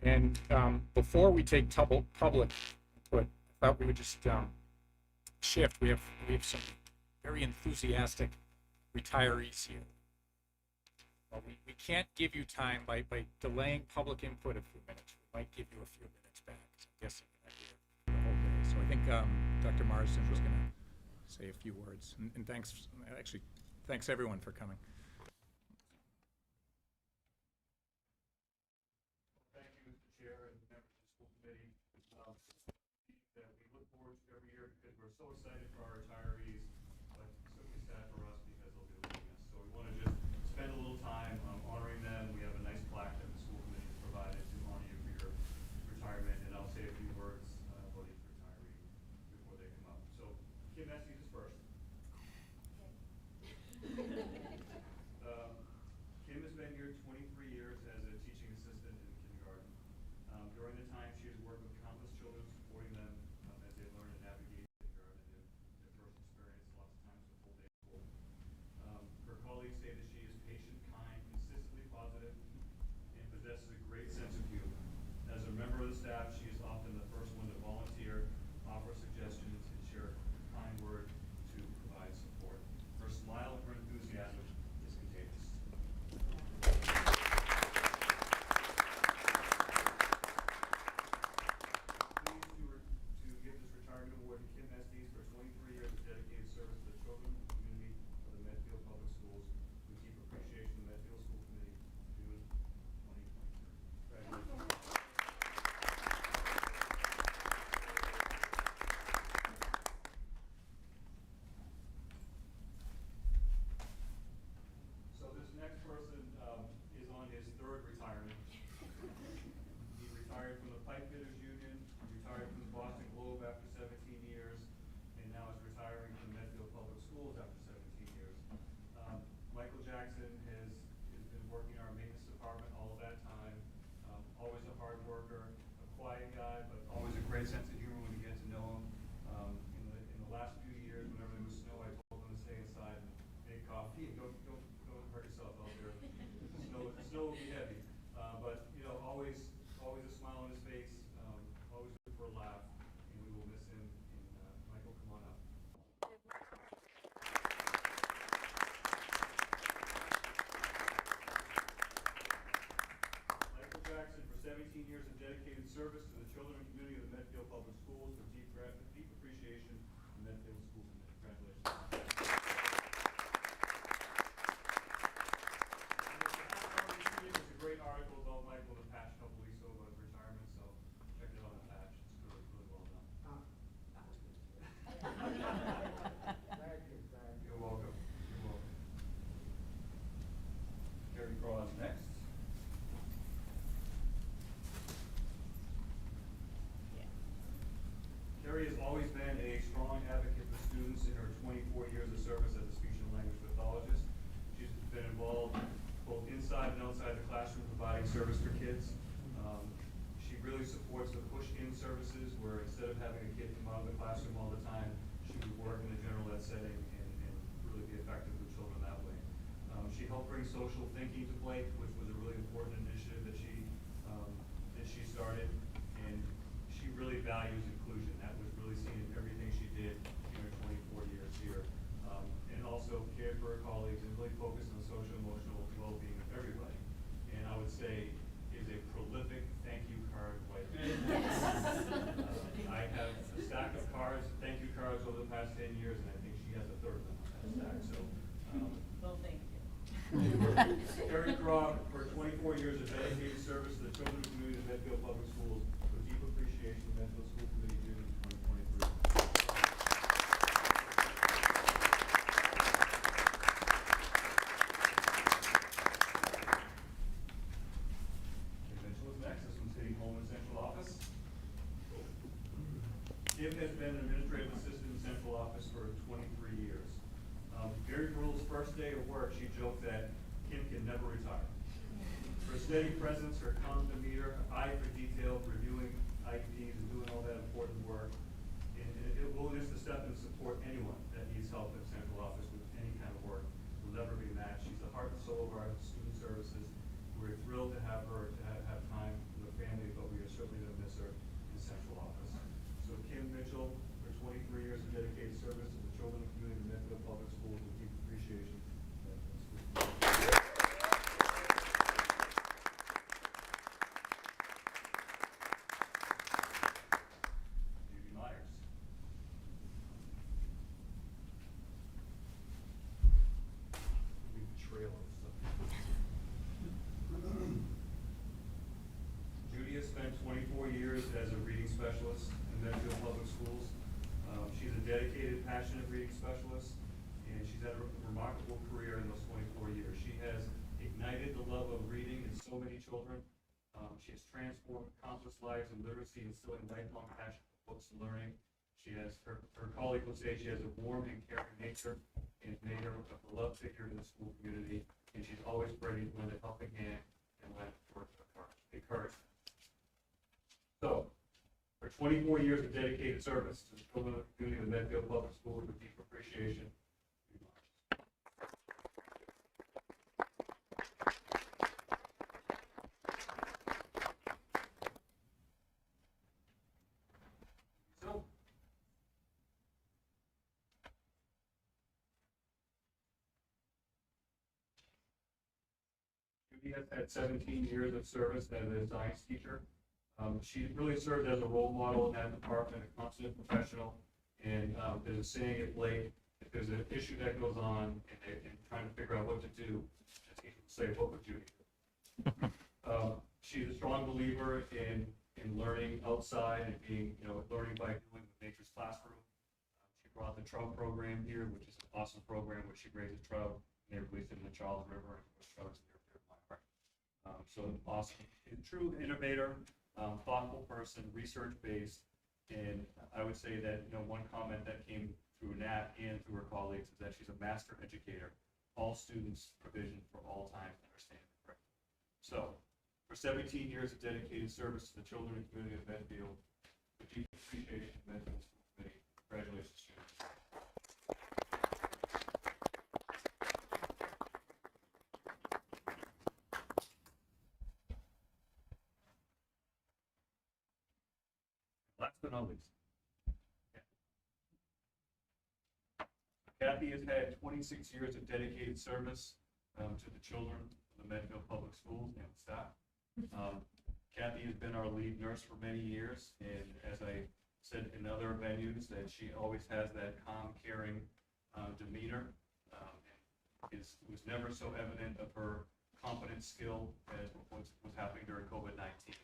And before we take public input, I thought we would just shift. We have some very enthusiastic retirees here. Well, we can't give you time by delaying public input a few minutes. We might give you a few minutes back. So I'm guessing you're not here the whole day. So I think Dr. Marsden was going to say a few words. And thanks everyone for coming. Thank you, Mr. Chair and members of the school committee. That we look forward to every year because we're so excited for our retirees, but certainly sad for us because they'll be leaving us. So we want to just spend a little time honoring them. We have a nice plaque that the school committee has provided to honor you for your retirement, and I'll say a few words about each retiree before they come up. So Kim Estes is first. Kim has been here 23 years as a teaching assistant in kindergarten. During the time, she has worked with countless children, supporting them as they learn and navigate kindergarten and their first experience, lots of times with full day school. Her colleagues say that she is patient, kind, consistently positive, and possesses a great sense of humor. As a member of the staff, she is often the first one to volunteer, offer suggestions, and share a kind word to provide support. Her smile and her enthusiasm is contagious. To give this retirement award to Kim Estes for 23 years of dedicated service to the children and community of the Medfield Public Schools. With deep appreciation, the Medfield School Committee, June 2023. So this next person is on his third retirement. He retired from the Pipe Fitters Union, retired from the Boston Globe after 17 years, and now is retiring from Medfield Public Schools after 17 years. Michael Jackson has been working in our maintenance department all of that time. Always a hard worker, a quiet guy, but always a great sense of humor when you get to know him. In the last few years, whenever there was snow, I told him to stay inside and make coffee and don't hurt yourself out there. The snow will be heavy, but you know, always a smile on his face, always good for a laugh, and we will miss him. And Michael, come on up. Michael Jackson, for 17 years of dedicated service to the children and community of the Medfield Public Schools, with deep appreciation to the Medfield School Committee. Congratulations. There's a great article about Michael in the Patch a couple weeks ago about his retirement, so check it out on the Patch. It's really well done. Thank you. You're welcome. You're welcome. Carrie Cross next. Carrie has always been a strong advocate for students in her 24 years of service as a speech and language pathologist. She's been involved both inside and outside the classroom providing service for kids. She really supports the push-in services where instead of having a kid come out of the classroom all the time, she would work in a general ed setting and really be effective with children that way. She helped bring social thinking to Blake, which was a really important initiative that she started, and she really values inclusion. That was really seen in everything she did in her 24 years here. And also cared for her colleagues and really focused on social and emotional well-being of everybody. And I would say is a prolific thank you card writer. I have a stack of cards, thank you cards over the past 10 years, and I think she has a third of them on that stack. So, well, thank you. Carrie Cross, for 24 years of dedicated service to the children and community of Medfield Public Schools, with deep appreciation, Medfield School Committee, June 2023. Kim has been an administrative assistant in central office for 23 years. Gary Brule's first day of work, she joked that Kim can never retire. Her steady presence, her calm demeanor, her eye for detail, reviewing IEPs and doing all that important work, and a willingness to step in and support anyone that needs help at central office with any kind of work will never be matched. She's the heart and soul of our student services. We're thrilled to have her, to have time with her family She has transformed countless lives in literacy, instilling lifelong passion for books and learning. She has, her colleague will say she has a warm and caring nature and made her a beloved figure in the school community. And she's always ready to lend a helping hand and lend encouragement. So, for 24 years of dedicated service to the children of the community of Medfield Public Schools with deep appreciation. So, Judy has had 17 years of service as a science teacher. She really served as a role model in that department, a consummate professional. And there's a saying at Blake, if there's an issue that goes on and trying to figure out what to do, just say, what would Judy do? She's a strong believer in learning outside and being, learning by doing with nature's classroom. She brought the trout program here, which is an awesome program where she raises trout and they release them in the Charles River and push trout to their pure water. So awesome, a true innovator, thoughtful person, research-based, and I would say that, one comment that came through Nat and through her colleagues is that she's a master educator. All students provisioned for all times and understand it correctly. So, for 17 years of dedicated service to the children and community of Medfield, with deep appreciation of Medfield School Committee, congratulations, students. Last but not least, Kathy has had 26 years of dedicated service to the children of the Medfield Public Schools and staff. Kathy has been our lead nurse for many years, and as I said in other venues, that she always has that calm, caring demeanor. Was never so evident of her competent skill as what was happening during COVID-19.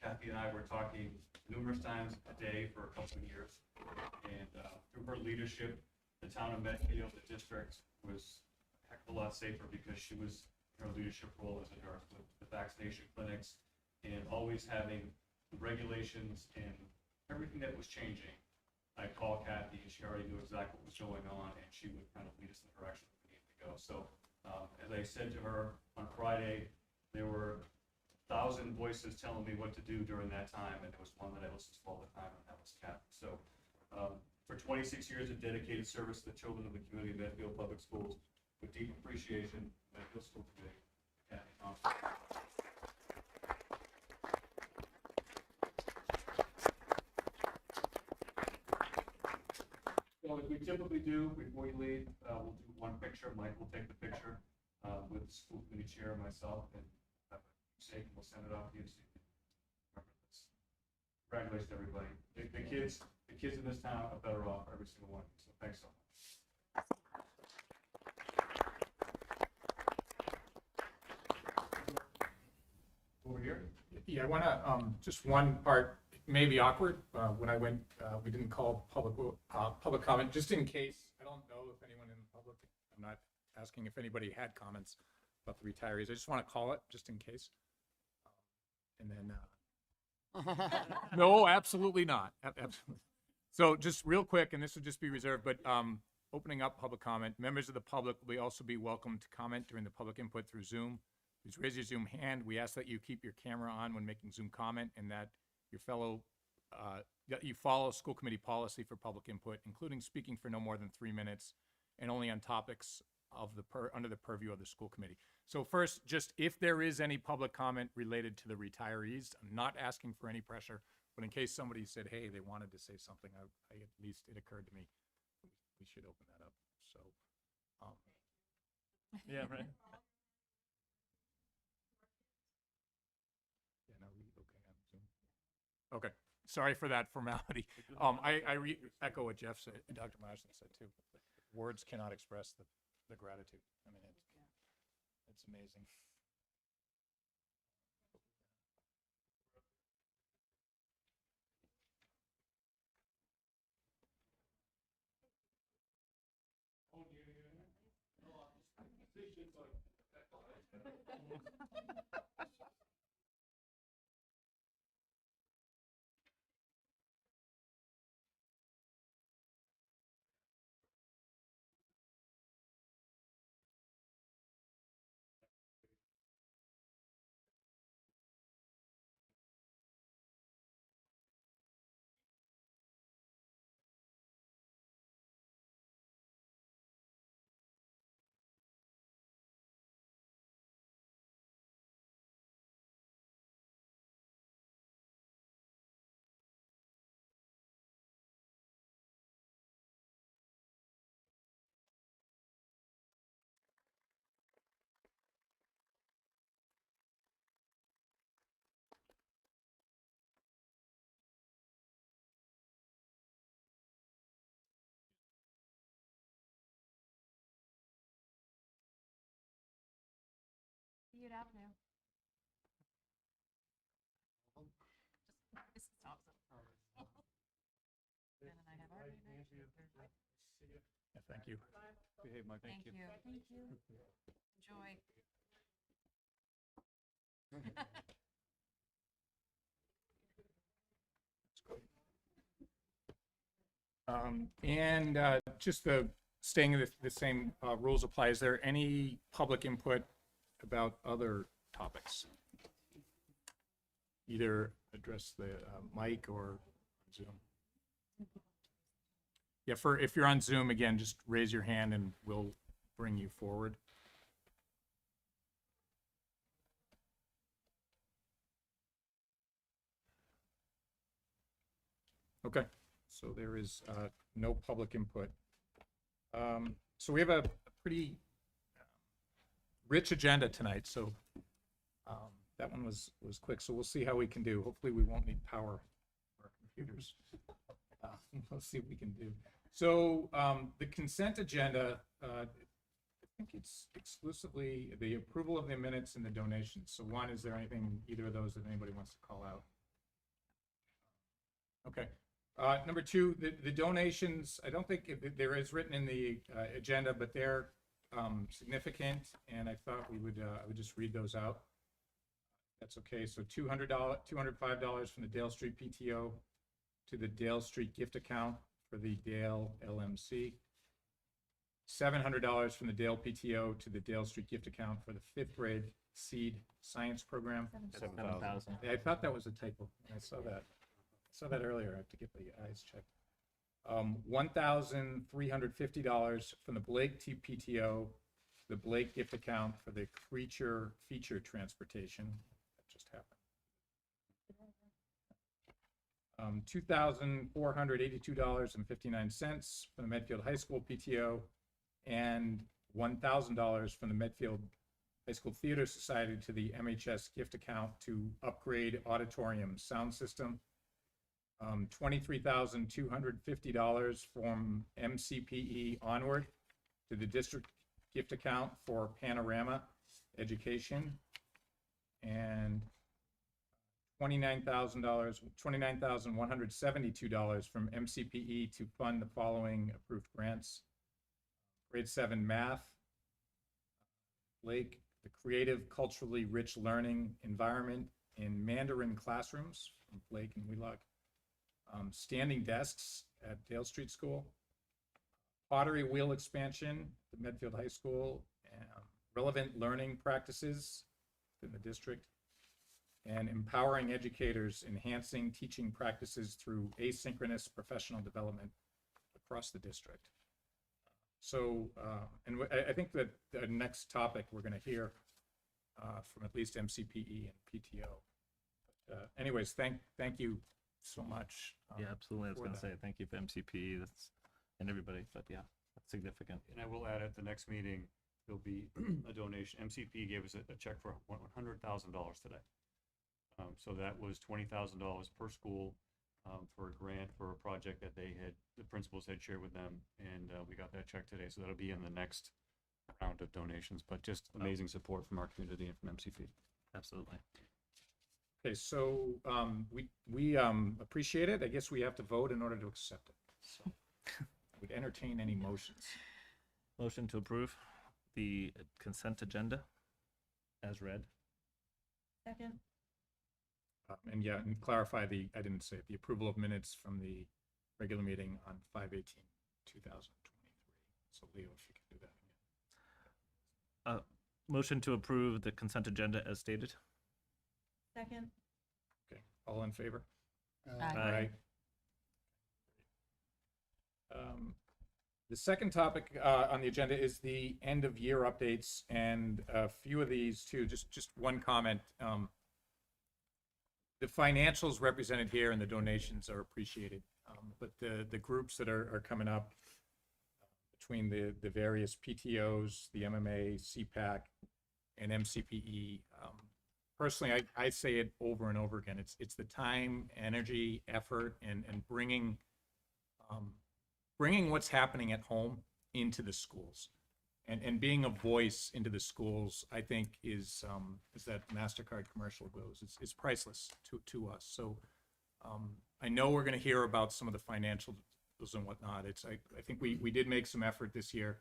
Kathy and I were talking numerous times a day for a couple of years, and through her leadership, the town of Medfield, the district, was a heck of a lot safer because she was in her leadership role as a nurse with the vaccination clinics and always having the regulations and everything that was changing. I'd call Kathy and she already knew exactly what was going on and she would kind of lead us in the direction we needed to go. So as I said to her on Friday, there were 1,000 voices telling me what to do during that time, and there was one that I listened to all the time, and that was Kathy. So for 26 years of dedicated service to the children of the community of Medfield Public Schools, with deep appreciation, Medfield School Committee, Kathy Thompson. So as we typically do before you leave, we'll do one picture. Mike will take the picture with the school committee chair and myself, and and we'll send it off to you. So you can remember this. Congratulations, everybody. The kids in this town are better off, every single one. So thanks so much. Over here. Yeah, I want to, just one part, may be awkward. When I went, we didn't call public comment, just in case. I don't know if anyone in the public, I'm not asking if anybody had comments about the retirees. I just want to call it just in case. And then, no, absolutely not. Absolutely. So just real quick, and this would just be reserved, but opening up public comment, members of the public will also be welcome to comment during the public input through Zoom. Please raise your Zoom hand. We ask that you keep your camera on when making Zoom comment and that that you follow school committee policy for public input, including speaking for no more than 3 minutes and only on topics of under the purview of the school committee. So first, just if there is any public comment related to the retirees, I'm not asking for any pressure, but in case somebody said, hey, they wanted to say something, at least it occurred to me, we should open that up. So, yeah, right. Yeah, no, okay, on Zoom. Okay, sorry for that formality. I echo what Jeff said, Dr. Marsden said too. Words cannot express the gratitude. I mean, it's amazing. Medfield Avenue. This is awesome. Ben and I have our date night. Yeah, thank you. Behave, Mike. Thank you. Thank you. Enjoy. And just staying in the same rules apply. Is there any public input about other topics? Either address the mic or Zoom. Yeah, if you're on Zoom, again, just raise your hand and we'll bring you forward. Okay, so there is no public input. So we have a pretty rich agenda tonight, so that one was quick. So we'll see how we can do. Hopefully we won't need power for our computers. We'll see what we can do. So the consent agenda, I think it's exclusively the approval of the minutes and the donations. So one, is there anything, either of those that anybody wants to call out? Okay. Number two, the donations, I don't think there is written in the agenda, but they're significant, and I thought I would just read those out. That's okay. So $205 from the Dale Street PTO to the Dale Street gift account for the Dale LMC. $700 from the Dale PTO to the Dale Street gift account for the 5th grade seed science program. 7,000. I thought that was a typo. I saw that. Earlier. I have to get the eyes checked. $1,350 from the Blake PTO to the Blake gift account for the creature feature transportation. That just happened. $2,482.59 from the Medfield High School PTO, and $1,000 from the Medfield High School Theater Society to the MHS gift account to upgrade auditorium sound system. $23,250 from MCPE Onward to the district gift account for Panorama Education, and $29,172 from MCPE to fund the following approved grants. Grade 7 math, Blake, the creative, culturally rich learning environment in Mandarin classrooms from Blake and Wheelock. Standing desks at Dale Street School, pottery wheel expansion at Medfield High School, relevant learning practices in the district, and empowering educators, enhancing teaching practices through asynchronous professional development across the district. So, and I think that the next topic we're going to hear from at least MCPE and PTO. But, anyways, thank you so much. Yeah, absolutely. I was for going to that. say thank you for MCP and everybody, but yeah, that's significant. And I will add, at the next meeting, there'll be a donation. MCP gave us a check for $100,000 today. So that was $20,000 per school for a grant for a project that the principals had shared with them, and we got that check today. So that'll be in the next round of donations. But just amazing support from our community and from MCP. Absolutely. Okay, so we appreciate it. I guess we have to vote in order to accept it. So I would entertain any motions. Motion to approve the consent agenda as read. Second. And yeah, and clarify I didn't say it, the approval of minutes from the regular meeting on 5/18/2023. So Leo, if you can do that again. Motion to approve the consent agenda as stated. Second. Okay, all in favor? Aye. The second topic on the agenda is the end of year updates, and a few of these too, just one comment. The financials represented here and the donations are appreciated, but the groups that are coming up between the various PTOs, the MMA, CPAC, and MCPE, personally, I say it over and over again. It's the time, energy, effort, and bringing what's happening at home into the schools. And being a voice into the schools, I think is, as that MasterCard commercial goes, it's priceless to us. So I know we're going to hear about some of the financials and whatnot. I think we did make some effort this year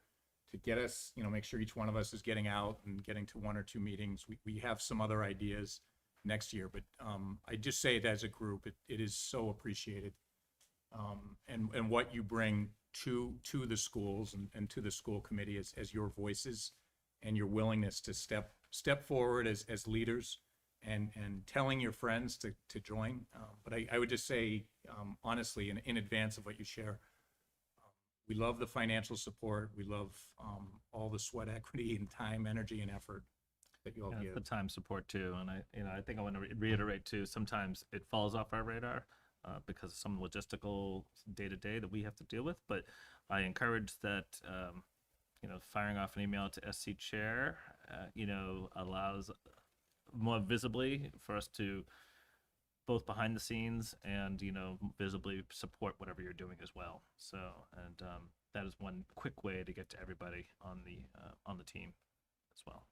to get us, make sure each one of us is getting out and getting to 1 or 2 meetings. We have some other ideas next year, but I just say it as a group, it is so appreciated. And what you bring to the schools and to the school committee as your voices and your willingness to step forward as leaders and telling your friends to join. But I would just say, honestly, in advance of what you share, we love the financial support. We love all the sweat equity and time, energy, and effort that you all And give. the time support too. And I think I want to reiterate too, sometimes it falls off our radar because of some logistical day-to-day that we have to deal with. But I encourage that, firing off an email to SC Chair, allows more visibly for us to both behind the scenes and, visibly support whatever you're doing as well. So, and that is one quick way to get to everybody on the team as well.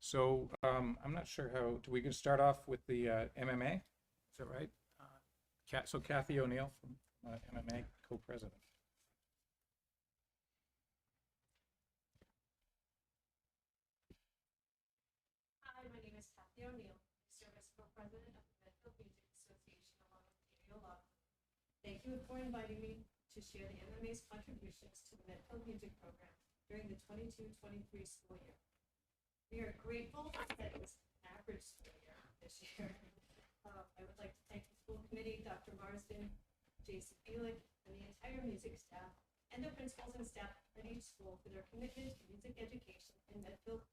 So I'm not sure how, do we can start off with the MMA? Is that right? So Kathy O'Neill from MMA, co-president. Hi, my name is Kathy O'Neill. I serve as co-president of the Medfield Music Association along with Katie Olaf. Thank you for inviting me to share the MMA's contributions to the Medfield Music Program during the 22-23 school year. We are grateful that it was an average school year this year. I would like to thank the school committee, Dr. Marsden, Jason Felix, and the entire music staff, and the principals and staff at each school for their commitment to music education in Medfield.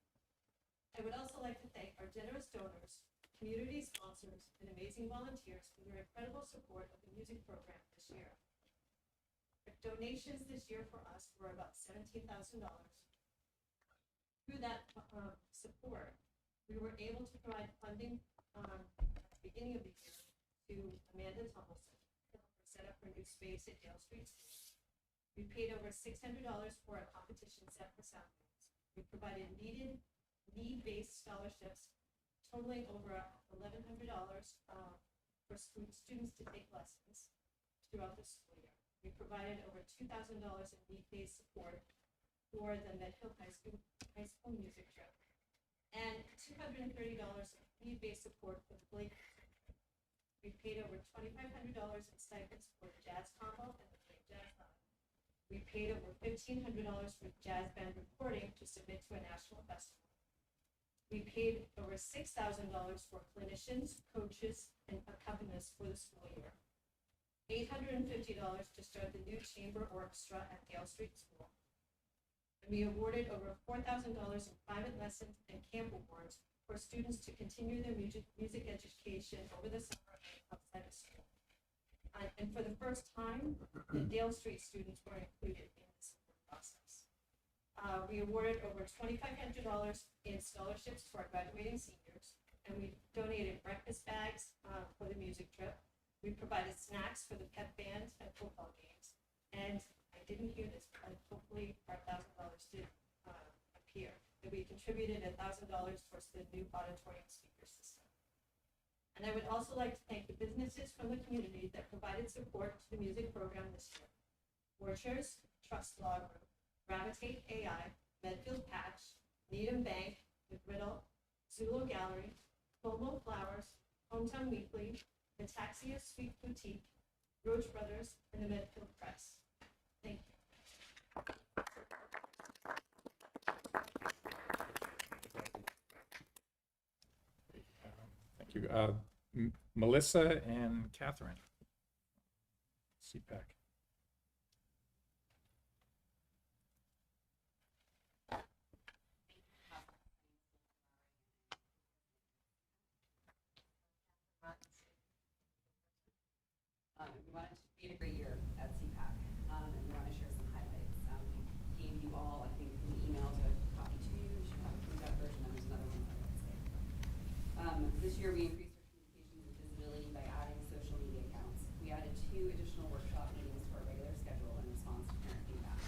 I would also like to thank our generous donors, community sponsors, and amazing volunteers for their incredible support of the music program this year. The donations this year for us were about $17,000. Through that support, we were able to provide funding at the beginning of the year to Amanda Tumbleson for set up her new space at Dale Street. We paid over $600 for a competition set for soundtracks. We provided need-based scholarships totaling over $1,100 for students to take lessons throughout the school year. We provided over $2,000 in need-based support for the Medfield High School music trip, and $230 in need-based support for the Blake. We paid over $2,500 in stipends for the jazz combo and the Blake Jazz Hub. We paid over $1,500 for jazz band recording to submit to a national festival. We paid over $6,000 for clinicians, coaches, and accompanists for the school year. $850 to start the new chamber orchestra at Dale Street School. And we awarded over $4,000 in private lessons and camp awards for students to continue their music education over the summer outside of school. And for the first time, the Dale Street students were included in this process. We awarded over $2,500 in scholarships to our graduating seniors, and we donated breakfast bags for the music trip. We provided snacks for the pep band and football games, and I didn't hear this, but hopefully our $1,000 did appear. And we contributed $1,000 towards the new auditorium speaker system. And I would also like to thank the businesses from the community that provided support to the music program this year. Worchers, Trust Law Group, Gravitate AI, Medfield Patch, Needham Bank, McRiddle, Zulu Gallery, Como Flowers, Hometown Weekly, the Taxia Sweet Boutique, Roach Brothers, and the Medfield Press. Thank you. Thank you. Melissa and Catherine. CPAC. We wanted to be a great year at CPAC, and we want to share some highlights. We gave you all, I think, an email to copy to you. You should have a printout version, and there's another one that's there. This year, we increased our communications and visibility by adding social media accounts. We added 2 additional workshop meetings to our regular schedule in response to parent feedback.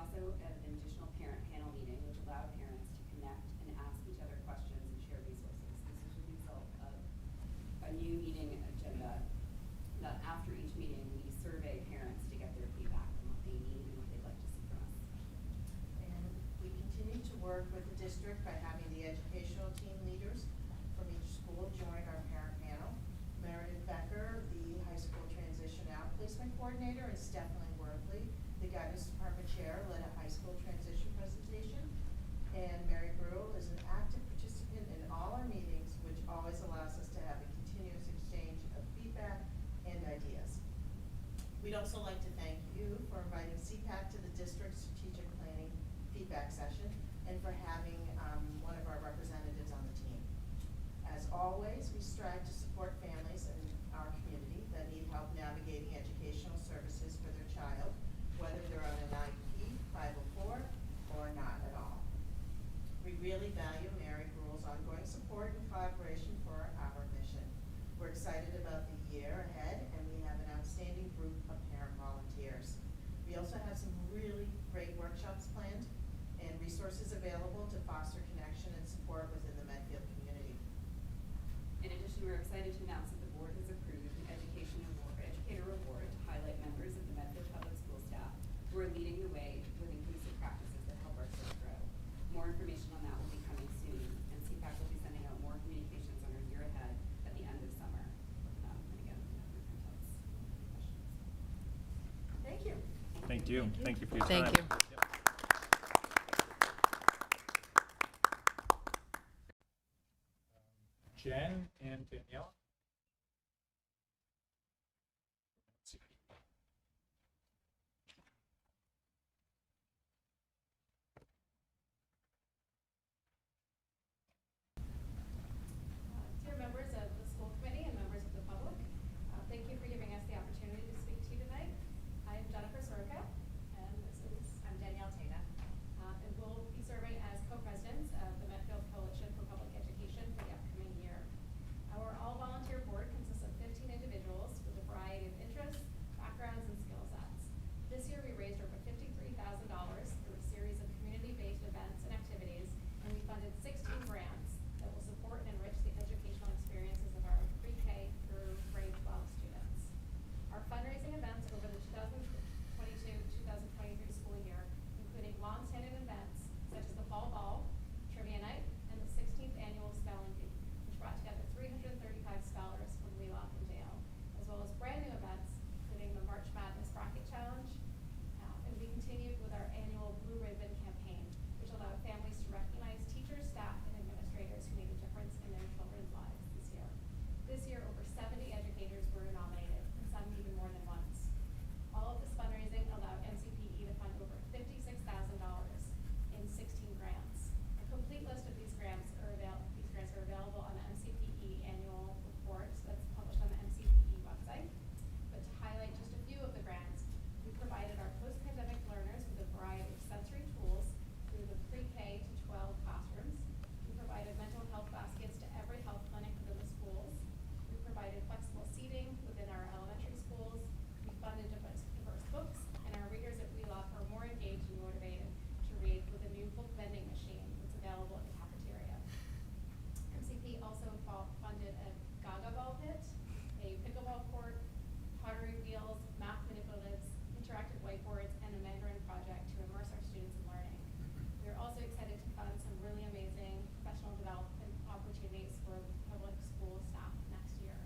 also had an additional parent panel meeting, which allowed parents to connect and ask each other questions and share resources. This is a result of a new meeting agenda that after each meeting, we survey parents to get their feedback on what they need and what they'd like to see from us. And we continue to work with the district by having the educational team leaders from each school join our parent panel. Meredith Becker, the high school transition outplacement coordinator, and Stephanie Worthley, the guidance department chair, led a high school transition presentation. And Mary Brewer is an active participant in all our meetings, which always allows us to have a continuous exchange of feedback and ideas. We'd also like to thank you for inviting CPAC to the district strategic planning feedback session and for having one of our representatives on the team. As always, we strive to support families in our community that need help navigating educational services for their child, whether they're on an IEP, 504, or not at all. We really value Mary Gruel's ongoing support and collaboration for our mission. We're excited about the year ahead, and we have an outstanding group of parent volunteers. We also have some really great workshops planned and resources available to foster connection and support within the Medfield community. In addition, we're excited to announce that the board has approved an educator award to highlight members of the Medfield Public School staff who are leading the way with inclusive practices that help our schools grow. More information on that will be coming soon, and CPAC will be sending out more communications on our year ahead at the end of summer. And again, we have your printouts. Questions? Thank you. Thank you. Thank you for your Thank time. you. Yep. Jen and Danielle. Dear members of the school committee and members of the public, thank you for giving us the opportunity to speak to you tonight. I am Jennifer Soroka, and I'm Danielle Tata, and we'll be serving as co-presidents of the Medfield Coalition for Public Education for the upcoming year. Our all-volunteer board consists of 15 individuals with a variety of interests, backgrounds, and skill sets. This year, we raised over $53,000 through a series of community-based events and activities, and we funded 16 grants that will support and enrich the educational experiences of our pre-K through grade 12 students. Our fundraising events over the 2022-2023 school year, including long-standing events such as the Fall Ball, Trivia Night, and the 16th annual Spelling Bee, which brought together 335 spellers from Wheelock and Dale, as well as brand new events, including the March Madness Bracket Challenge, and we continued with our annual Blue Ribbon campaign, which allowed families to recognize teachers, staff, and administrators who made a difference in their children's lives this year. This year, over 70 educators were nominated, and some even more than once. All of this fundraising allowed MCPE to fund over $56,000 in 16 grants. A complete list of these grants are available on the MCPE annual report that's published on the MCPE website. But to highlight just a few of the grants, we provided our post-pandemic learners with a variety of sensory tools through the pre-K to 12 classrooms. We provided mental health baskets to every health clinic within the schools. We provided flexible seating within our elementary schools. We funded diverse books, and our readers at Wheelock are more engaged and motivated to read with a new book vending machine that's available in the cafeteria. MCP also funded a Gaga ball pit, a pickleball court, pottery wheels, math manipulatives, interactive whiteboards, and a Mandarin project to immerse our students in learning. We are also excited to fund some really amazing professional development opportunities for public school staff next year.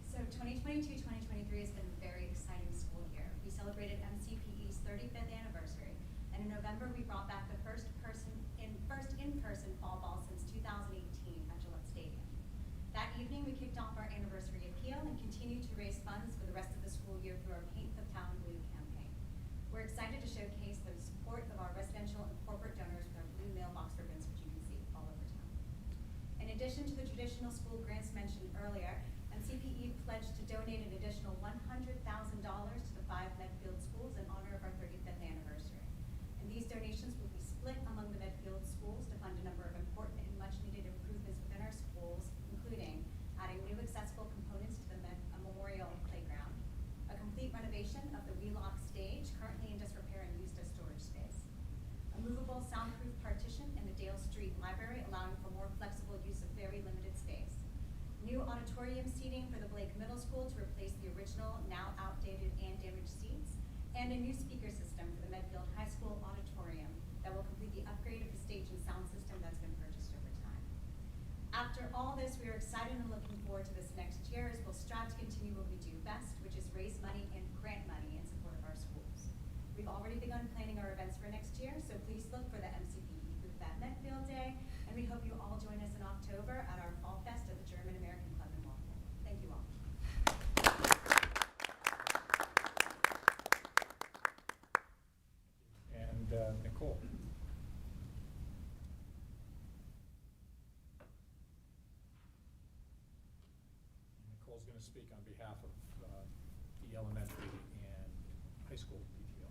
So 2022-2023 has been a very exciting school year. We celebrated MCPE's 35th anniversary, and in November we brought back the first in-person fall ball since 2018 at Gillette Stadium. That evening we kicked off our anniversary appeal and continued to raise funds for the rest of the school year through our Paint the Town Blue campaign. We're excited to showcase the support of our residential and corporate donors with our blue mailbox ribbons, which you can see all over town. In addition to the traditional school grants mentioned earlier, MCPE pledged to donate an additional $100,000 to the 5 Medfield schools in honor of our 35th anniversary. And these donations will be split among the Medfield schools to fund a number of important and much-needed improvements within our schools, including adding new accessible components to the memorial playground, a complete renovation of the Wheelock stage, currently auditorium seating for the Blake Middle School to replace the original, now outdated and damaged seats, and a new speaker system for the Medfield High School auditorium that will complete the upgrade of the stage and sound system that's been purchased over time. After all this, we are excited and looking forward to this next year as we'll strive to continue what we do best, which is raise money and grant money in support of our schools. We've already begun planning our events for next year, so please look for the MCPE booth at Medfield Day, and we hope you all join us in October at our Fall Fest at the German American Club in Walpole. Thank you all. And Nicole. Nicole's going to speak on behalf of the elementary and high school PTO.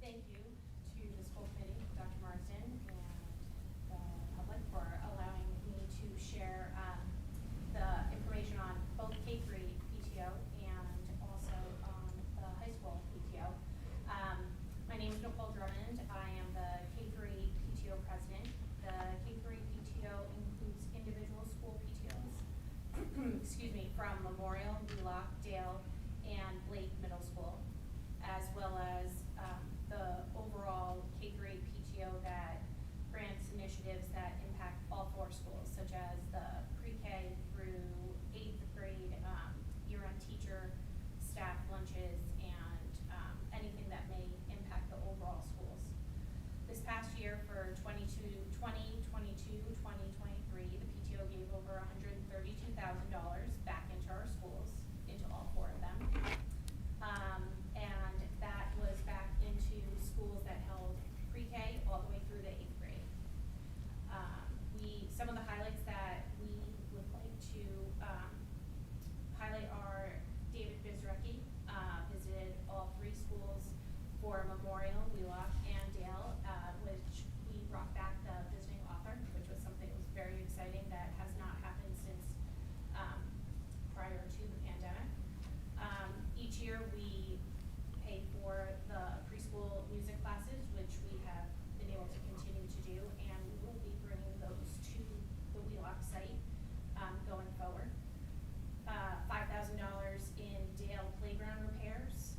Thank you to the school committee, Dr. Marsden, and the public for allowing me to share the information on both K-3 PTO and also the high school PTO. My name is Nicole Drummond. I am the K-3 PTO president. The K-3 PTO includes individual school PTOs, excuse me, from Memorial, Wheelock, Dale, and Blake Middle School, as well as the overall K-3 PTO that grants initiatives that impact all 4 schools, such as the pre-K through 8th grade, year-end teacher, staff lunches, and anything that may impact the overall schools. This past year for 2022, 2023, the PTO gave over $132,000 back into our schools, into all 4 of them. And that was back into schools that held pre-K all the way through the 8th grade. Some of the highlights that we would like to highlight are David Bizrecki visited all 3 schools for Memorial, Wheelock, and Dale, which we brought back the visiting author, which was something that was very exciting that has not happened since prior to the pandemic. Each year we pay for the preschool music classes, which we have been able to continue to do, and we will be bringing those to the Wheelock site going forward. $5,000 in Dale playground repairs.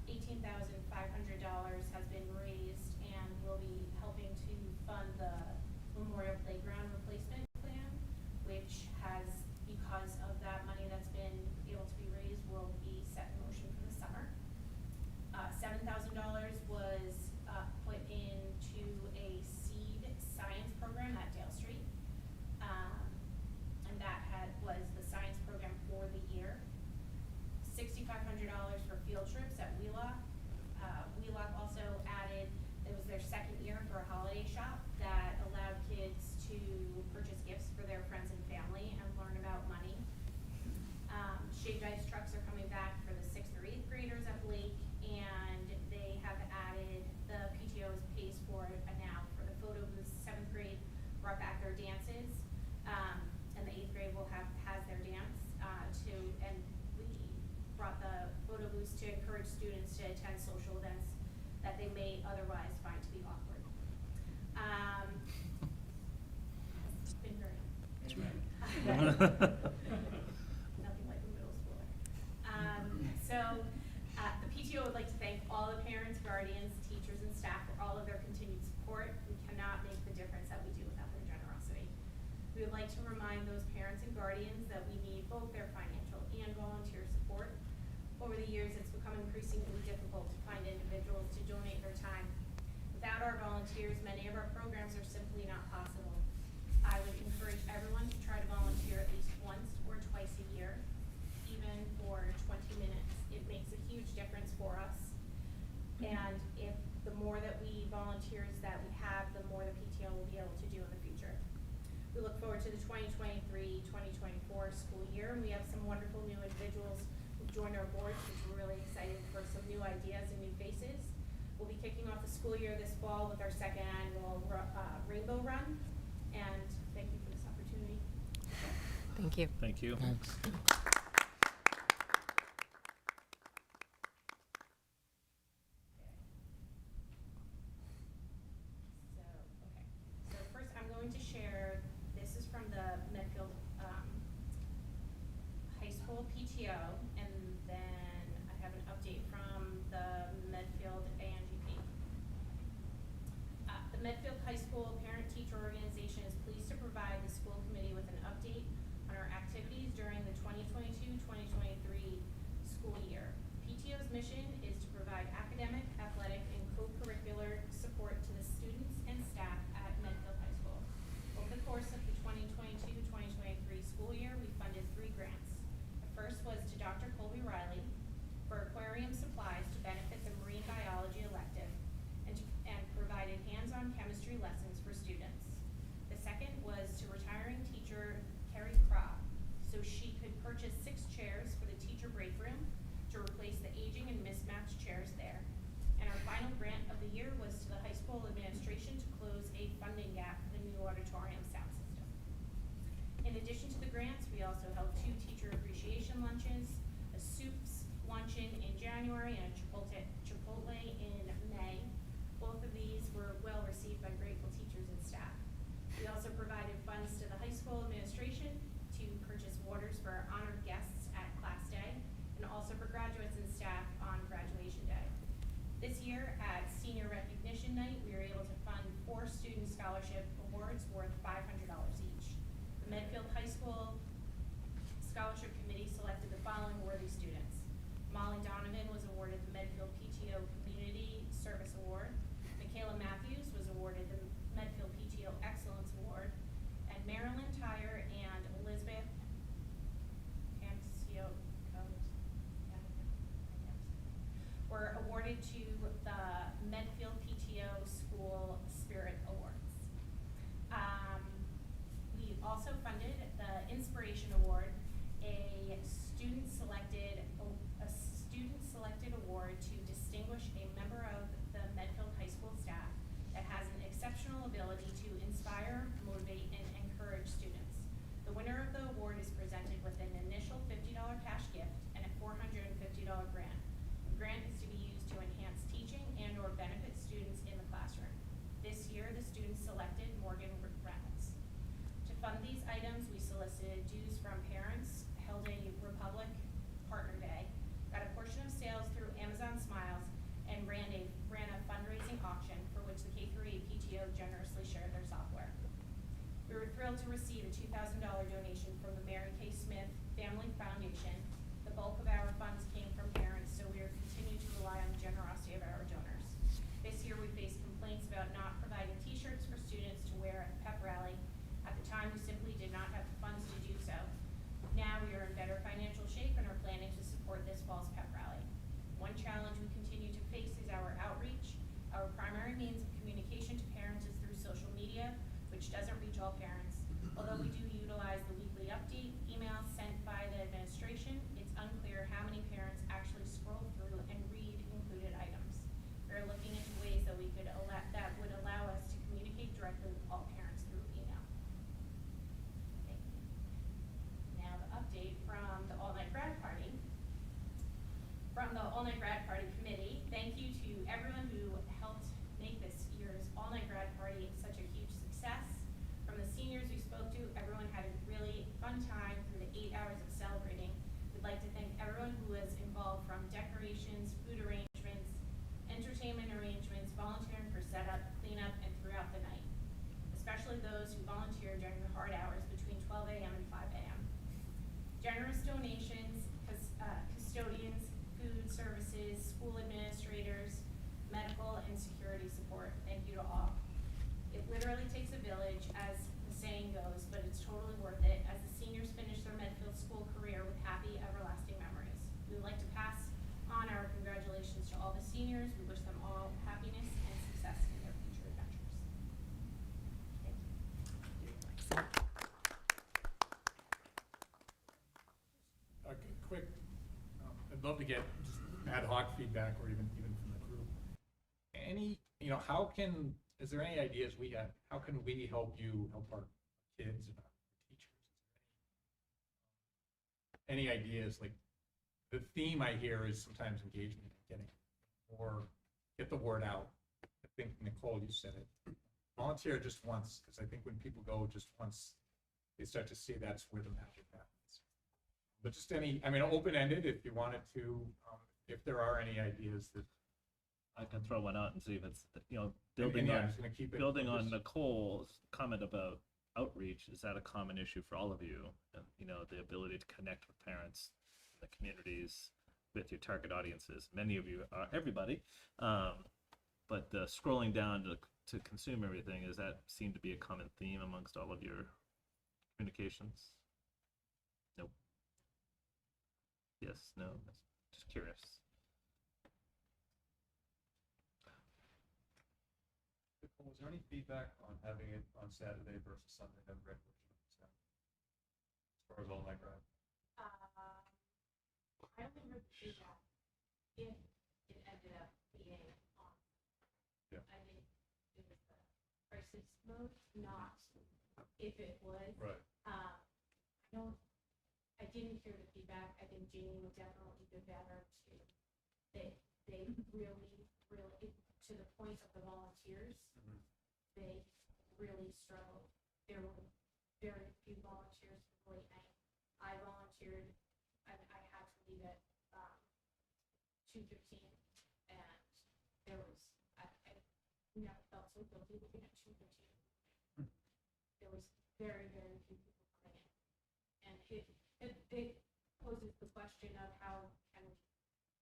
$18,500 has been raised and will be helping to fund the Memorial Playground Replacement Plan, which has, because of that money that's been able to be raised, will be set in motion for the summer. $7,000 was put into a seed science program at Dale Street. And that was the science program for the year. $6,500 for field trips at Wheelock. Wheelock also added, it was their 2nd year for a holiday shop that allowed kids to purchase gifts for their friends and family and learn about money. Shaved ice trucks are coming back for the 6th or 8th graders at Blake, and they have added, the PTOs pays for it now for the photo booths. 7th grade brought back their dances, and the 8th grade has their dance and we brought the photo booths to encourage students to attend social events that they may otherwise find to be awkward. It's been very nothing like a middle schooler. The PTO would like to thank all the parents, guardians, teachers, and staff for all of their continued support. We cannot make the difference that we do without their generosity. We would like to remind those parents and guardians that we need both their financial and volunteer support. Over the years, it's become increasingly difficult to find individuals to donate their time. Without our volunteers, many of our programs are simply not possible. I would encourage everyone to try to volunteer at least once or twice a year, even for 20 minutes. It makes a huge difference for us. And if the more that we volunteers that we have, the more the PTO will be able to do in the future. We look forward to the 2023-2024 school year, and we have some wonderful new individuals who've joined our board, which we're really excited for some new ideas and new faces. We'll be kicking off the school year this fall with our 2nd annual Rainbow Run, and thank you for this opportunity. Thank you. Thank you. So, okay. PTO, and then I have an update from the Medfield ANGP. The Medfield High School Parent-Teacher Organization is pleased to provide the school committee with an update on our activities during the 2022-2023 school year. PTO's mission is to provide academic, athletic, and co-curricular support to the students and staff at Medfield High School. Over the course of the 2022-2023 school year, we funded 3 grants. The first was to Dr. Colby Riley for aquarium supplies to benefit the marine biology elective and provided hands-on chemistry lessons for students. The second was to retiring teacher Carrie Craw, so she could purchase 6 chairs for the teacher break room to replace the aging and mismatched chairs there. And our final grant of the year was to the high school administration to close a funding gap for the new auditorium sound system. In addition to the grants, we also held 2 teacher appreciation lunches, a soups luncheon in January and a Chipotle in May. Both of these were well received by grateful teachers and staff. We also provided funds to the high school administration to purchase waters for our honored guests at class day and also for graduates and staff on graduation day. This year at senior recognition night, we were able to fund 4 student scholarship awards worth $500 each. The Medfield High School Scholarship Committee selected the following worthy students. Molly Donovan was awarded the Medfield PTO Community Service Award. Michaela Matthews was awarded the Medfield PTO Excellence Award. And Marilyn Tyre and Elizabeth were awarded to the Medfield PTO School Spirit Awards. We also funded the Inspiration Award, a student-selected award to distinguish a member of the Medfield High School staff that has an exceptional ability to inspire, motivate, and encourage students. The winner of the award is presented with an initial $50 cash gift and a $450 grant. The grant is to be used to enhance teaching and or benefit students in the classroom. This year, the students selected Morgan Reynolds. To fund these items, we solicited dues from parents, held a Republic Partner Day, got a portion of sales through Amazon Smiles, and ran a fundraising auction for which the K-8 PTO generously shared their software. We were thrilled to receive a $2,000 donation from the Mary Kay Smith Family Foundation. The bulk of our funds came from parents, so we are continuing to rely on the generosity of our donors. This year, we faced complaints about not providing t-shirts for students to wear at the pep rally. At the time, we simply did not have the funds to do so. Now we are in better financial shape and are planning to support this fall's pep rally. One challenge we continue to face is our outreach. Our primary means of communication to parents is through social media, which doesn't reach all parents. Although we do utilize the weekly update emails sent by the administration, it's unclear how many parents actually scroll through and read included items. We are looking into ways that would allow us to communicate directly with all parents through email. Thank you. Now the update from the all-night grad party. From the all-night grad party committee, thank you to everyone who helped make this year's all-night grad party such a huge success. From the seniors we spoke to, everyone had a really fun time through the 8 hours of celebrating. We'd like to thank everyone who was involved, from decorations, food arrangements, entertainment arrangements, volunteering for setup, cleanup, and throughout the night. Especially those who volunteered during the hard hours between 12 a.m. and 5 a.m. Generous donations, custodians, food services, school administrators, medical and security support. Thank you to all. It literally takes a village, as the saying goes, but it's totally worth it as the seniors finish their Medfield school career with happy, everlasting memories. We would like to pass on our congratulations to all the seniors. We wish them all happiness and success in their future adventures. Thank you. Quick, I'd love to get just ad hoc feedback, or even from the group. Is there any ideas we have? How can we help our kids and our teachers? Any ideas? Like, the theme I hear is sometimes engagement, get the word out. I think, Nicole, you said it. Volunteer just once, because I think when people go just once, they start to see that's where the magic happens. But just any, I mean, open-ended if you wanted to, if there are any ideas that. I can throw one out and see if it's, and building yeah, I'm on, just gonna keep it building on focused. Nicole's comment about outreach, is that a common issue for all of you? And, the ability to connect with parents, the communities, with your target audiences. Many of you are everybody, but scrolling down to consume everything, does that seem to be a common theme amongst all of your communications? Nope. Yes, no, just curious. Was there any feedback on having it on Saturday versus Sunday, that red version of the as far as all night ride? I only heard the feedback if it ended up being on. Yeah. I think it was the crisis mode, not if it was. Right. I didn't hear the feedback. I think Jamie would definitely do better to, they really, to the point of the volunteers, they really struggled. There were very few volunteers for late night. I volunteered, and I had to leave at 2:15, and there was, I never felt so guilty looking at 2:15. There was very, very few people coming in. And it poses the question of how can we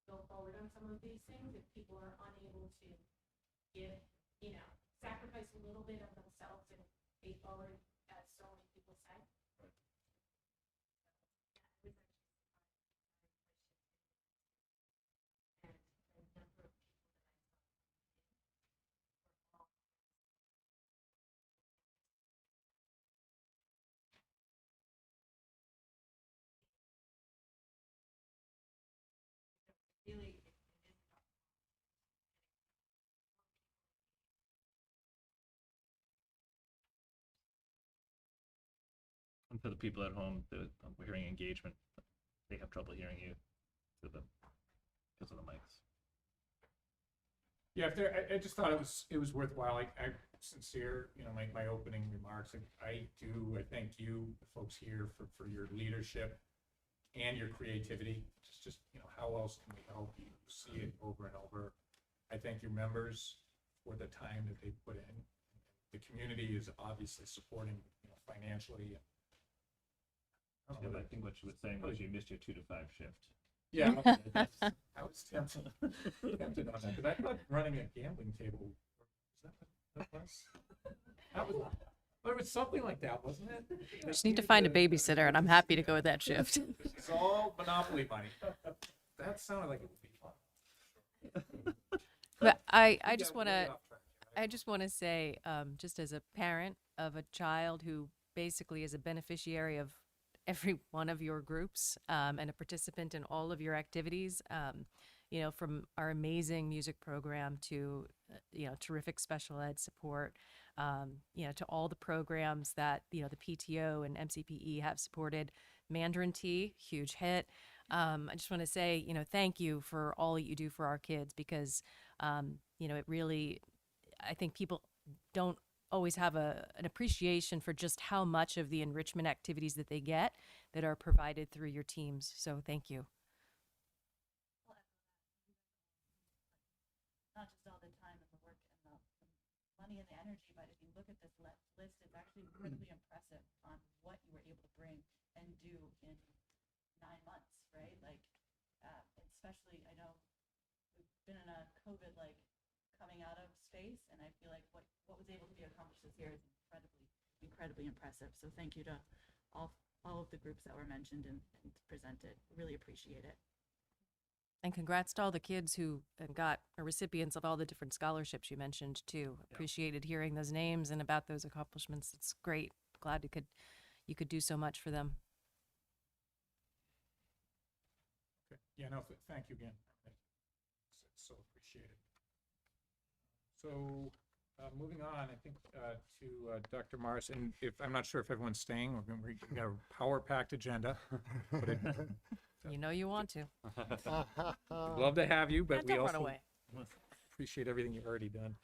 go forward on some of these things if people are unable to give, sacrifice a little bit of themselves and pay forward, as so many people say. Right. And the number of people that I saw really, it is tough. And for the people at home, we're hearing engagement. They have trouble hearing you because of the mics. Yeah, I just thought it was worthwhile. I'm sincere, my opening remarks. I thank you, the folks here, for your leadership and your creativity. Just how else can we help you see it over and over? I thank your members for the time that they put in. The community is obviously supporting, financially. I think what you were saying was you missed your 2 to 5 shift. Yeah, I was tempted on that, because I thought running a gambling table, was that what it was? But it was something like that, wasn't it? Just need to find a babysitter, and I'm happy to go with that shift. It's all Monopoly money. That sounded like it would be fun. But I Yeah, just way want to off track here. I just want to say, just as a parent of a child who basically is a beneficiary of every one of your groups, and a participant in all of your activities, from our amazing music program to, terrific special ed support, to all the programs that, the PTO and MCPE have supported. Mandarin Tea, huge hit. I just want to say, thank you for all that you do for our kids, because, it really, I think people don't always have an appreciation for just how much of the enrichment activities that they get that are provided through your teams. So thank you. Not just all the time and the work and the money and the energy, but if you look at this list, it's actually incredibly impressive on what you were able to bring and do in 9 months, right? Like, especially, I know we've been in a COVID, coming out of space, and I feel like what was able to be accomplished this year is incredibly impressive. So thank you to all of the groups that were mentioned and presented. Really appreciate it. And congrats to all the kids who got recipients of all the different scholarships you mentioned too. Appreciated hearing those names and about those accomplishments. It's great. Glad you could do so much for them. Okay. Yeah, no, thank you again. It's so appreciated. So, moving on, I think, to Dr. Morris, and I'm not sure if everyone's staying, we got a power-packed agenda. But You want to. we'd love to have you, but And we don't run also away. appreciate everything you've already done.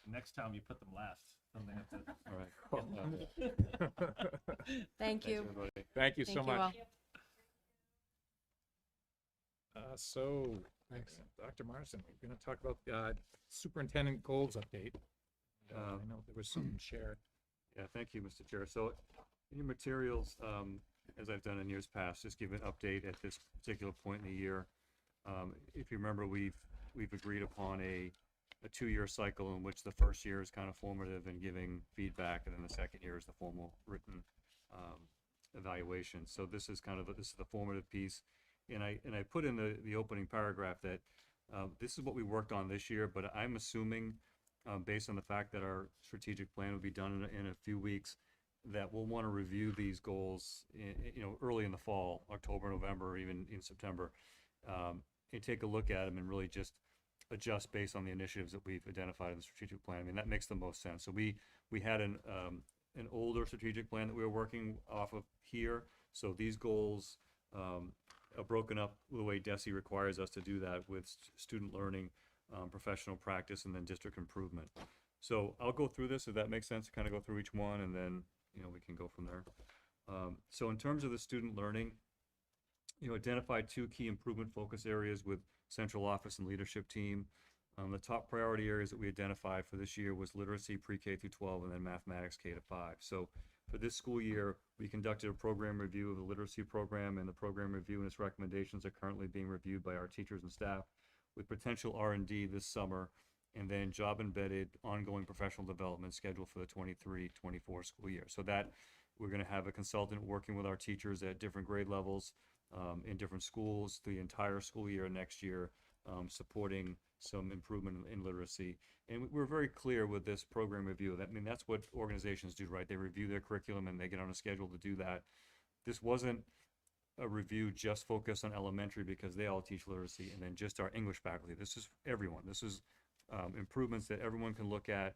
Next time you put them last. Then they have to. All right. Thank you. Thank you Thank so you much. all. So, Dr. Marsden, we're going to talk about superintendent goals update. I know there was some shared. Yeah, thank you, Mr. Chair. So in your materials, as I've done in years past, just give an update at this particular point in the year. If you remember, we've agreed upon a 2-year cycle in which the first year is kind of formative and giving feedback, and then the second year is the formal written evaluation. So this is the formative piece. And I put in the opening paragraph that this is what we worked on this year, but I'm assuming, based on the fact that our strategic plan will be done in a few weeks, that we'll want to review these goals, early in the fall, October, November, or even in September, and take a look at them and really just adjust based on the initiatives that we've identified in the strategic plan. I mean, that makes the most sense. So we had an older strategic plan that we were working off of here. So these goals are broken up the way DESE requires us to do that, with student learning, professional practice, and then district improvement. So I'll go through this, if that makes sense, to kind of go through each one, and then we can go from there. So in terms of the student learning, identified 2 key improvement focus areas with central office and leadership team. The top priority areas that we identified for this year was literacy pre-K through 12, and then mathematics K to 5. So for this school year, we conducted a program review of the literacy program, and the program review and its recommendations are currently being reviewed by our teachers and staff, with potential R&D this summer, and then job-embedded ongoing professional development scheduled for the 23-24 school year. So that we're going to have a consultant working with our teachers at different grade levels in different schools the entire school year next year, supporting some improvement in literacy. And we're very clear with this program review. That's what organizations do, right? They review their curriculum and they get on a schedule to do that. This wasn't a review just focused on elementary because they all teach literacy, and then just our English faculty. This is everyone. This is improvements that everyone can look at,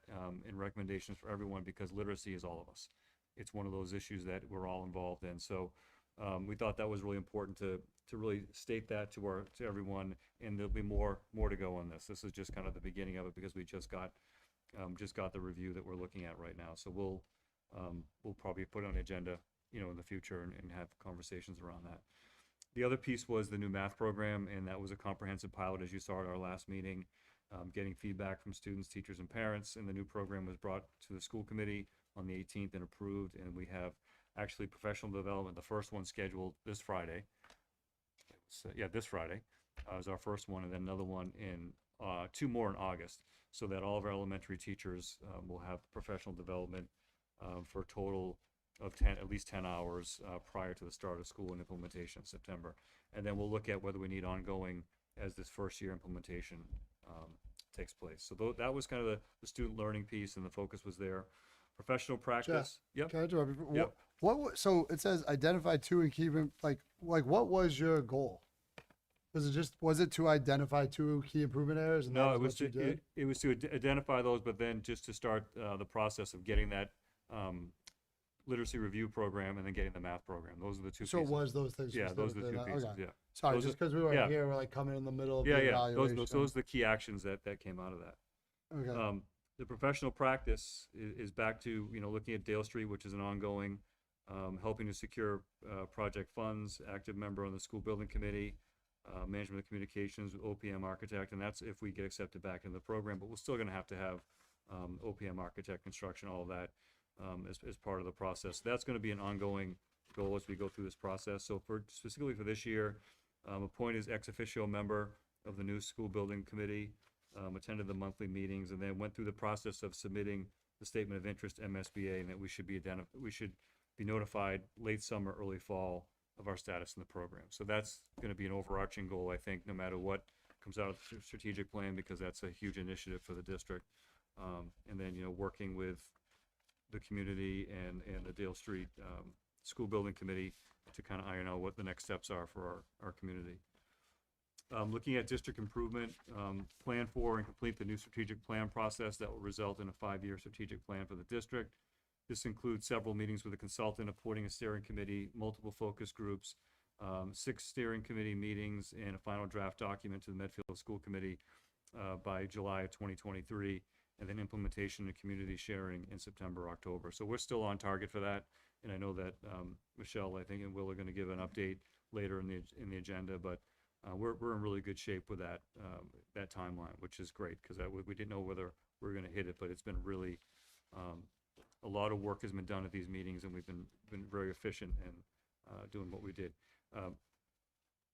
and recommendations for everyone, because literacy is all of us. It's one of those issues that we're all involved in. So we thought that was really important to really state that to everyone, and there'll be more to go on this. This is just kind of the beginning of it, because we just got the review that we're looking at right now. So we'll probably put it on the agenda, in the future, and have conversations around that. The other piece was the new math program, and that was a comprehensive pilot, as you saw at our last meeting, getting feedback from students, teachers, and parents. And the new program was brought to the school committee on the 18th and approved, and we have actually professional development, the first one scheduled this Friday. This Friday is our first one, and then another one in 2 more in August, so that all of our elementary teachers will have professional development for a total of at least 10 hours prior to the start of school and implementation in September. And then we'll look at whether we need ongoing as this first year implementation takes place. So that was kind of the student learning piece, and the focus was there. Professional practice. Yep. Can I interrupt you? Yep. So it says identify 2 and keep them, like what was your goal? Was it to identify 2 key improvement areas? And No, that it was what you did? it was to identify those, but then just to start the process of getting that literacy review program, and then getting the math program. Those are the 2 So it pieces. was those things? Yeah, those are the 2 Okay. pieces. Yeah. Sorry, Those just are- because we were yeah. here, we're like coming in the middle of Yeah, the yeah. evaluation. Those are the key actions that came out of that. Okay. The professional practice is back to, looking at Dale Street, which is an ongoing, helping to secure project funds, active member on the school building committee, management of communications with OPM architect, and that's if we get accepted back into the program. But we're still going to have OPM architect construction, all of that as part of the process. That's going to be an ongoing goal as we go through this process. So specifically for this year, appointed as ex officio member of the new school building committee, attended the monthly meetings, and then went through the process of submitting the statement of interest to MSBA, and that we should be notified late summer, early fall of our status in the program. So that's going to be an overarching goal, I think, no matter what comes out of the strategic plan, because that's a huge initiative for the district. And then, working with the community and the Dale Street School Building Committee to kind of iron out what the next steps are for our community. Looking at district improvement, plan for and complete the new strategic plan process that will result in a 5-year strategic plan for the district. This includes several meetings with a consultant, appointing a steering committee, multiple focus groups, 6 steering committee meetings, and a final draft document to the Medfield School Committee by July of 2023, and then implementation and community sharing in September, October. So we're still on target for that, and I know that Michelle, I think, and Will are going to give an update later in the agenda, but we're in really good shape with that timeline, which is great, because we didn't know whether we were going to hit it, but it's been really, a lot of work has been done at these meetings, and we've been very efficient in doing what we did.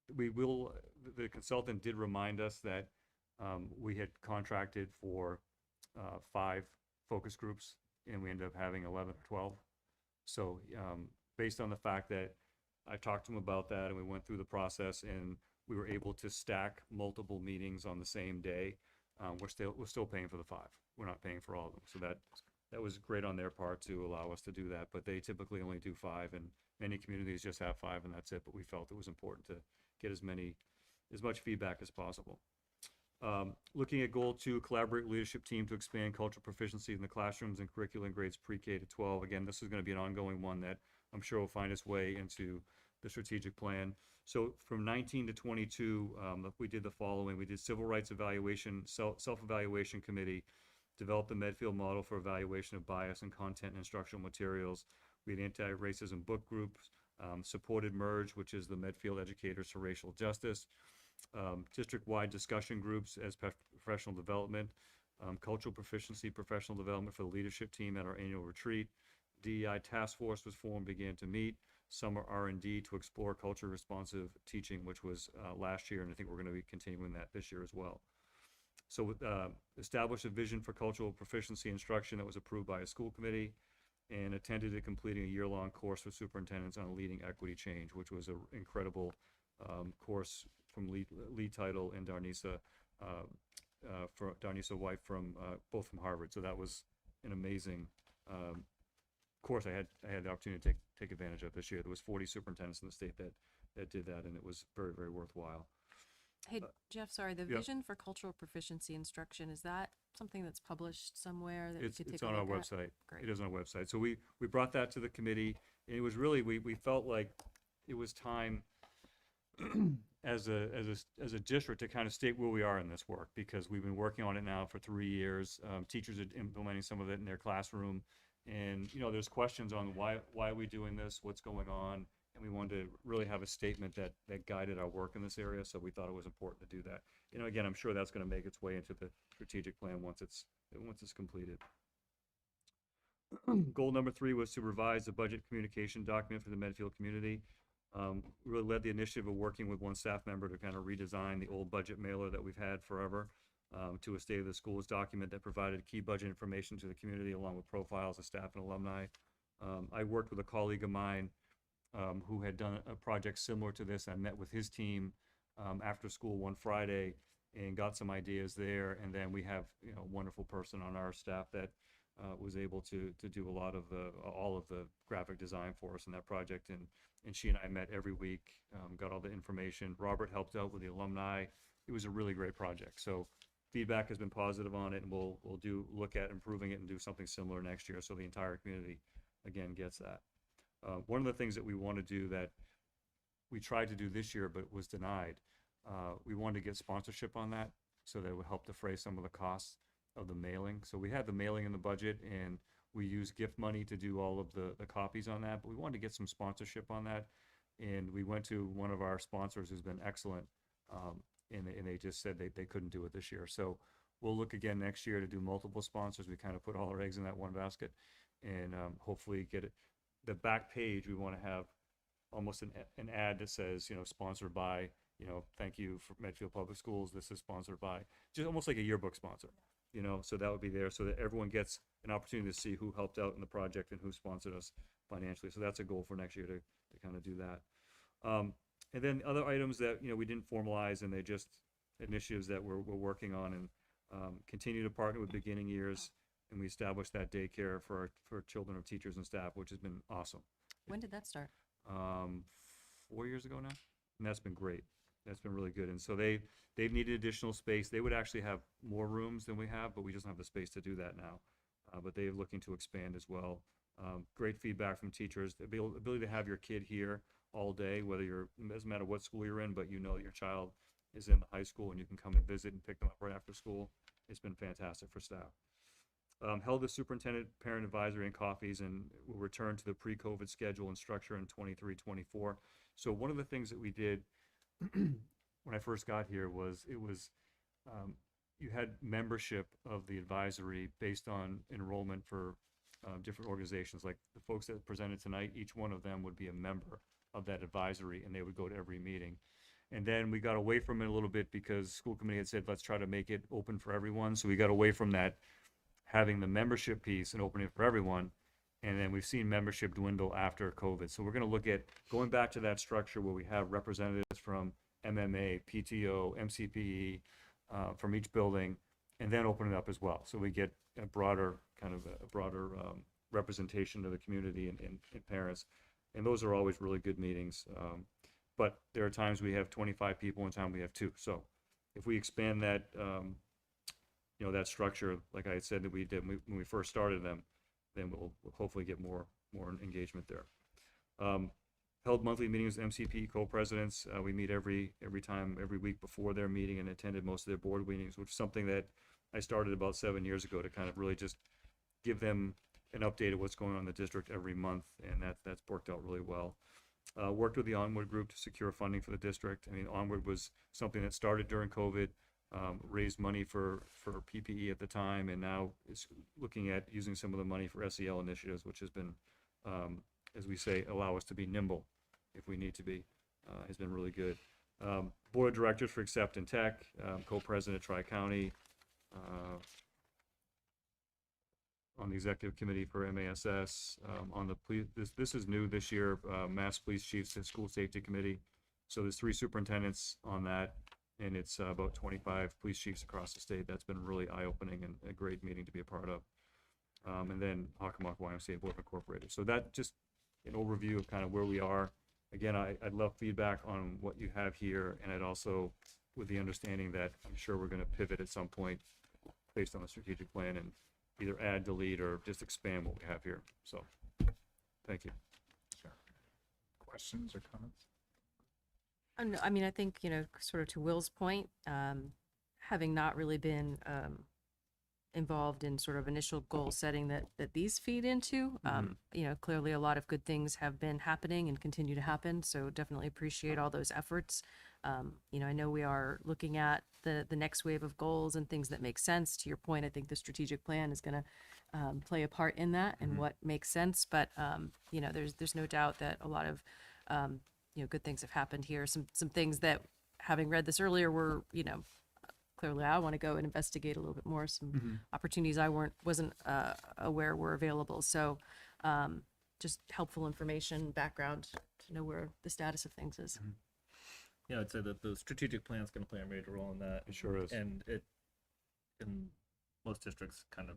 The consultant did remind us that we had contracted for 5 focus groups, and we ended up having 11 or 12. So based on the fact that I talked to him about that, and we went through the process, and we were able to stack multiple meetings on the same day, we're still paying for the 5. We're not paying for all of them. So that was great on their part to allow us to do that. But they typically only do 5, and many communities just have 5, and that's it. But we felt it was important to get as much feedback as possible. Looking at goal 2, collaborate leadership team to expand cultural proficiency in the classrooms and curriculum grades pre-K to 12. Again, this is going to be an ongoing one that I'm sure will find its way into the strategic plan. So from 19 to 22, we did the following. We did civil rights evaluation, self-evaluation committee, developed the Medfield model for evaluation of bias and content and instructional materials. We had anti-racism book groups, supported MERGE, which is the Medfield Educators for Racial Justice, district-wide discussion groups as professional development, cultural proficiency, professional development for the leadership team at our annual retreat. DEI task force was formed, began to meet. Summer R&D to explore culture responsive teaching, which was last year, and I think we're going to be continuing that this year as well. So establish a vision for cultural proficiency instruction that was approved by a school committee, and attended and completing a year-long course for superintendents on leading equity change, which was an incredible course from Lee Title and Darnisa White from both from Harvard. So that was an amazing course I had the opportunity to take advantage of this year. There was 40 superintendents in the state that did that, and it was very, very worthwhile. Hey, Jeff, sorry, the yeah. vision for cultural proficiency instruction, is that something that's published somewhere that we could take a look at? It's on our website. Great. It is on our website. So we brought that to the committee, and it was really, we felt like it was time as a district to kind of state where we are in this work, because we've been working on it now for 3 years. Teachers are implementing some of it in their classroom, and there's questions on why are we doing this, what's going on, and we wanted to really have a statement that guided our work in this area. So we thought it was important to do that. Again, I'm sure that's going to make its way into the strategic plan once it's completed. Goal number 3 was to revise the budget communication document for the Medfield community. We really led the initiative of working with one staff member to kind of redesign the old budget mailer that we've had forever to a state of the schools document that provided key budget information to the community, along with profiles of staff and alumni. I worked with a colleague of mine who had done a project similar to this. I met with his team after school one Friday and got some ideas there. And then we have a wonderful person on our staff that was able to do all of the graphic design for us in that project. And she and I met every week, got all the information. Robert helped out with the alumni. It was a really great project. So feedback has been positive on it, and we'll look at improving it and do something similar next year, so the entire community again gets that. One of the things that we want to do that we tried to do this year but was denied, we wanted to get sponsorship on that, so that it would help defray some of the costs of the mailing. So we had the mailing in the budget, and we used gift money to do all of the copies on that, but we wanted to get some sponsorship on that. And we went to one of our sponsors who's been excellent, and they just said they couldn't do it this year. So we'll look again next year to do multiple sponsors. We kind of put all our eggs in that one basket, and hopefully get it. The back page, we want to have almost an ad that says, sponsored by, thank you for Medfield Public Schools. This is sponsored by, just almost like a yearbook sponsor, so that would be there so that everyone gets an opportunity to see who helped out in the project and who sponsored us financially. So that's a goal for next year to kind of do that. And then other items that, we didn't formalize, and they're just initiatives that we're working on, and continue to partner with beginning years. And we established that daycare for children of teachers and staff, which has been awesome. When did that start? 4 years ago now, and that's been great. That's been really good. And so they've needed additional space. They would actually have more rooms than we have, but we just don't have the space to do that now. But they're looking to expand as well. Great feedback from teachers. The ability to have your kid here all day, whether it doesn't matter what school you're in, but your child is in the high school and you can come and visit and pick them up right after school. It's been fantastic for staff. Held the superintendent parent advisory and coffees, and will return to the pre-COVID schedule and structure in 23-24. So one of the things that we did when I first got here was, you had membership of the advisory based on enrollment for different organizations. Like the folks that presented tonight, each one of them would be a member of that advisory, and they would go to every meeting. And then we got away from it a little bit because school committee had said, let's try to make it open for everyone. So we got away from that, having the membership piece and opening it for everyone. And then we've seen membership dwindle after COVID. So we're going to look at going back to that structure where we have representatives from MMA, PTO, MCPE, from each building, and then open it up as well. So we get a broader representation of the community and parents. And those are always really good meetings. But there are times we have 25 people and time we have 2. So if we expand that, that structure, like I had said that we did when we first started them, then we'll hopefully get more engagement there. Held monthly meetings with MCP co-presidents. We meet every week before their meeting, and attended most of their board meetings, which is something that I started about 7 years ago to kind of really just give them an update of what's going on in the district every month, and that's worked out really well. Worked with the Onward group to secure funding for the district. I mean, Onward was something that started during COVID, raised money for PPE at the time, and now is looking at using some of the money for SEL initiatives, which has been, as we say, allow us to be nimble if we need to be, has been really good. Board of Directors for Accept and Tech, co-president Tri-County, on the executive committee for MASS, on the police, this is new this year, Mass Police Chiefs and School Safety Committee. So there's 3 superintendents on that, and it's about 25 police chiefs across the state. That's been really eye-opening and a great meeting to be a part of. And then Hockomock YMCA Board Incorporated. So that just an overview of kind of where we are. Again, I'd love feedback on what you have here, and I'd also, with the understanding that I'm sure we're going to pivot at some point based on the strategic plan and either add, delete, or just expand what we have here. So, thank you. Questions or comments? No, I mean, I think, sort of to Will's point, having not really been involved in sort of initial goal setting that these feed into, clearly a lot of good things have been happening and continue to happen. So definitely appreciate all those efforts. I know we are looking at the next wave of goals and things that make sense. To your point, I think the strategic plan is going to play a part in that and what makes sense. But, there's no doubt that a lot of, good things have happened here. Some things that, having read this earlier, were, clearly I want to go and investigate a little bit more. Some opportunities I wasn't aware were available. So just helpful information, background to know where the status of things is. Yeah, I'd say that the strategic plan is going to play a major role in that. It sure is. And it, in most districts, kind of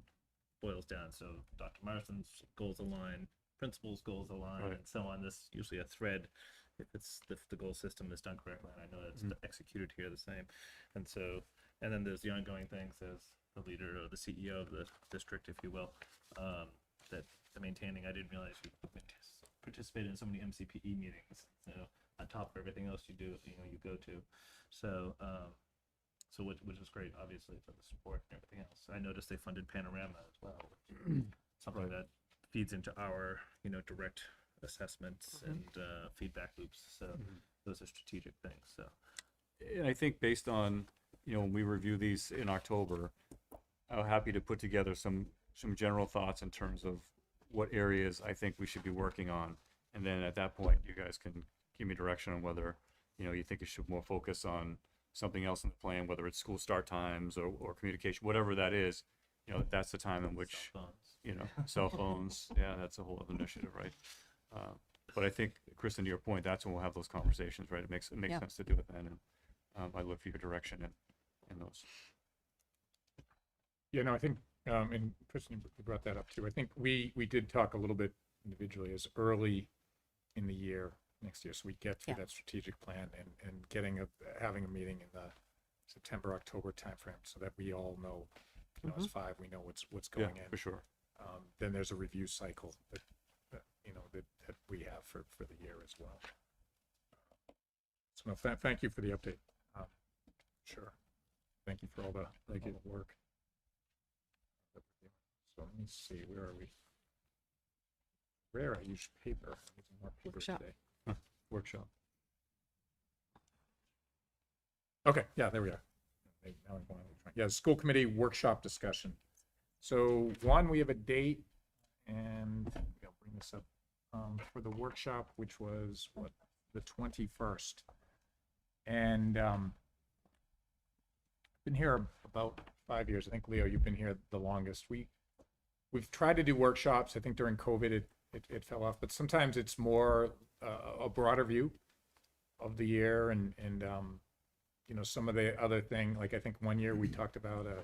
boils down. So Dr. Marston's goals align, principals' goals align, Right. and so on. This usually a thread if the goal system is done correctly. And I know it's executed here the same. And so, and then there's the ongoing things as the leader or the CEO of the district, if you will, that the maintaining. I didn't realize you participated in so many MCPE meetings. So on top of everything else you do, you go to. So, which is great, obviously, for the support and everything else. I noticed they funded Panorama as well, which is something that feeds into our, direct assessments and feedback loops. So those are strategic things. So, And I think based on, when we review these in October, I'm happy to put together some general thoughts in terms of what areas I think we should be working on. And then at that point, you guys can give me direction on whether, you think it should more focus on something else in the plan, whether it's school start times or communication, whatever that is, that's the time in which, cell phones. Cell phones, yeah, that's a whole other initiative, right? But I think, Kristen, to your point, that's when we'll have those conversations, right? It makes Yeah. sense to do it then, and I look for your direction in those. Yeah, no, I think, and Kristen, you brought that up too. I think we did talk a little bit individually as early in the year, next year, so we get through Yeah. that strategic plan and having a meeting in the September, October timeframe so that we all know, as 5, we know what's going in. For sure. Then there's a review cycle that we have for the year as well. So no, thank you for the update. Sure. Thank you for all the work. So let me see, where are we? Rare, I use paper. I'm using more paper Workshop. today. Workshop. Okay, yeah, there we are. Yeah, school committee workshop discussion. So one, we have a date, and I'll bring this up, for the workshop, which was what, the 21st. And, been here about 5 years. I think, Leo, you've been here the longest. We've tried to do workshops. I think during COVID, it fell off, but sometimes it's more, a broader view of the year and you know, some of the other thing, like I think one year we talked about a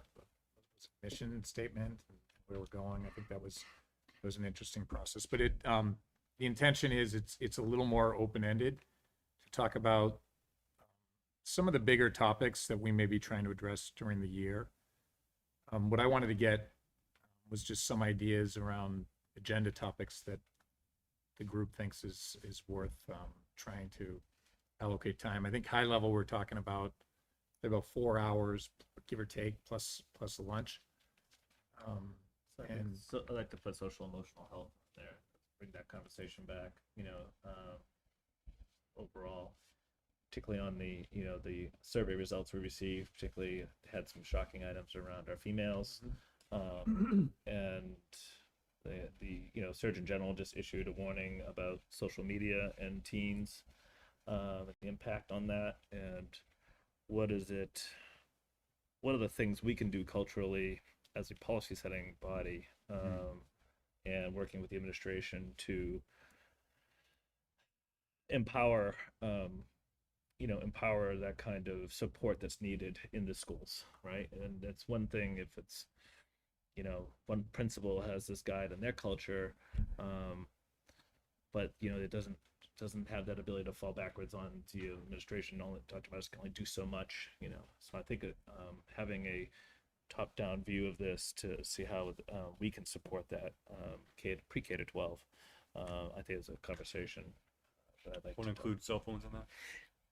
mission statement and where we're going. I think that was an interesting process, but the intention is it's a little more open-ended to talk about some of the bigger topics that we may be trying to address during the year. What I wanted to get was just some ideas around agenda topics that the group thinks is worth trying to allocate time. I think high level, we're talking about 4 hours, give or take, plus a lunch. And So I like to put social emotional health there, bring that conversation back, you know, overall, particularly on the, you know, the survey results we received, particularly had some shocking items around our females. And the, you know, Surgeon General just issued a warning about social media and teens, the impact on that, and what are the things we can do culturally as a policy setting body, and working with the administration to empower, empower that kind of support that's needed in the schools, right? And that's one thing if it's, you know, one principal has this guide in their culture, but, you know, it doesn't have that ability to fall backwards on the administration. Only Dr. Myers can only do so much, you know. So I think having a top-down view of this to see how we can support that pre-K to 12, I think is a conversation that I'd like Want to include cell phones in that?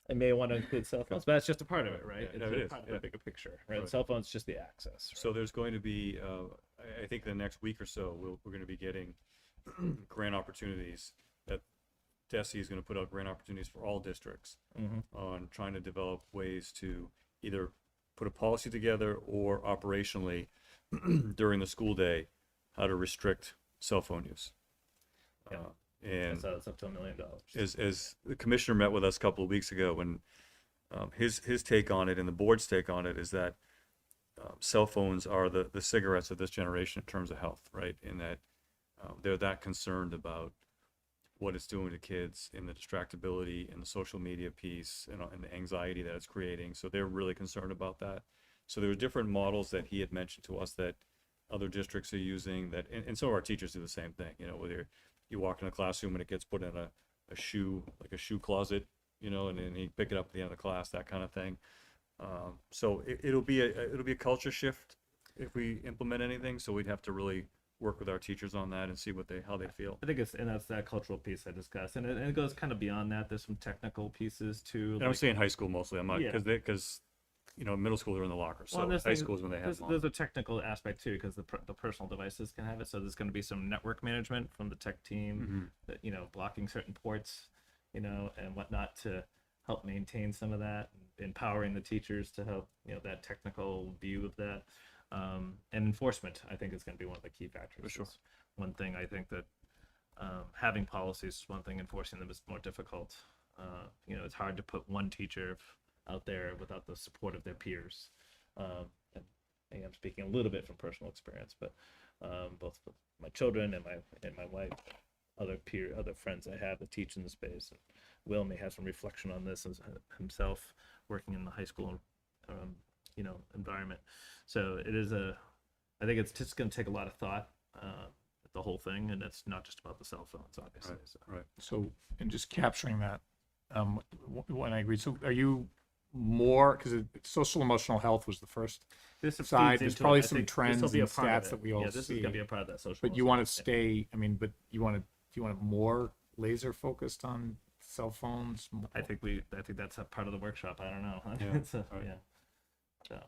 I may want to include cell phones, but that's just a part of it, right? Yeah, It's it just is, part of yeah. the bigger picture, right? Right. Cell phone's just the access. Right? So there's going to be, I think the next week or so, we're going to be getting grant opportunities that DESE is going to put out grant opportunities for all districts on trying to develop ways to either put a policy together or operationally during the school day, how to restrict cell phone use. Yeah. And So it's up to $1 million. as the commissioner met with us a couple of weeks ago, and his take on it and the board's take on it is that cell phones are the cigarettes of this generation in terms of health, right? In that they're that concerned about what it's doing to kids and the distractibility and the social media piece and the anxiety that it's creating. So they're really concerned about that. So there were different models that he had mentioned to us that other districts are using that, and some of our teachers do the same thing, you know, whether you walk in a classroom and it gets put in a shoe, like a shoe closet, you know, and then you pick it up at the end of the class, that kind of thing. So it'll be a culture shift if we implement anything. So we'd have to really work with our teachers on that and see how they feel. I think that's that cultural piece I discussed, and it goes kind of beyond that. There's some technical pieces too. And I'm saying high school mostly. I'm not, Yeah. because you know, middle school they're in the locker. So there's high things- school is when they have there's a technical aspect too, because the personal devices can have it. So there's going to be some network management from the tech team, that, you know, blocking certain ports, you know, and whatnot to help maintain some of that, empowering the teachers to help, you know, that technical view of that, and enforcement. I think is going to be one of the key factors. For sure. It's one thing I think that having policies is one thing, enforcing them is more difficult. You know, it's hard to put one teacher out there without the support of their peers. And I'm speaking a little bit from personal experience, but both with my children and my wife, other friends I have that teach in the space. And Will may have some reflection on this as himself working in the high school, you know, environment. So it is I think it's just going to take a lot of thought, the whole thing, and it's not just about the cell phones, obviously. Right. So. Right. so, and just capturing that, when I agree. So are you more, because social emotional health was the first This side, feeds there's into probably it. I some think this trends will be a and part of stats it. that we all this see. is going to be a part of that social. But you want to emotional- stay, I mean, but do you want it more laser focused on cell phones? I think that's a part of the workshop. I don't know. Yeah, It's a- right. yeah. So.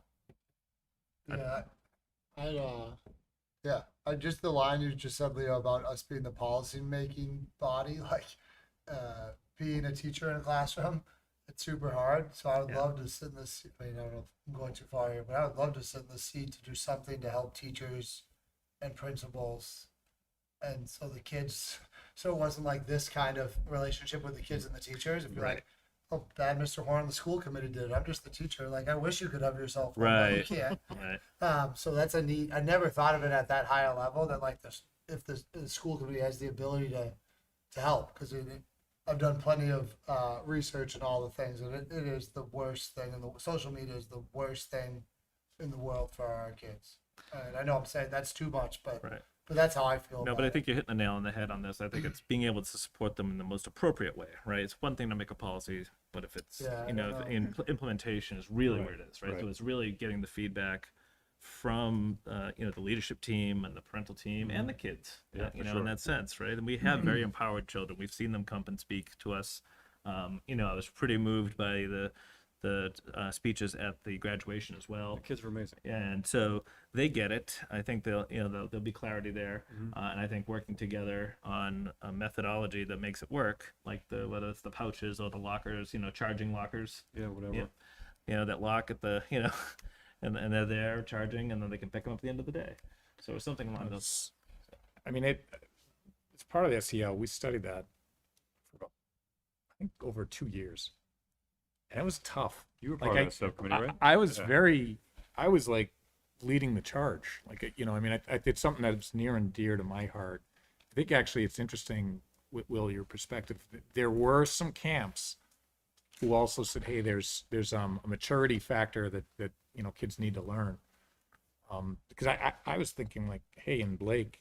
I just the line you just said, Leo, about us being the policy making body, like being a teacher in a classroom. it's super hard. So I would Yeah. love to sit in this. I mean, I don't know if I'm going too far here, but I would love to sit in the seat to do something to help teachers and principals, and so the kids. So it wasn't like this kind of relationship with the kids and the teachers. It'd be Right. like, oh, bad Mr. Horn, the school committee did it. I'm just the teacher. Like, I wish you could have yourself. But you Right. can't. Right. So that's a neat. I never thought of it at that high a level. That like this, if the school committee has the ability to help, because I've done plenty of research and all the things, and it is the worst thing. And the social media is the worst thing in the world for our kids. And I know I'm saying that's too much, but Right. that's how I feel. No, about but I it. think you're hitting the nail on the head on this. I think it's being able to support them in the most appropriate way, right? It's one thing to make a policy, but if it's, Yeah, I you know, don't if implementation is really Right, where it is, right? right. So it's really getting the feedback from, you know, the leadership team and the parental team and the kids, Yeah, you for know, in sure. that sense, right? And we have very empowered children. We've seen them come and speak to us. You know, I was pretty moved by the speeches at the graduation as well. The kids were amazing. And so they get it. I think there'll be clarity there, and I think working together on a methodology that makes it work, like whether it's the pouches or the lockers, you know, charging lockers, Yeah, whatever. yeah, you know, that lock at the, you know, and they're there charging, and then they can pick them up at the end of the day. So it's something along those. I mean, it's part of the SEL. We studied that for about, I think, over 2 years. And it was tough. You were Like, part of that subcommittee, right? I was Yeah. I was like leading the charge. Like, you know, I mean, I it's something that's near and dear to my heart. I think actually it's interesting, Will, your perspective. There were some camps who also said, hey, there's a maturity factor that, you know, kids need to learn. Because I was thinking like, hey, in Blake,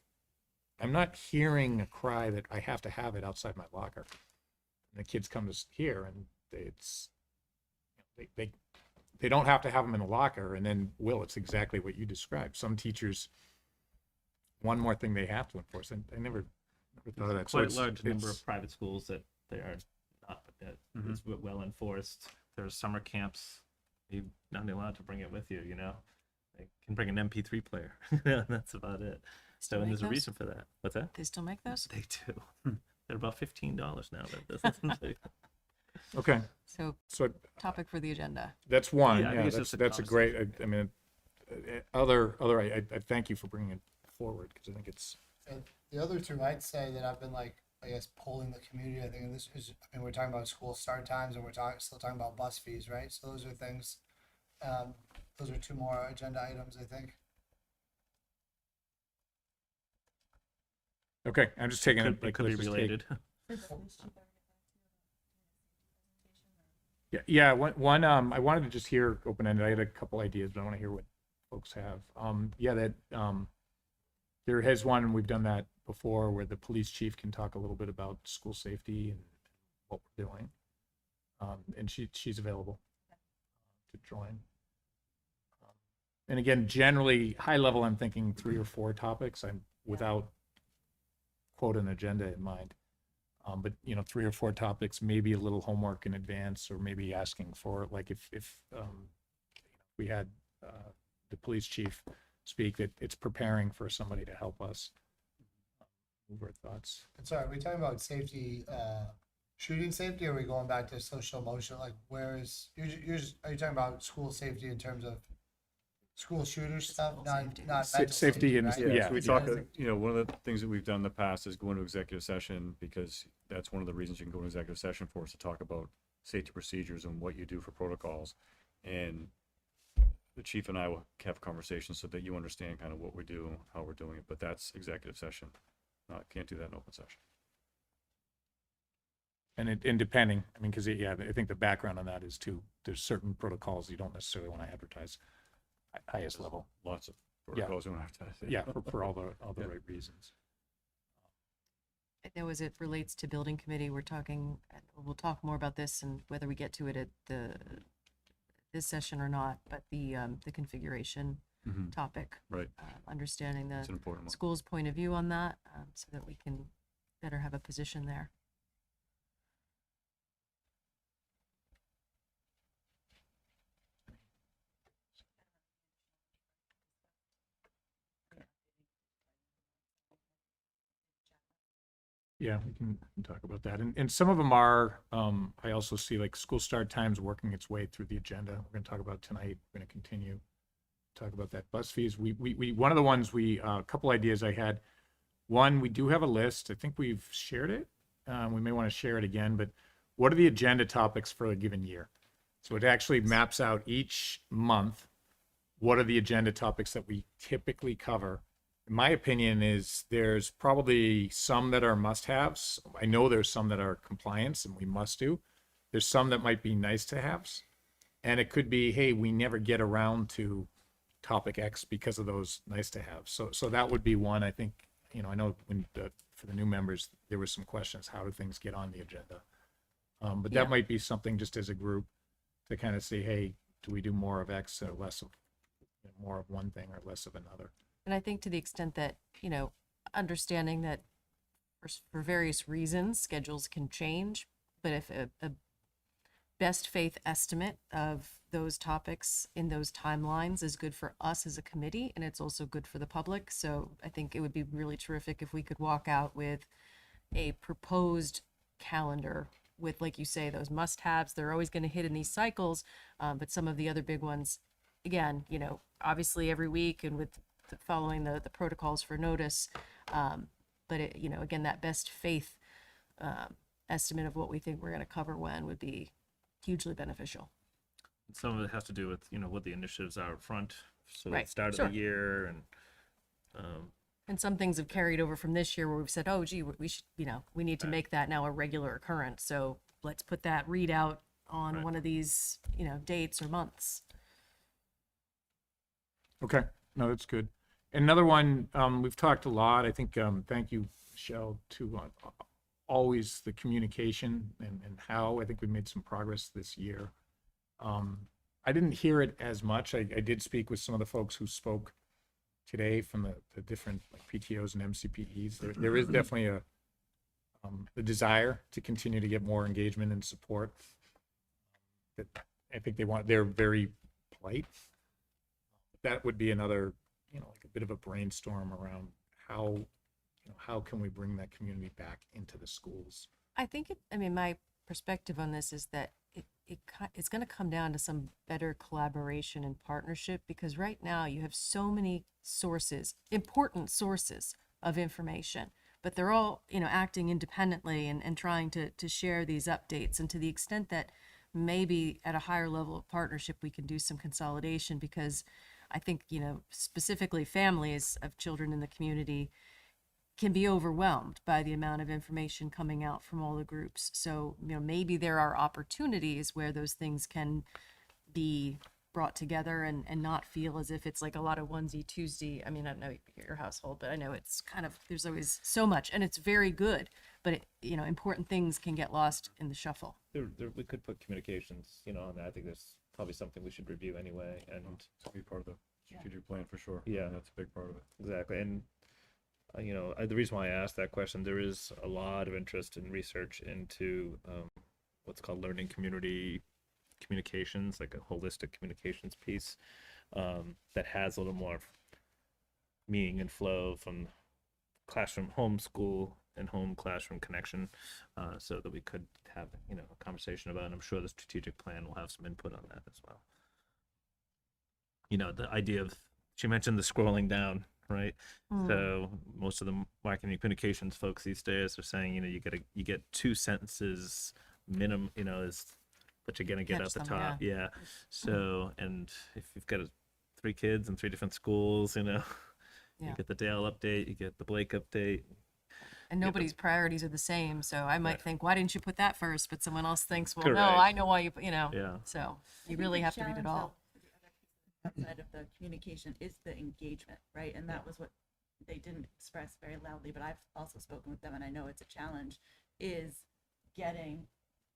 I'm not hearing a cry that I have to have it outside my locker. And the kids come to here and they don't have to have them in the locker. And then, Will, it's exactly what you described. Some teachers, one more thing they have to enforce. And I never thought of that. So Quite a it's- large number it's- of private schools that they are not it's well enforced. There's summer camps. You're not allowed to bring it with you, you know. They can bring an MP3 player. That's about it. Still So, and make there's a those? reason for that. What's that? They still make those? They do. They're about $15 now. Okay. So So topic for the agenda. that's one. Yeah, I think Yeah, it's that's just a a great. I mean, I thank you for bringing it forward because I think it's And the other two I'd say that I've been like, I guess, polling the community. I think this is, I mean, we're talking about school start times and we're still talking about bus fees, right? So those are things, those are two more agenda items, I think. okay. I'm just taking Could, it. Like, could be let's just take- related. Yeah. One. I wanted to just hear open ended. I had a couple ideas, but I want to hear what folks have. There has one, and we've done that before, where the police chief can talk a little bit about school safety and what we're doing. And she's available to join. And again, generally, high level, I'm thinking 3 or 4 topics. I'm without quote an agenda in mind. But you know, 3 or 4 topics, maybe a little homework in advance, or maybe asking for, like, if we had the police chief speak, that it's preparing for somebody to help us move our thoughts. And sorry, are we talking about safety, shooting safety, or are we going back to social emotional? Like, where is, are you talking about school safety in terms of school shooter stuff, not mental Safety and right? yeah. So we talk, you know, one of the things that we've done in the past is go into executive session, because that's one of the reasons you can go into executive session for, is to talk about safety procedures and what you do for protocols. And the chief and I will have conversations so that you understand kind of what we do, how we're doing it, but that's executive session. Can't do that in open session. And depending, I mean, because yeah, I think the background on that is too, there's certain protocols you don't necessarily want to advertise at highest level. Lots of protocols we don't have to. Yeah, for all the right reasons. I know as it relates to building committee, we'll talk more about this and whether we get to it at this session or not, but the configuration topic. Right. Understanding It's the an important one. school's point of view on that, so that we can better have a position there. Yeah, we can talk about that. And some of them are, I also see like school start times working its way through the agenda. We're gonna talk about tonight. We're gonna continue. Talk about that. Bus fees. One of the ones a couple ideas I had. One, we do have a list. I think we've shared it. We may want to share it again, but what are the agenda topics for a given year? So it actually maps out each month. What are the agenda topics that we typically cover? My opinion is there's probably some that are must-haves. I know there's some that are compliance and we must do. There's some that might be nice-to-haves. And it could be, hey, we never get around to topic X because of those nice-to-haves. So that would be one, I think, I know for the new members, there were some questions, how do things get on the agenda? But that might be something just as a group to kind of say, hey, do we do more of X or less of, more of one thing or less of another? And I think to the extent that, understanding that for various reasons, schedules can change, but if a best faith estimate of those topics in those timelines is good for us as a committee, and it's also good for the public. So I think it would be really terrific if we could walk out with a proposed calendar with, like you say, those must-haves. They're always going to hit in these cycles, but some of the other big ones, again, obviously every week and with following the protocols for notice. But it, again, that best faith estimate of what we think we're going to cover when would be hugely beneficial. Some of it has to do with, what the initiatives are up front. So Right, at the start sure. of the year And some things have carried over from this year where we've said, oh, gee, we should, we need to make that now a regular occurrence. So let's put that readout on Right. one of these, dates or months. Okay, no, that's good. Another one, we've talked a lot, I think, thank you, Michelle, to always the communication and how, I think we made some progress this year. I didn't hear it as much. I did speak with some of the folks who spoke today from the different like, PTOs and MCPEs. There is definitely a desire to continue to get more engagement and support. That I think they're very polite. That would be another, like a bit of a brainstorm around how can we bring that community back into the schools? I think my perspective on this is that it's going to come down to some better collaboration and partnership, because right now you have so many sources, important sources of information, but they're all, acting independently and trying to share these updates. And to the extent that maybe at a higher level of partnership, we can do some consolidation, because I think, specifically families of children in the community can be overwhelmed by the amount of information coming out from all the groups. So, maybe there are opportunities where those things can be brought together and not feel as if it's like a lot of onesie Tuesday. I mean, I don't know your household, but I know it's kind of, there's always so much, and it's very good, but important things can get lost in the shuffle. we could put communications, on that. I think that's probably something we should review anyway. And It's a big part of the strategic plan for sure. Yeah. That's a big part of it. exactly. And the reason why I asked that question, there is a lot of interest in research into what's called learning community communications, like a holistic communications piece that has a little more meaning and flow from classroom, homeschool, and home classroom connection, so that we could have a conversation about it. And I'm sure the strategic plan will have some input on that as well. The idea of, she mentioned the scrolling down, right? So most of the marketing and communications folks these days are saying, you get 2 sentences minimum, is what you're gonna get Catch at the them, top. Yeah. So, and if you've got 3 kids in 3 different schools, you Yeah. get the Dale update, you get the Blake update. And nobody's priorities are the same. So I might Right. think, why didn't you put that first? But someone else thinks, well, no, Correct. I know why Yeah. So you really have to read it all. Outside of the communication is the engagement, right? And that was what they didn't express very loudly, but I've also spoken with them, and I know it's a challenge, is getting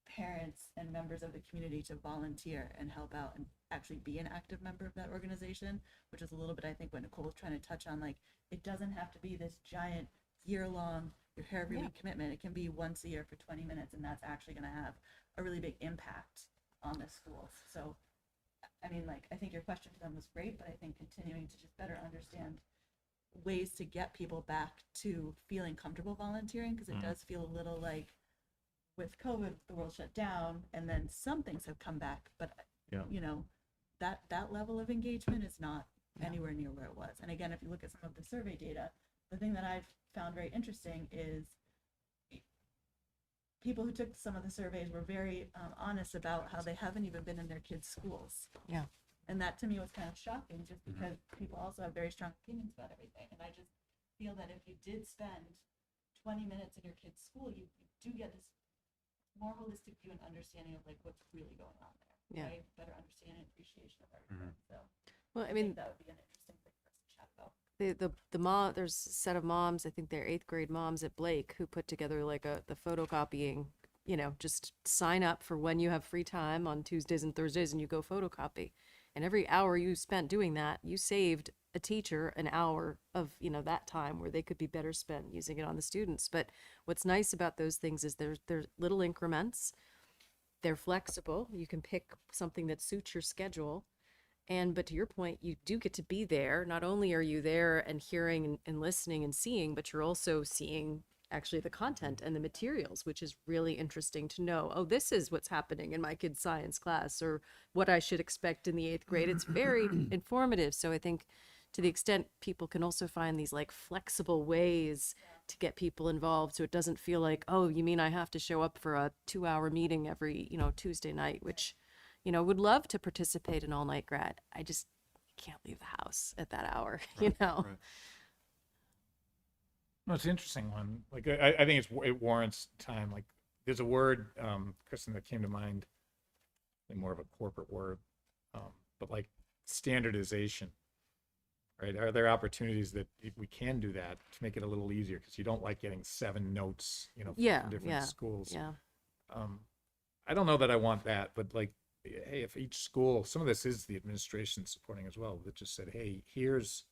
parents and members of the community to volunteer and help out and actually be an active member of that organization, which is a little bit, I think, what Nicole was trying to touch on. Like, it doesn't have to be this giant year-long, your hair every week commitment. It can be once a year for 20 minutes, and that's actually going to have a really big impact on the schools. So I mean, like, I think your question to them was great, but I think continuing to just better understand ways to get people back to feeling comfortable volunteering, because it does feel a little like with COVID, the world shut down, and then some things have come back, but Yeah. you know, that level of engagement is not anywhere near where it was. And again, if you look at some of the survey data, the thing that I've found very interesting is people who took some of the surveys were very honest about how they haven't even been in their kids' schools. Yeah. And that to me was kind of shocking, just because people also have very strong opinions about everything. And I just feel that if you did spend 20 minutes in your kid's school, you do get this more holistic view and understanding of like what's really going on there. Yeah. Right? Better understanding and appreciation of everything. So Well, I think mean, that would be an interesting thing for us to chat about. the mom, there's a set of moms, I think they're 8th grade moms at Blake, who put together like the photocopying, just sign up for when you have free time on Tuesdays and Thursdays and you go photocopy. And every hour you spent doing that, you saved a teacher an hour of, that time where they could be better spent using it on the students. But what's nice about those things is they're little increments. They're flexible. You can pick something that suits your schedule. But to your point, you do get to be there. Not only are you there and hearing and listening and seeing, but you're also seeing actually the content and the materials, which is really interesting to know. Oh, this is what's happening in my kid's science class, or what I should expect in the 8th grade. It's very informative. So I think to the extent people can also find these like flexible ways to get people involved, so it doesn't feel like, oh, you mean I have to show up for a 2-hour meeting every, Tuesday night, which would love to participate in all night grad. I just can't leave the house at that hour, Right. No, it's an interesting one. Like, I think it warrants time. Like, there's a word, Kristen, that came to mind, like more of a corporate word, but like standardization, right? Are there opportunities that we can do that to make it a little easier? Because you don't like getting 7 notes, from different schools. Yeah. I don't know that I want that, but like, hey, if each school, some of this is the administration supporting as well, that just said, hey, here's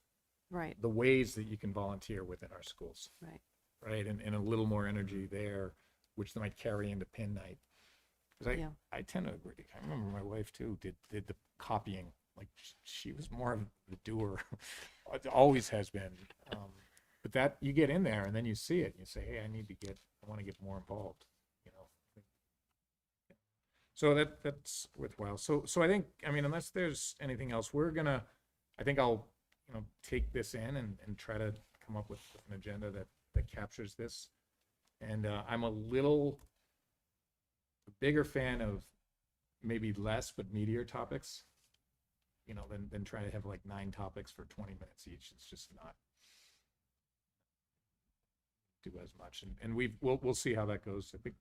Right. the ways that you can volunteer within our schools. Right. Right. And a little more energy there, which they might carry into pin night. Because I tend to agree. I remember my wife too did the copying. Like, she was more of the doer. It always has been. But that, you get in there and then you see it and you say, hey, I want to get more involved. So that's worthwhile. So I think, unless there's anything else, I think I'll, take this in and try to come up with an agenda that captures this. And I'm a bigger fan of maybe less but meatier topics, than trying to have like 9 topics for 20 minutes each. It's just not do as much. And we'll see how that goes. I think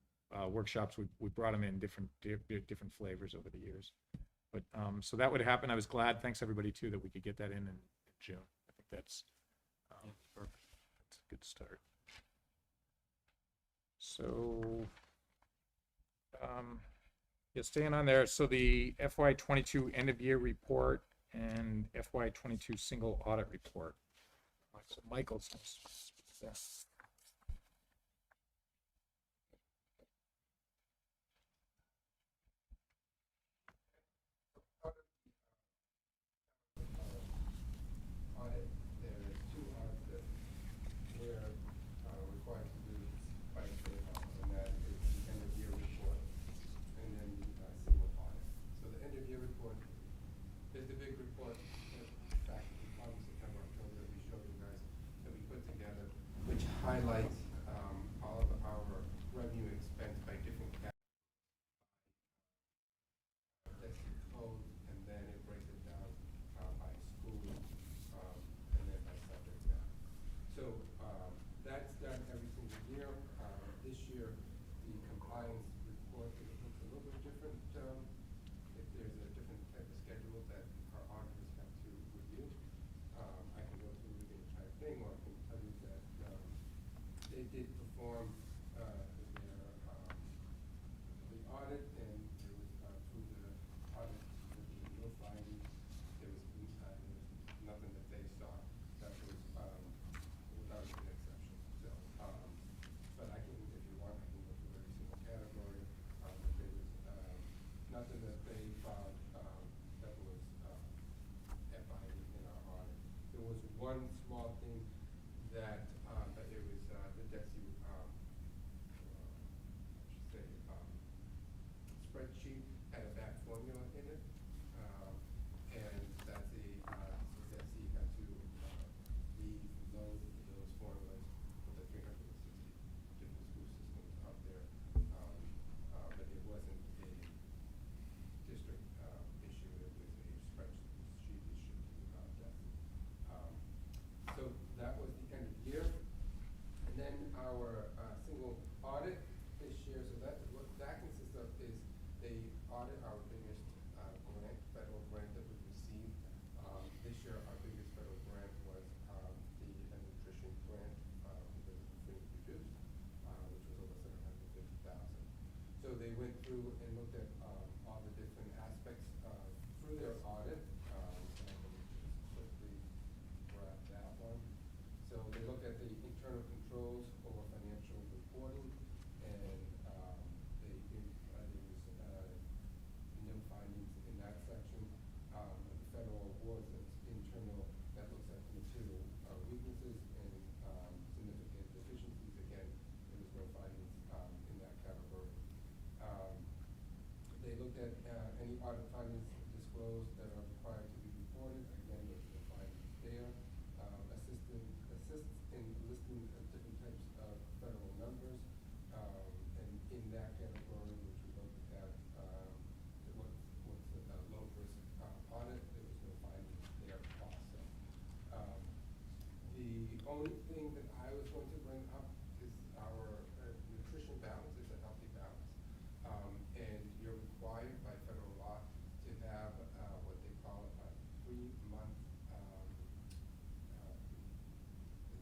workshops, we brought them in different flavors over the years. But so that would happen. I was glad, thanks everybody too, that we could get that in June. I think that's perfect. That's a good start. So staying on there. So the FY22 end of year report and FY22 single audit report. So Michael's yes. Audit, there are 2 audits that we're required to do by state law, and that is the end of year report and then the single audit. So the end of year report is the big report back from September, October that we showed you guys, that we put together, which highlights all of our revenue expense by different categories. That's the code, and then it breaks it down by school, and then by subject matter. So that's done every single year. This year, the compliance report looks a little bit different. If there's a different type of schedule that our auditors have to review. I can go through the entire thing, or I can tell you that they did perform the audit, and it was through the audit, there was no findings. There was nothing that they saw that was without an exception. So, but I can, if you want, I can go through every single category. There was nothing that they found that was FI in our audit. There was one small thing year, our biggest federal grant was the nutrition grant because of the food reduced, which was over $750,000. So they went through and looked at all the different aspects through their audit. And I'm going to just quickly grab that one. So they looked at the internal controls over financial reporting, and there was no findings in that section. The federal awards, that's internal, that looks at material weaknesses and significant deficiencies. Again, there was no findings in that category. They looked at any audit findings disclosed that are required to be reported. Again, there was no findings there. Assists in listing different types of federal numbers. And in that category, which we looked at, what's the low risk audit, there was no findings there also. The only thing that I was going to bring up is our nutrition balance is a healthy balance. And you're required by federal law to have what they call a 3-month,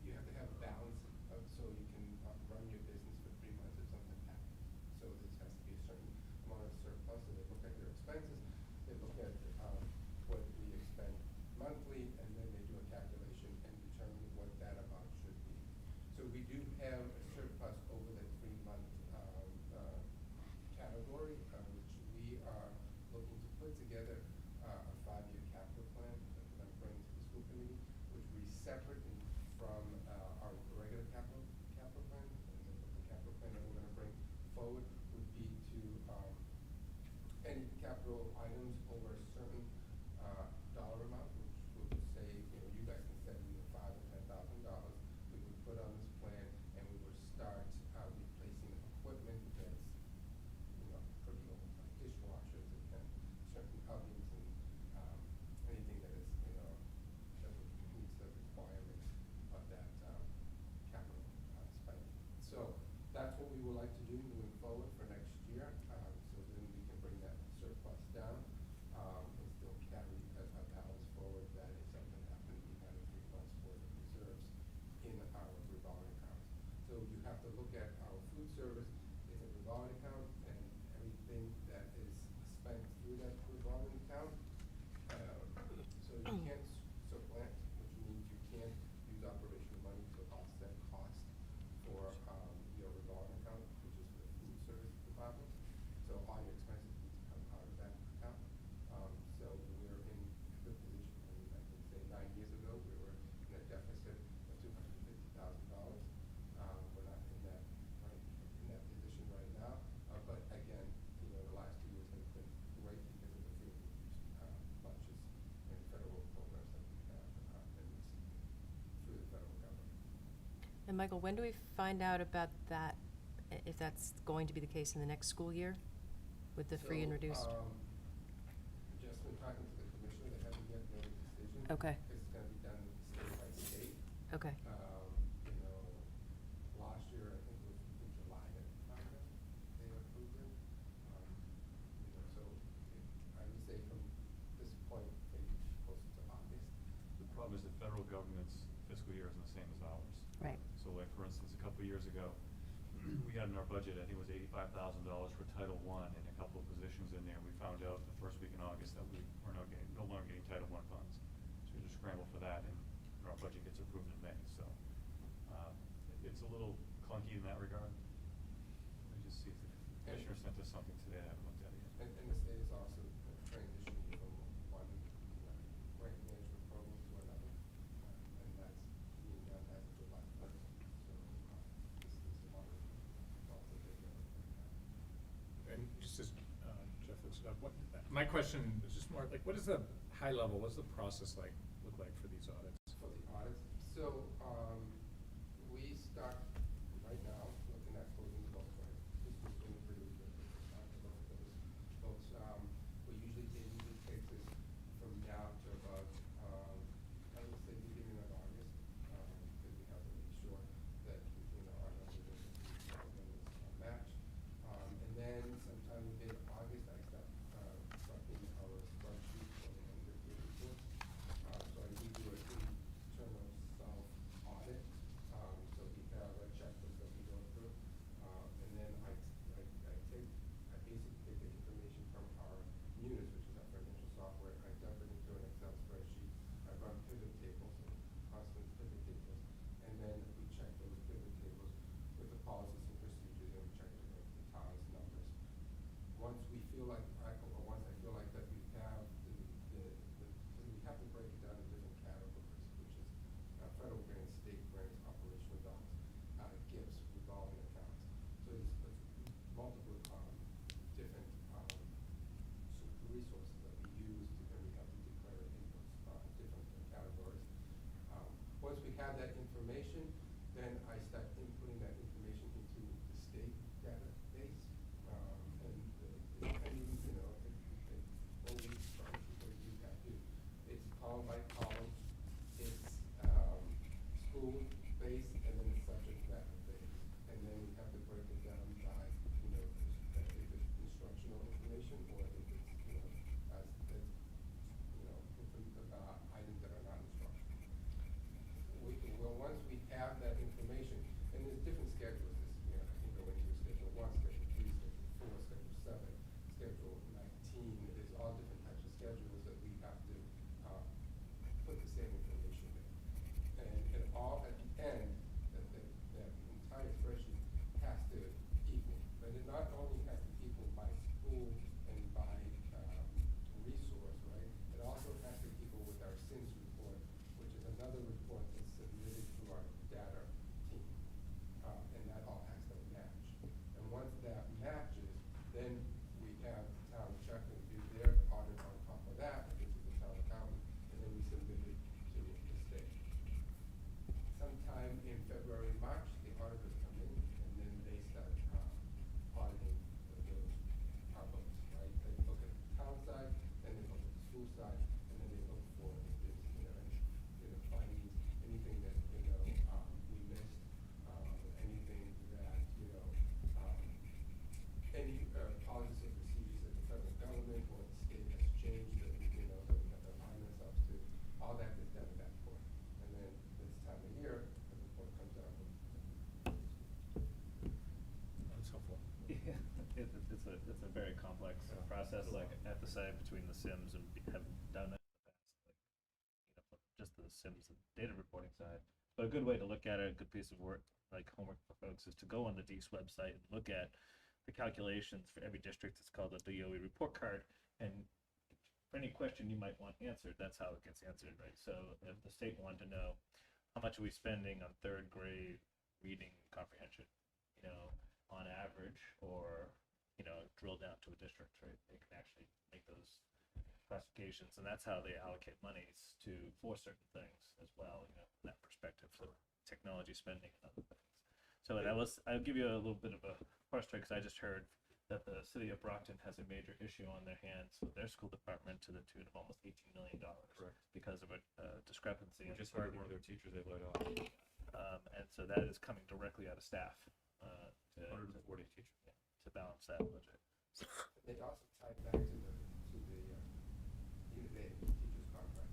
you have to have a balance so you can run your business for 3 months if something happens. So this has to be a certain amount of surplus. So they look at their expenses, they look at what we expend monthly, and then they do a calculation and determine what that amount should be. So we do have a surplus over the 3-month category, which we are looking to put together a 5-year capital plan that we're going to bring to the school committee, which will be separate from our regular capital plan. And the capital plan that we're going to bring forward would be to any capital items over a certain dollar amount, which we'll just say, you guys can set either $5,000 or $10,000. We would put on this plan, and we would start replacing equipment that's pretty old, like dishwashers and certain ovens and anything that is that meets the requirements of that capital spending. So that's what we would like to do moving forward for next year. So then we can bring that surplus down and still carry a balance forward. That if something happened, we had a 3 months worth of reserves in our revolving accounts. So you have to look at our food service is a revolving account, and everything that is spent through that revolving account. So you can't supplant, which means you can't use operational money to offset costs for your revolving account, which is the food service department. So all your expenses need to come out of that account. So we're in a good position. I mean, I can say 9 years ago, we were in a deficit of $250,000. We're not in that position right now. But again, the last 2 years have been great because of the food lunches and federal programs that we have been receiving through the federal government. And Michael, when do we find out about that, if that's going to be the case in the next school year with the free and reduced? Just been talking to the commissioner, they haven't yet made a decision. Okay. Because it's gonna be done state by state. Okay. Last year, I think it was in July that we found out, they approved it. So I would say from this point, maybe closer to August. The problem is the federal government's fiscal year isn't the same as ours. Right. So like, for instance, a couple of years ago, we had in our budget, I think it was $85,000 for Title I and a couple of positions in there. We found out the first week in August that we were no longer getting Title I funds. So we just scramble for that, and our budget gets approved in May. So it's a little clunky in that regard. Let me just see if the commissioner sent us something today. I haven't looked at it yet. And the state is also transitioning from one grant management program to another. And that's being done as of July 1st. So this is also taking over right now. And just as Jeff looks it up, my question is just more like, what is the high level, what's the process look like for these audits? For the audits, so we start right now looking at closing the books, right? This was going to produce the start to look at those books. It usually takes us from now to about I would say beginning of August, because we have to make sure that our numbers match. And then sometime in mid-August, I start prepping our spreadsheet for the end of year report. So I school side, and then they look for if there's, findings, anything that, we missed, anything that, any policies or procedures that the federal government or the state has changed that, that we have to align ourselves to, all that is done at that point. And then this time of year, the report comes out with. That's helpful. Yeah, it's a very complex process. Like I have to say, between the Sims and have done it in the past, like just the Sims and data reporting side. But a good way to look at it, a good piece of work, like homework for folks, is to go on the DEES website and look at the calculations for every district. It's called the DOE report card, and for any question you might want answered, that's how it gets answered, right? So if the state wanted to know how much are we spending on third grade reading comprehension, on average, or drill down to a district, right? They can actually make those classifications, and that's how they allocate monies for certain things as well, from that perspective. So technology spending and other things. So I'll give you a little bit of a horse trade, because I just heard that the city of Brockton has a major issue on their hands with their school department to the tune of almost $18 million. Correct. Because of a discrepancy. We in just the hired one of their teachers they laid off. and so that is coming directly out of staff to 140 teachers. yeah, to balance that budget. It also tied back to the unit teacher's contract.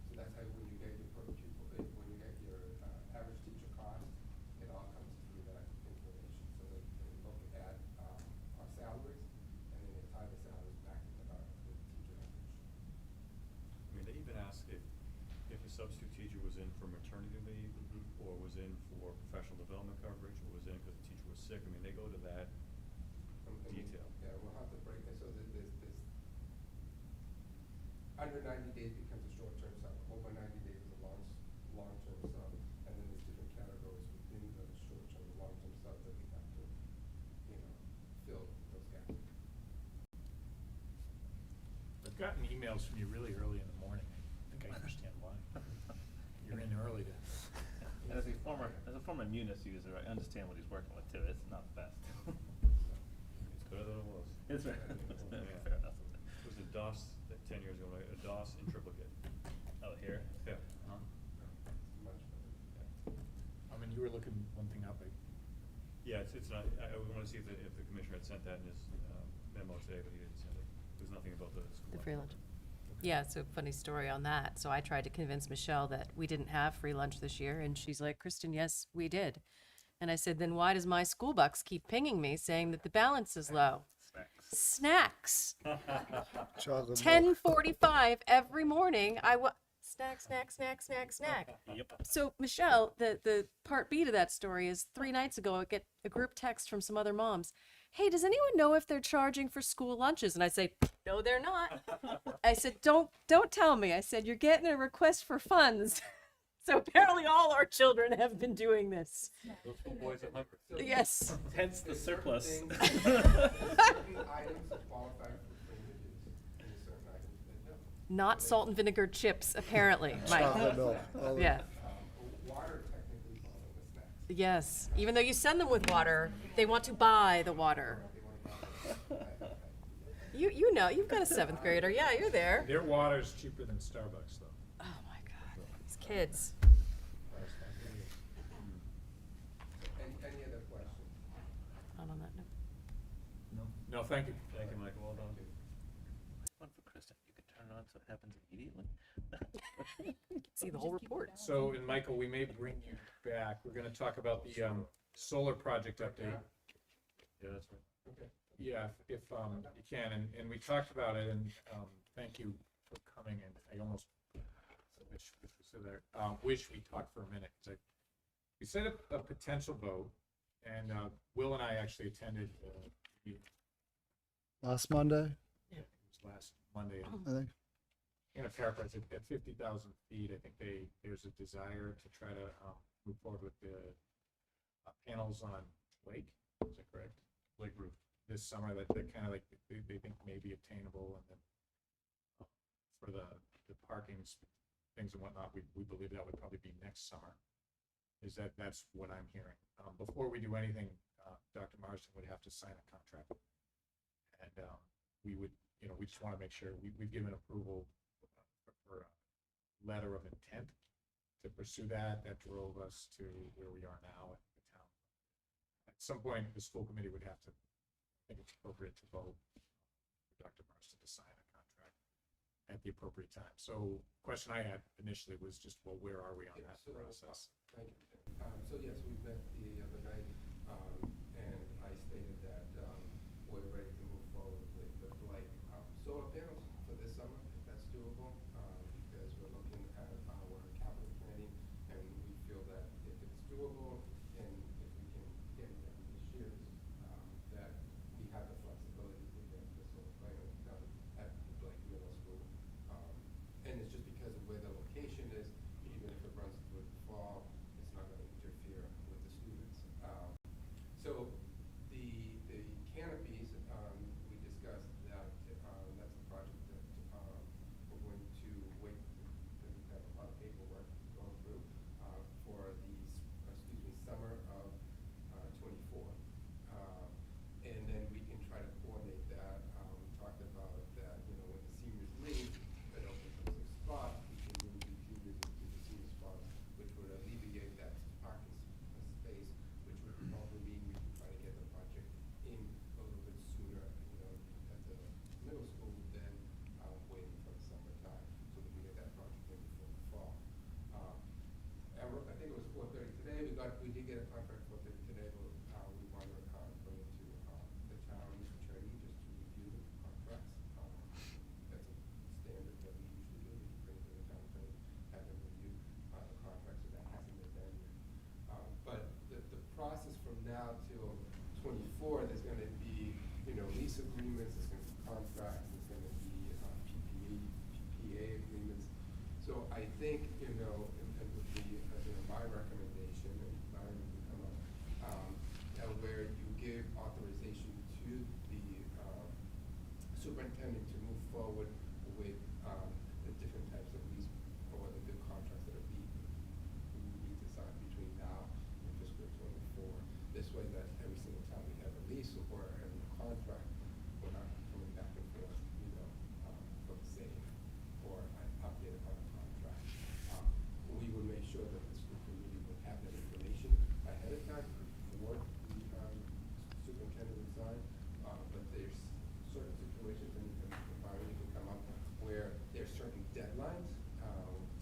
So that's how when you get your per pupil, when you get your average teacher cost, it all comes through that information. So they look at our salaries, and then they tie the salaries back to the teacher average. I mean, they even ask if a substitute teacher was in for maternity leave, or was in for professional development coverage, or was in because the teacher was sick. I mean, they go to that detail. Yeah, we'll have to break that. So there's under 90 days becomes a short-term sub, over 90 days is a long-term sub, and then there's different categories within the short-term and long-term sub that we have to, fill those gaps. I've gotten emails from you really early in the morning. I think I understand why. You're in early to. And as a former Munis user, I understand what he's working with too. It's not the best. It's better than it was. It's right. Yeah. Fair enough. It was a DOS 10 years ago, right? A DOS in triplicate. Oh, here? Yeah. Much better. I mean, you were looking one thing up. Yeah, it's not, I want to see if the commissioner had sent that in his memo today, but he didn't send it. There's nothing about the school. The free lunch. Yeah, so funny story on that. So I tried to convince Michelle that we didn't have free lunch this year, and she's like, Kristen, yes, we did. And I said, then why does my school bucks keep pinging me saying that the balance is low? Snacks. Chocolate 10:45 every morning. Snack. Yep. So Michelle, the part B to that story is 3 nights ago, I get a group text from some other moms. Hey, does anyone know if they're charging for school lunches? And I say, no, they're not. I said, don't tell me. I said, you're getting a request for funds. So apparently all our children have been doing this. Those school boys are hungry. So Yes. Hence the surplus. Certain items that qualify for privileges, and certain items that don't. Not salt and vinegar chips, apparently, chocolate Mike. milk. all of it. Yeah. Water technically falls under snacks. Yes. Even though you send them with water, they want to buy the water. You know, you've got a 7th grader. Yeah, you're there. Their water's cheaper than Starbucks, though. Oh my God, these kids. Any other questions? Not on that note. No, thank you. Thank you, Michael. Well done. One for Kristen. You can turn it on so it happens immediately. You can see the whole report. So, and Michael, we may bring you back. We're gonna talk about the solar project update. Yeah, that's right. Okay. Yeah, if you can, and we talked about it, and thank you for coming, and I almost wish we talked for a minute, because we set up a potential vote, and Will and I actually attended the meeting. Last Monday, It was last Monday, and I think. I'm gonna paraphrase it, at 50,000 feet, I think there's a desire to try to move forward with the panels on Lake, is that correct? Lake roof. This summer, that kind of like, they think may be obtainable, and then for the parking things and whatnot, we believe that would probably be next summer. That's what I'm hearing. Before we do anything, Dr. Marsden would have to sign a contract. And we would, we just want to make sure we've given approval or a letter of intent to pursue that. That drove us to where we are now at the town. At some point, the school committee would have to, I think it's appropriate to vote for Dr. Marston to sign a contract at the appropriate time. So question I had initially was just, well, where are we on that process? Thank you. So yes, we met the other night, and I stated that we're ready to move forward with the Blake solar panels for this summer, if that's doable, because we're looking at our capital planning, and we feel that if it's doable, and if we can get it done this year, that we have the flexibility to get the solar panels done at the Blake Middle School. And it's just because of where the location is, even if it runs through the fall, it's not going to interfere with the students. So the canopies, we discussed that that's the project that we're going to wait, because we've got a lot of paperwork going through for the summer of 24. And then we can try to coordinate that. We talked about that, when the seniors leave, that opens up some spots. We can move the juniors into the senior spots, which would alleviate that parking space, which would probably mean we can try to get the project in a little bit sooner, at the middle school than waiting for the summertime, so we can get that project in before the fall. I think it was 4:30 today. We did get a contract 4:30 today, but we want to bring it to the town attorney just to review the contracts. That's a standard that we usually do. We bring it to the town attorney, have them review the contracts, so that hasn't been done yet. But the process from now till 24, there's going to be, lease agreements, there's going to be contracts, there's going to be PPA agreements. So I think, and would be my recommendation, and Larry can come up, where you give authorization to the superintendent to move forward with the different types of lease or the contracts that we need to sign between now and fiscal 24. This way that every single time we have a lease or a contract, we're not coming back and forth, for the same or an update on a contract. We will make sure that the school committee will have that information ahead of time before the superintendent would sign. But there's certain situations, and Byron, you can come up, where there's certain deadlines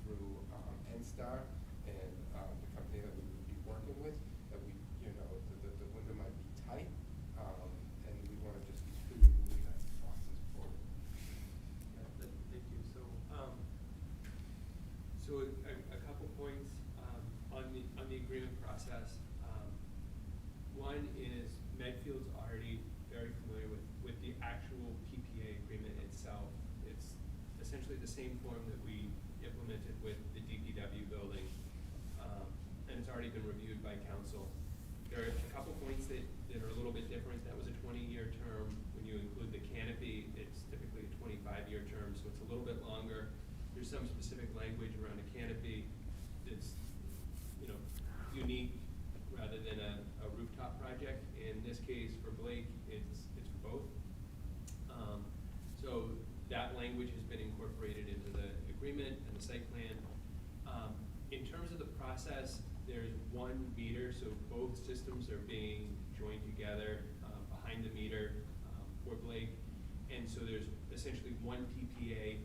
through NSTAR and the company that we would be working with, that we, the window might be tight, and we want to just be moving that process forward. Yeah, thank you. So a couple points on the agreement process. One is Medfield's already very familiar with the actual PPA agreement itself. It's essentially the same form that we implemented with the DPW building, and it's already been reviewed by council. There are a couple points that are a little bit different. That was a 20-year term. When you include the canopy, it's typically a 25-year term, so it's a little bit longer. There's some specific language around a canopy that's, unique rather than a rooftop project. In this case, for Blake, it's for both. So that language has been incorporated into the agreement and the site plan. In terms of the process, there's one meter, so both systems are being joined together behind the meter for Blake. And so there's essentially one PPA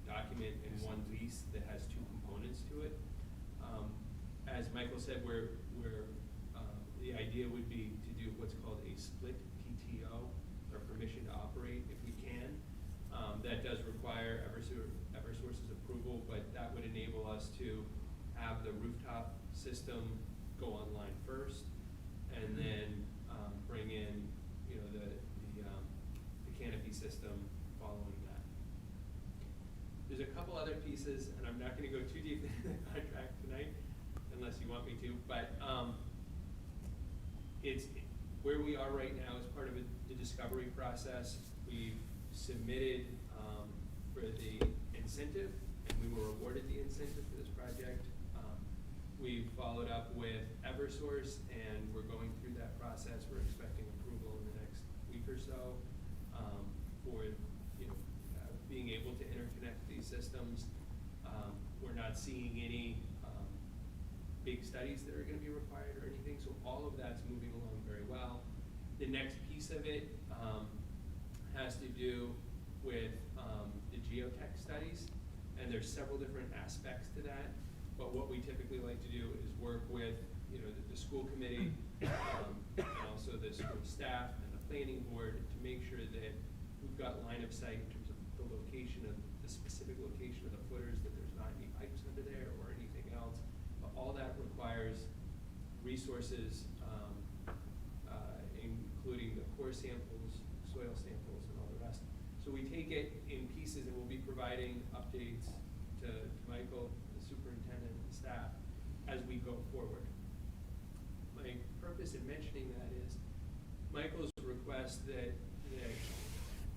document and one lease that has two components to it. As Michael said, the idea would be to do what's called a split PTO, or permission to operate, if we can. That does require Eversource's approval, but that would enable us to have the rooftop system go online first, and then bring in, the canopy system following that. There's a couple other pieces, and I'm not going to go too deep into the contract tonight, unless you want me to, but it's where we are right now is part of the discovery process. We've submitted for the incentive, and we were awarded the incentive for this project. We've followed up with Eversource, and we're going through that process. We're expecting approval in the next week or so for being able to interconnect these systems. we're not seeing any big studies that are going to be required or anything, so all of that's moving along very well. The next piece of it has to do with the geotech studies, and there's several different aspects to that. But what we typically like to do is work with, the school committee, and also the school staff and the planning board to make sure that we've got line of sight in terms of the location of the specific location of the footers, that there's not any pipes under there or anything else. But all that requires resources, including the core samples, soil samples, and all the rest. So we take it in pieces, and we'll be providing updates to Michael, the superintendent, and the staff as we go forward. My purpose in mentioning that is Michael's request that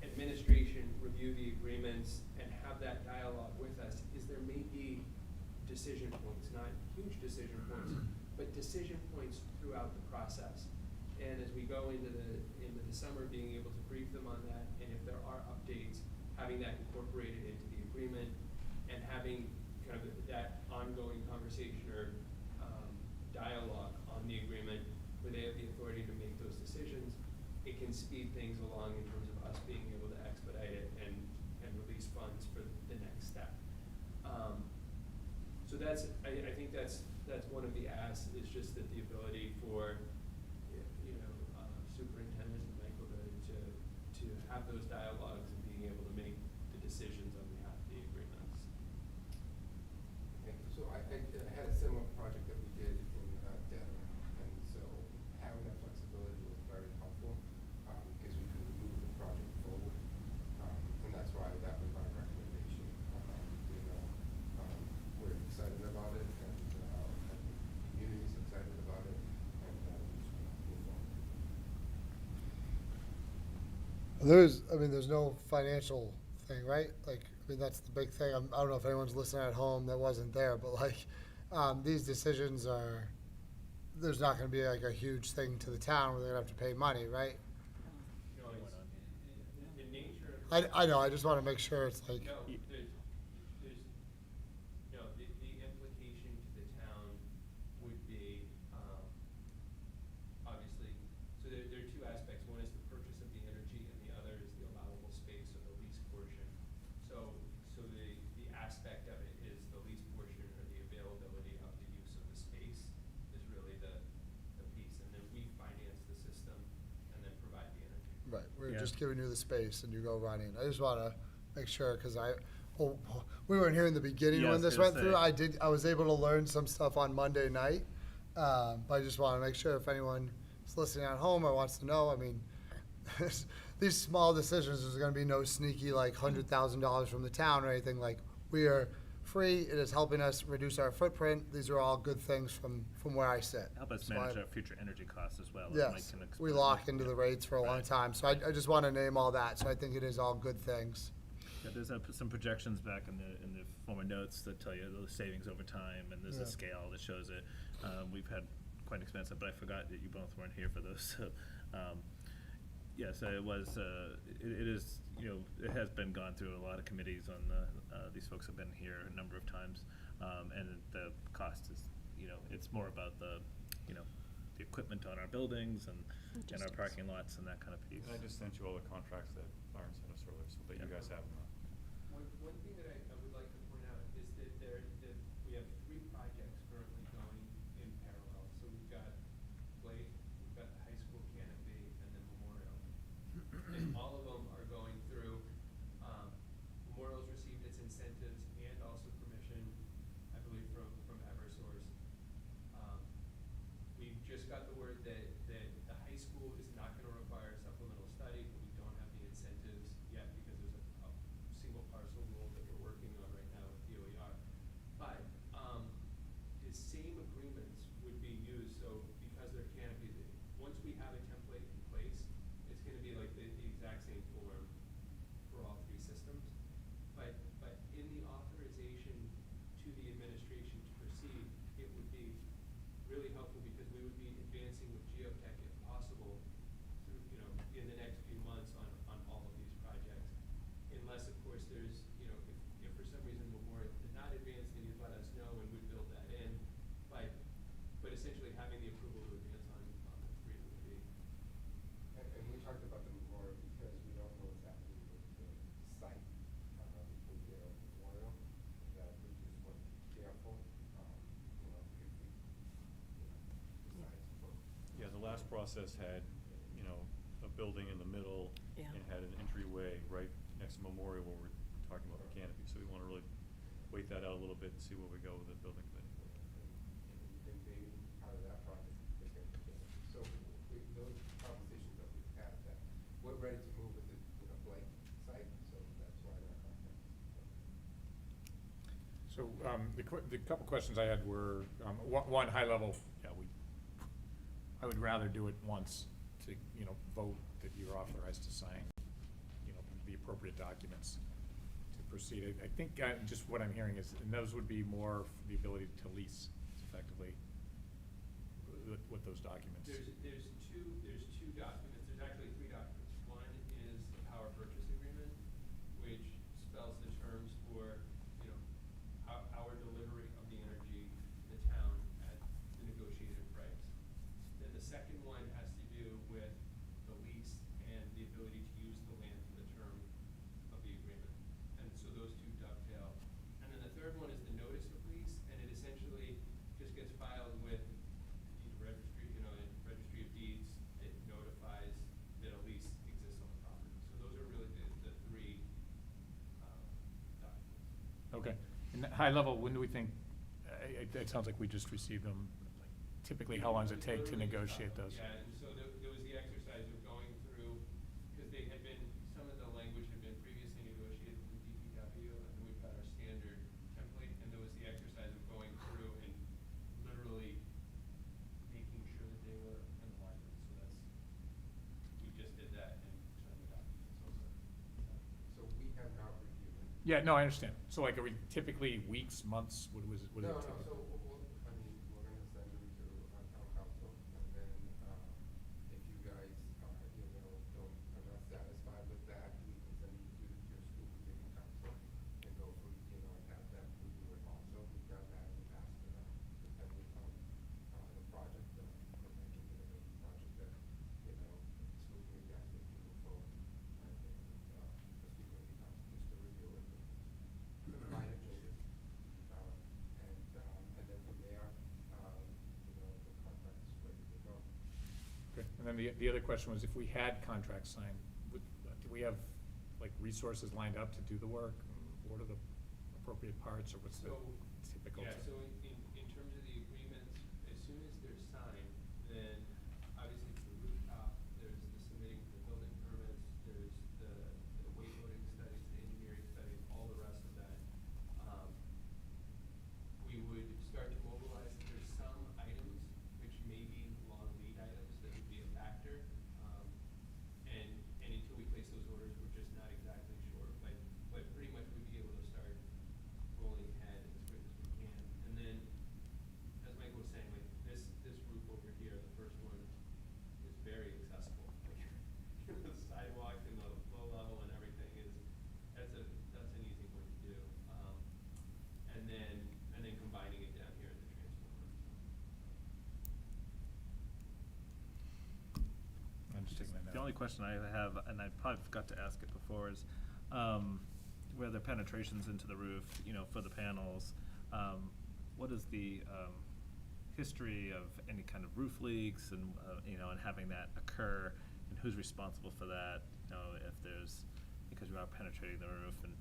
administration review the agreements and have that dialogue with us is there may be decision points, not huge decision points, but decision points throughout the process. And as we go into the summer, being able to brief them on that, and if there are updates, having that incorporated into the agreement, and having kind of that ongoing conversation or dialogue on the agreement where they have the authority to make those decisions, it can speed things along in terms of us being able to expedite it and release funds for the next step. So I think that's one of the asks, is just that the ability for superintendent and Michael to have those dialogues and being able to make the decisions on behalf of the agreements. Thank you. So I had a similar project that we did in Denver, and so having that flexibility was very helpful because we could move the project forward, and that's why that was my recommendation. We're excited about it, and the community's excited about it, and we should move on. There's no financial thing, right? That's the big thing. I don't know if anyone's listening at home that wasn't there, but these decisions there's not going to be like a huge thing to the town where they're going to have to pay money, right? No, it's the nature of I know, I just want to make sure it's like. no, there's no, the implication to the town would be, obviously, so there are two aspects. One is the purchase of the energy, and the other is the allowable space, or the lease portion. So the aspect of it is the lease portion, or the availability of the use of the space is really the piece. And then we finance the system and then provide the energy. Right, we're Yeah. just giving you the space and you go running. I just want to make sure, because we weren't here in the beginning Yeah, I when was this gonna went through. say. I was able to learn some stuff on Monday night. But I just want to make sure if anyone is listening at home or wants to know, these small decisions, there's going to be no sneaky $100,000 from the town or anything. We are free. It is helping us reduce our footprint. These are all good things from where I sit. Help us So manage our future energy costs as well. as Mike Yes, can we explain. lock into the rates for a long Right. time. So I just want to name all that. So I think it is all good things. Yeah, there's some projections back in the former notes that tell you the savings over time, and there's Yeah. a scale that shows it. We've had quite expensive, but I forgot that you both weren't here for those. So, yes, it was. It is. It has been gone through a lot of committees. These folks have been here a number of times, and the cost is. It's more about the equipment on our buildings and our Logistics. parking lots and that kind of piece. And I just sent you all the contracts that Byron sent us earlier, so that you Yeah. guys have them. One thing that I would like to point out is that we have 3 projects currently going in parallel. So we've got Blake, we've got the high school canopy, and then Memorial. And all of them are going through, Memorial's received its incentives and also permission, I believe, from Eversource. We've just got the word that the high school is not gonna require a supplemental study, but we don't have the incentives yet because there's a single parcel rule that we're working on right now with DOER. But, the same agreements would be used, so because they're canopy, once we have a template in place, it's gonna be like the exact same form for all 3 systems. But in the authorization to the administration to proceed, it would be really helpful because we would be advancing with geotech if possible through, in the next few months on all of these projects. Unless, of course, there's, if for some reason Memorial did not advance, then you'd last process had, you know, a building in the middle Yeah. and had an entryway right next to Memorial where we're talking about the canopy. So we want to really wait that out a little bit and see where we go with the building committee. And maybe part of that project is going to be, so those conversations that we've had, that we're ready to move with the, you know, blank site, so that's why we're contacting. So, the couple questions I had were, one, high level, yeah, I would rather do it once to, you know, vote that you're authorized to sign, you know, the appropriate documents to proceed. I think, just what I'm hearing is, and those would be more for the ability to lease effectively with those documents. There's two documents, there's actually three documents. One is the power purchase agreement, which spells the terms for, you know, our delivery of the energy to the town at the negotiated price. Then the second one has to do with the lease and the ability to use the land for the term of the agreement. And so those two dovetail. And then the third one is the notice of lease, and it essentially just gets filed with the registry, you know, in registry of deeds. It notifies that a lease exists on the property. So those are really the three documents. Okay, and high level, when do we think, it sounds like we just received them. Typically, how long does it take to negotiate those? Yeah, and so there was the exercise of going through, because they had been, some of the language had been previously negotiated with the DPW, and then we've got our standard template, and there was the exercise of going through and literally making sure that they were in alignment. So that's, we just did that and signed the documents also. So we have not reviewed it. Yeah, no, I understand. So like, are we typically weeks, months, what was it? No, typically? so, I mean, we're gonna send them to our town council, and then, if you guys, you know, are not satisfied with that, we can send you to your school committee council and go through, you know, and have them review it also. We've done that in the past, depending on, the project, we're making it a project that, you know, the school committee has to move forward. And, the school committee council just to review it, with the minor changes. And then from there, you know, the contract is ready to go. Okay, and then the other question was, if we had contracts signed, do we have like resources lined up to do the work? What are the appropriate parts, or what's the So, typical? yeah, so in terms of the agreements, as soon as they're signed, then obviously it's the rooftop, there's the submitting for the building permits, there's the weight loading studies, the engineering studies, all the rest of that. We would start to mobilize, there's some items which may be long lead items that would be a factor. And until we place those orders, we're just not exactly sure, but pretty much we'd be able to start rolling ahead as quick as we can. And then, as Michael was saying, like this roof over here, the first one is very accessible. Like, the sidewalk and the low level and everything that's an easy one to do. And then combining it down here at the transformer. I'm just taking that The down. only question I have, and I probably forgot to ask it before, is where the penetrations into the roof, you know, for the panels, what is the history of any kind of roof leaks and, you know, and having that occur, and who's responsible for that, you know, if there's, because you are penetrating the roof and.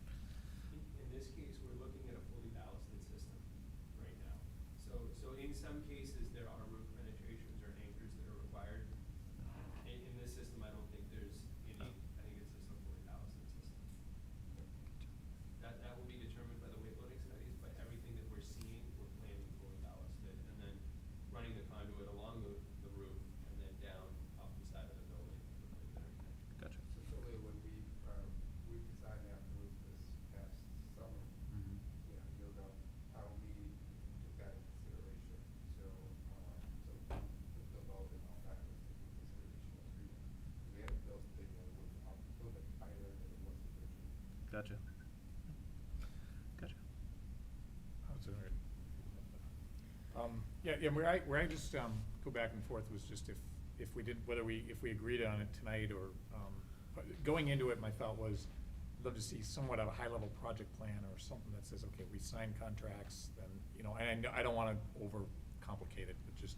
In this case, we're looking at a fully ballasted system right now. So in some cases, there are roof penetrations or anchors that are required. In this system, I don't think there's any, I think it's just a fully ballasted system. That will be determined by the weight loading studies, but everything that we're seeing, we're planning fully ballasted. And then running the conduit along the roof and then down up the side of the building with everything. Gotcha. So Julia, when we designed that roof this past summer, yeah, you'll know how we took that into consideration. So, the load and all that was taken into consideration as we had built the roof up a little bit higher than it was originally. Gotcha. Gotcha. Oh, it's all right. Yeah, where I just go back and forth was just if we did, if we agreed on it tonight, or but going into it, my thought was, I'd love to see somewhat of a high-level project plan or something that says, okay, we sign contracts, then, you know, and I don't want to overcomplicate it, but just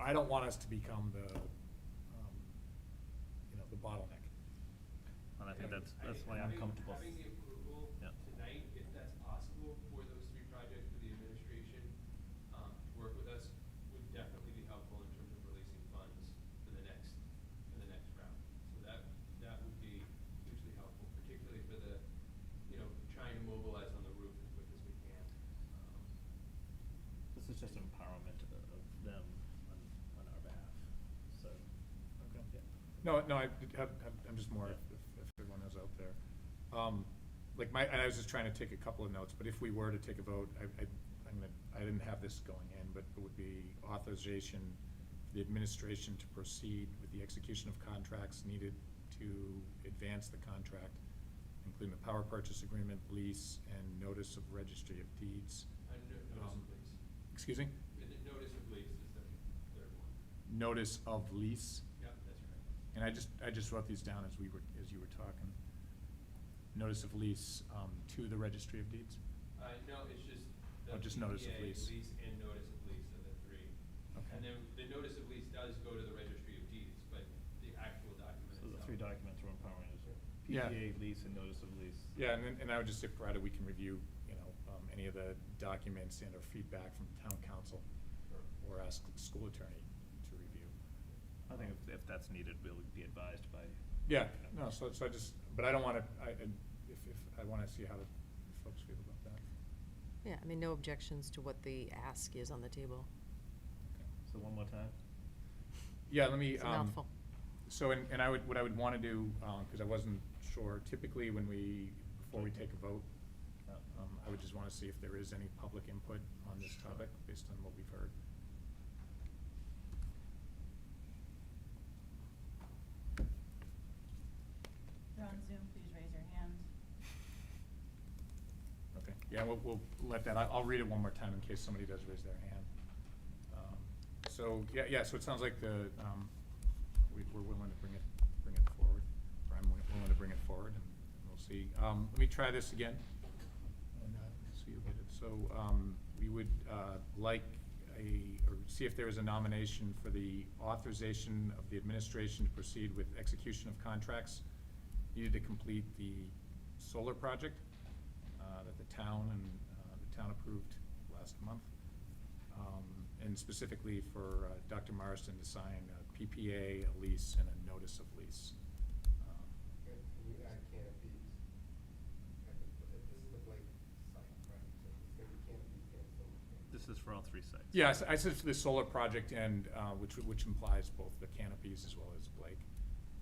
I don't want us to become the, the bottleneck. And I think that's why I'm comfortable. Having the approval Yeah. tonight, if that's possible, for those 3 projects for the administration, to work with us, would definitely be helpful in terms of releasing funds for the next round. So that would be hugely helpful, particularly for the, trying to mobilize on the roof as quick as we can. This is just empowerment of them on our behalf. So, Okay. yeah. No, I'm just more if everyone is out there. And I was just trying to take a couple of notes, but if we were to take a vote, I didn't have this going in, but it would be authorization for the administration to proceed with the execution of contracts needed to advance the contract, including the power purchase agreement, lease, and notice of registry of deeds. Notice of lease. Excuse me? The notice of lease is the third one. Notice of lease. Yep, that's right. And I just wrote these down as you were talking. Notice of lease to the registry of deeds. No, it's just Oh, just notice of PPA, lease. lease and notice of lease are the 3. Okay. And then the notice of lease does go to the registry of deeds, but the actual document So the itself. 3 documents are empowering us. Yeah. PPA, lease, and notice of lease. Yeah, and I would just say, provided we can review, any of the documents and or feedback from town council, or ask the school attorney to review. I think if that's needed, we'll be advised by. Yeah, no, so I just, but I don't want to, if I want to see how the folks feel about that. Yeah, I mean, no objections to what the ask is on the table. So one more time. Yeah, let me. It's a mouthful. So, and what I would want to do, because I wasn't sure, typically before we take a vote, I would just want to see if there is any public input on this topic based on what we've heard. If you're on Zoom, please raise your hand. Okay, yeah, we'll let that, I'll read it one more time in case somebody does raise their hand. So, so it sounds like we're willing to bring it forward, or I'm willing to bring it forward, and we'll see. Let me try this again, and see who get it. So, we would see if there is a nomination for the authorization of the administration to proceed with execution of contracts needed to complete the solar project that the town approved last month, and specifically for Dr. Marston to sign a PPA, a lease, and a notice of lease. Can you add canopies? This is the Blake site, right? So it's gonna be canopies and solar panels. This is for all 3 sites. Yeah, I said for the solar project, and which implies both the canopies as well as Blake.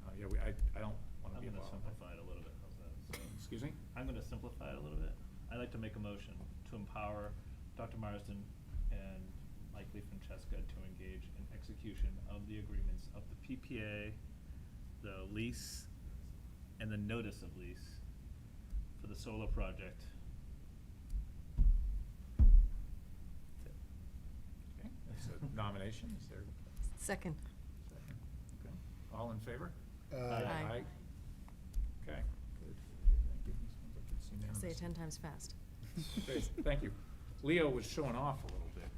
I don't want to I'm be going to involved. simplify it a little bit. How's that? So, Excuse me? I'm going to simplify it a little bit. I'd like to make a motion to empower Dr. Marsden and Mike Lee Francesca to engage in execution of the agreements of the PPA, the lease, and the notice of lease for the solar project. That's it. Okay, that's a nomination. Is there? Second. Second. Okay. All in favor? Aye. Okay, good. Thank you. Sounds like it's unanimous. Say it 10 times fast. Great, thank you. Leo was showing off a little bit,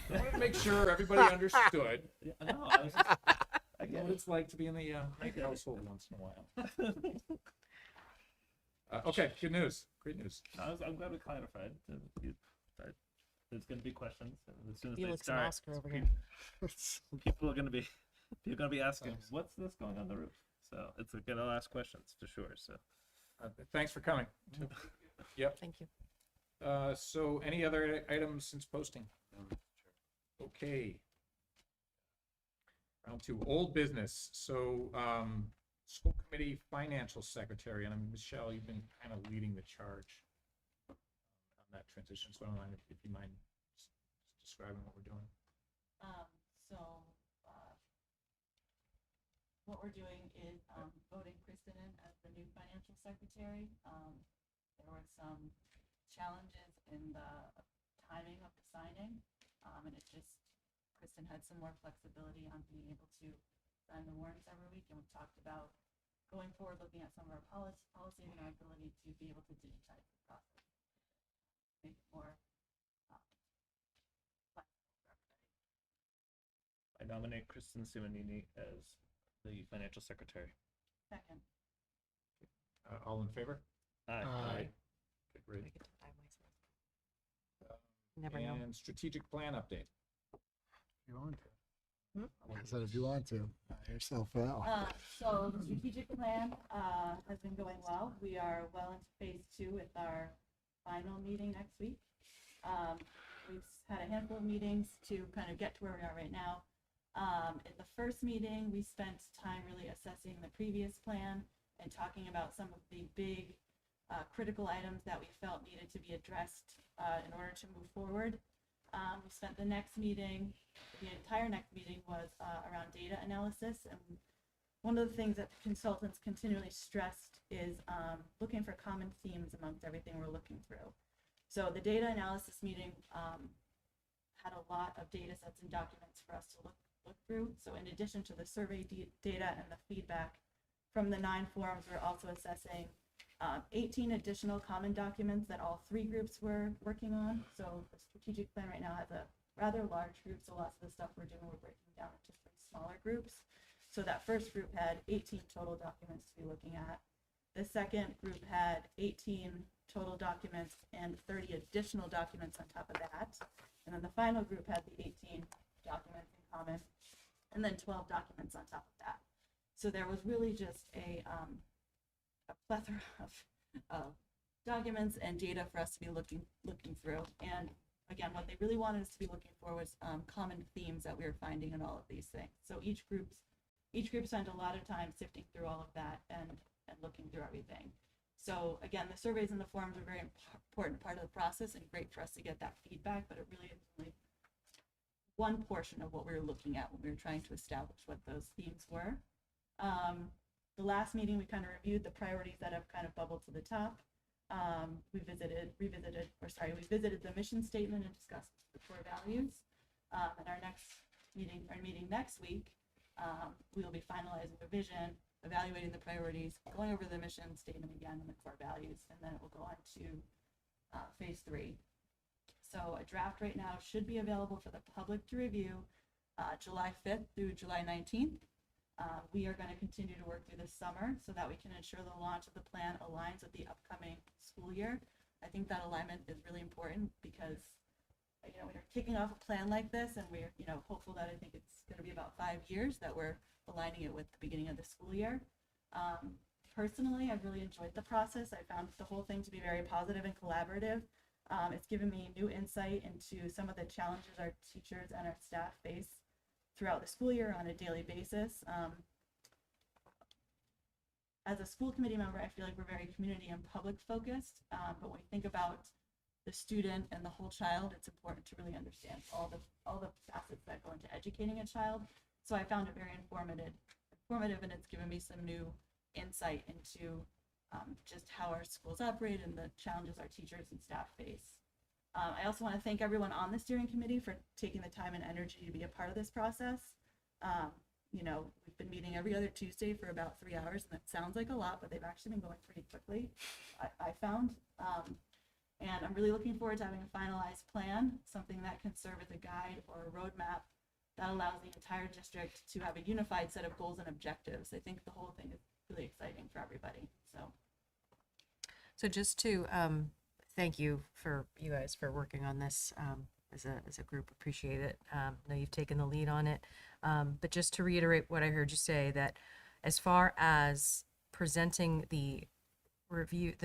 but I wanted to make sure everybody understood. Yeah, no, I was just, I know what it's like to be in the Knight household once in a while. Okay, good news. Great news. I'm glad we clarified. There's going to be questions and as soon as they Felix and start. Oscar over pe- here. People are going to be asking, what's this going on the roof? So it's going to ask questions for sure. So Thanks for coming. Yep. Thank you. So any other items since posting? Okay. Round 2, old business. So, school committee financial secretary, and Michelle, you've been kind of leading the charge on that transition. So I don't mind if you mind just describing what we're doing. What we're doing is voting Kristen in as the new financial secretary. There were some challenges in the timing of the signing, and Kristen had some more flexibility on being able to sign the warrants every week, and we talked about going forward, looking at some of our policies and our ability to be able to digitize the process, make it more flexible for everybody. I nominate Kristen Simonini as the financial secretary. Second. All in favor? Aye. Okay, I great. get to buy myself. Never know. And strategic plan update. You want to? I said if you want to, yourself out. So the strategic plan has been going well. We are well into phase 2 with our final meeting next week. We've had a handful of meetings to kind of get to where we are right now. In the first meeting, we spent time really assessing the previous plan and talking about some of the big critical items that we felt needed to be addressed in order to move forward. We spent the entire next meeting was around data analysis, and one of the things that the consultants continually stressed is looking for common themes amongst everything we're looking through. So the data analysis meeting had a lot of data sets and documents for us to look through. So in addition to the survey data and the feedback from the 9 forums, we're also assessing 18 additional common documents that all 3 groups were working on. So the strategic plan right now has a rather large group, so lots of the stuff we're doing, we're breaking down into 3 smaller groups. So that first group had 18 total documents to be looking at. The second group had 18 total documents and 30 additional documents on top of that. And then the final group had the 18 documents in common, and then 12 documents on top of that. So there was really just a plethora of documents and data for us to be looking through. And again, what they really wanted us to be looking for was common themes that we were finding in all of these things. So each group spent a lot of time sifting through all of that and looking through everything. So again, the surveys and the forums are a very important part of the process and great for us to get that feedback, but it really is only one portion of what we were looking at when we were trying to establish what those themes were. The last meeting, we kind of reviewed the priorities that have kind of bubbled to the top. We visited the mission statement and discussed the core values. And our meeting next week, we will be finalizing the vision, evaluating the priorities, going over the mission statement again and the core values, and then it will go on to phase 3. So a draft right now should be available for the public to review July 5th through July 19th. We are going to continue to work through this summer so that we can ensure the launch of the plan aligns with the upcoming school year. I think that alignment is really important because, when you're kicking off a plan like this, and we're, hopeful that I think it's going to be about 5 years that we're aligning it with the beginning of the school year. Personally, I've really enjoyed the process. I found the whole thing to be very positive and collaborative. It's given me new insight into some of the challenges our teachers and our staff face throughout the school year on a daily basis. As a school committee member, I feel like we're very community and public focused, but when we think about the student and the whole child, it's important to really understand all the facets that go into educating a child. So I found it very informative, and it's given me some new insight into just how our schools operate and the challenges our teachers and staff face. I also want to thank everyone on the steering committee for taking the time and energy to be a part of this process. We've been meeting every other Tuesday for about 3 hours, and that sounds like a lot, but they've actually been going pretty quickly, I found. And I'm really looking forward to having a finalized plan, something that can serve as a guide or a roadmap that allows the entire district to have a unified set of goals and objectives. I think the whole thing is really exciting for everybody. So just to thank you guys for working on this as a group. Appreciate it. I know you've taken the lead on it. But just to reiterate what I heard you say, that as far as presenting the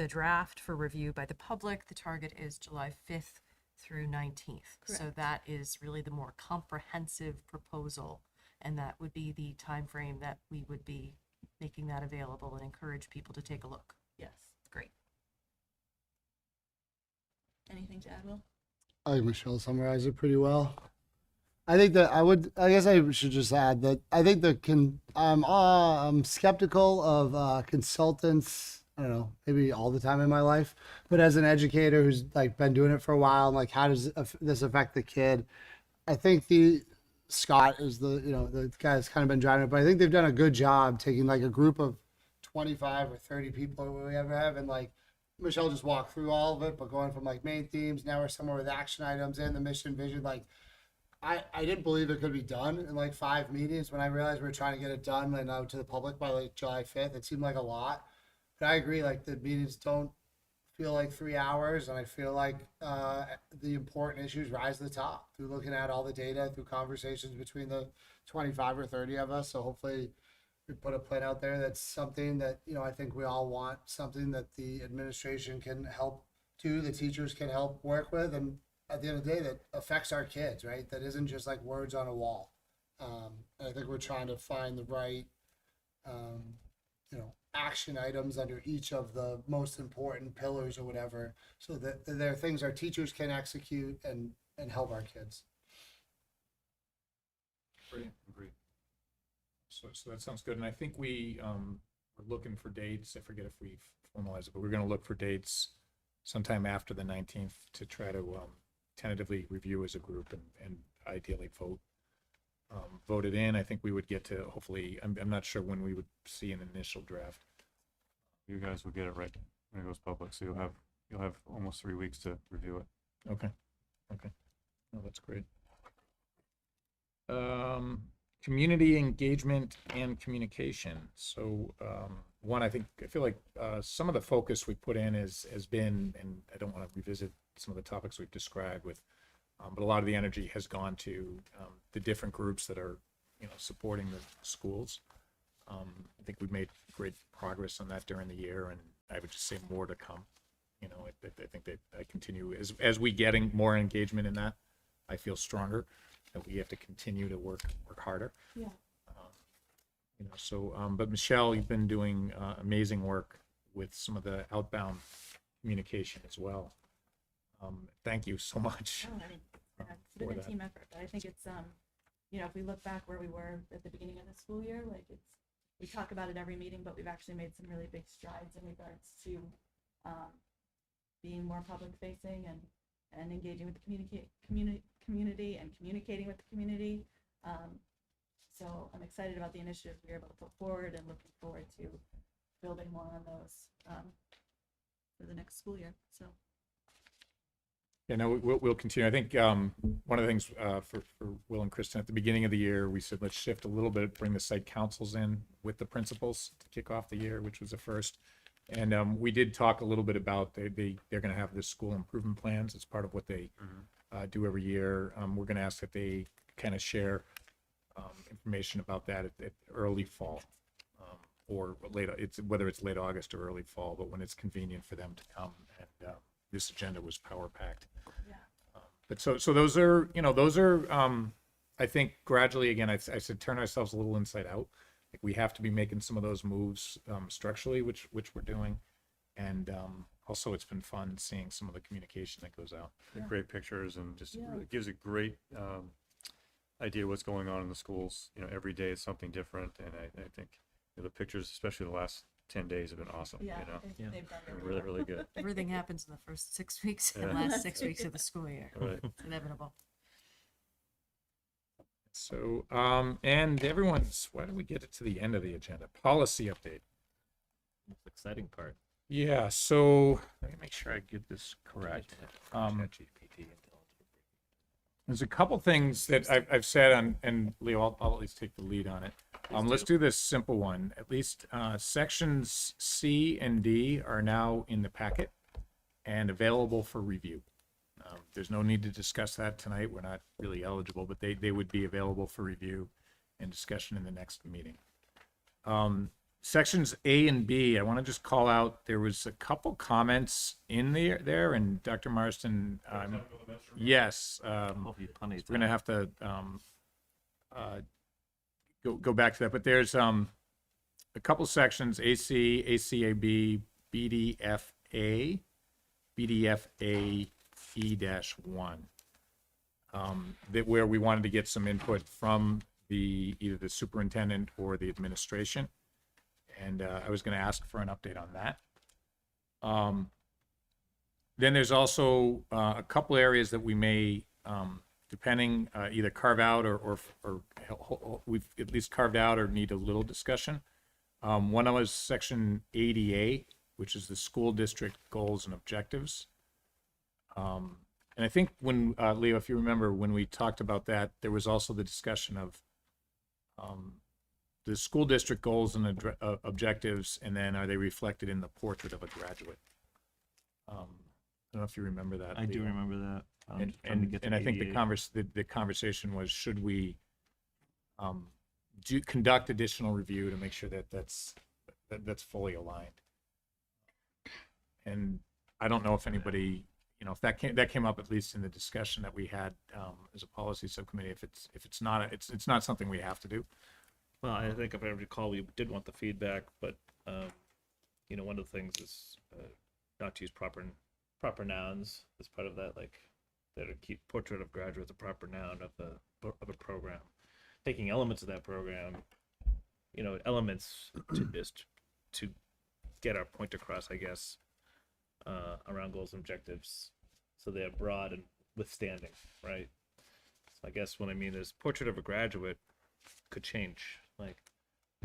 draft for review by the public, the target is July 5th through 19th. Correct. So that is really the more comprehensive proposal, and that would be the time frame that we would be making that available and encourage people to take a look. Yes. Great. Anything to add, Will? I think Michelle summarized it pretty well. I think that I guess I should just add that I think I'm skeptical of consultants. I don't know, maybe all the time in my life, but as an educator who's been doing it for a while, I'm like, how does this affect the kid? I think Scott is the guy that's kind of been driving it, but I think they've done a good job taking a group of 25 or 30 people or we ever have, and Michelle just walked through all of it, but going from main themes, now we're somewhere with action items and the mission vision. I didn't believe it could be done in like 5 meetings. When I realized we were trying to get it done and out to the public by like July 5th, it seemed like a lot. But I agree, like the meetings don't feel like 3 hours, and I feel like the important issues rise to the top through looking at all the data, through conversations between the 25 or 30 of us. So hopefully we put a plan out there that's something that, you know, I think we all want, something that the administration can help do, the teachers can help work with, and at the end of the day, that affects our kids, right? That isn't just like words on a wall. And I think we're trying to find the right, you know, action items under each of the most important pillars or whatever, so that there are things our teachers can execute and help our kids. Brilliant. Agreed. So that sounds good. And I think we're looking for dates. I forget if we've formalized it, but we're going to look for dates sometime after the 19th to try to tentatively review as a group and ideally vote it in. I think we would get to, hopefully, I'm not sure when we would see an initial draft. You guys will get it right when it goes public, so you'll have almost 3 weeks to review it. Okay. No, that's great. Community engagement and communication. So I feel like some of the focus we put in has been, and I don't want to revisit some of the topics we've described with, but a lot of the energy has gone to the different groups that are, you know, supporting the schools. I think we've made great progress on that during the year, and I would just say more to come. You know, I think that I continue as we getting more engagement in that, I feel stronger that we have to continue to work harder. Yeah. You know, so but Michelle, you've been doing amazing work with some of the outbound communication as well. Thank you so much. Oh, it's been a team effort, but I think it's you know, if we look back where we were at the beginning of the school year, like we talk about it every meeting, but we've actually made some really big strides in regards to being more public facing and engaging with the community and communicating with the community. So I'm excited about the initiatives we were able to put forward and looking forward to building more on those for the next school year. So. Yeah, no, we'll continue. I think one of the things for Will and Kristen at the beginning of the year, we said let's shift a little bit, bring the site councils in with the principals to kick off the year, which was the first. And we did talk a little bit about they're going to have this school improvement plans as part of what they do every year. We're going to ask that they kind of share information about that at early fall or later. Whether it's late August or early fall, but when it's convenient for them to come. And this agenda was power packed. Yeah. But so those are, you know, I think gradually, again, I said turn ourselves a little inside out. Like we have to be making some of those moves structurally, which we're doing. And also it's been fun seeing some of the communication that goes out. Yeah. Great pictures, and just Yeah. really gives a great idea what's going on in the schools. You know, every day is something different, and I think, you know, the pictures, especially the last 10 days, have been awesome. Yeah, You know, they've done They're really really, well. really good. Everything happens in the first 6 weeks and Yeah. last 6 weeks of the school year. Right. It's inevitable. So, and why don't we get it to the end of the agenda? Policy update. That's the exciting part. Yeah, so let me make sure I get this correct. There's a couple things that I've said on, and Leo, I'll at least take the lead on it. Let's do this simple one. At least sections C and D are now in the packet and available for review. There's no need to discuss that tonight. We're not really eligible, but they would be available for review and discussion in the next meeting. Sections A and B, I want to just call out, there was a couple comments in there, and Dr. Marston, yes, Hope you plenty of we're going to have to go back to that, but there's a couple sections, AC, ACAB, BDFA, BDFA E-1, that where we wanted to get some input from either the superintendent or the administration. And I was going to ask for an update on that. Then there's also a couple areas that we may, depending, either carve out or we've at least carved out or need a little discussion. One of was section 80A, which is the school district goals and objectives. And I think when, Leo, if you remember, when we talked about that, there was also the discussion of the school district goals and objectives, and then are they reflected in the portrait of a graduate? I don't know if you remember that. I do Leo. remember that. And I think the conversation was, should we conduct additional review to make sure that that's fully aligned? And I don't know if anybody, if that came up, at least in the discussion that we had as a policy subcommittee, if it's not, it's not something we have to do. Well, I think if I recall, we did want the feedback, but one of the things is not to use proper nouns as part of that, like that a key portrait of graduate is a proper noun of a program. Taking elements of that program, elements to get our point across, I guess, around goals and objectives, so they're broad and withstanding, right? So I guess what I mean is portrait of a graduate could change, like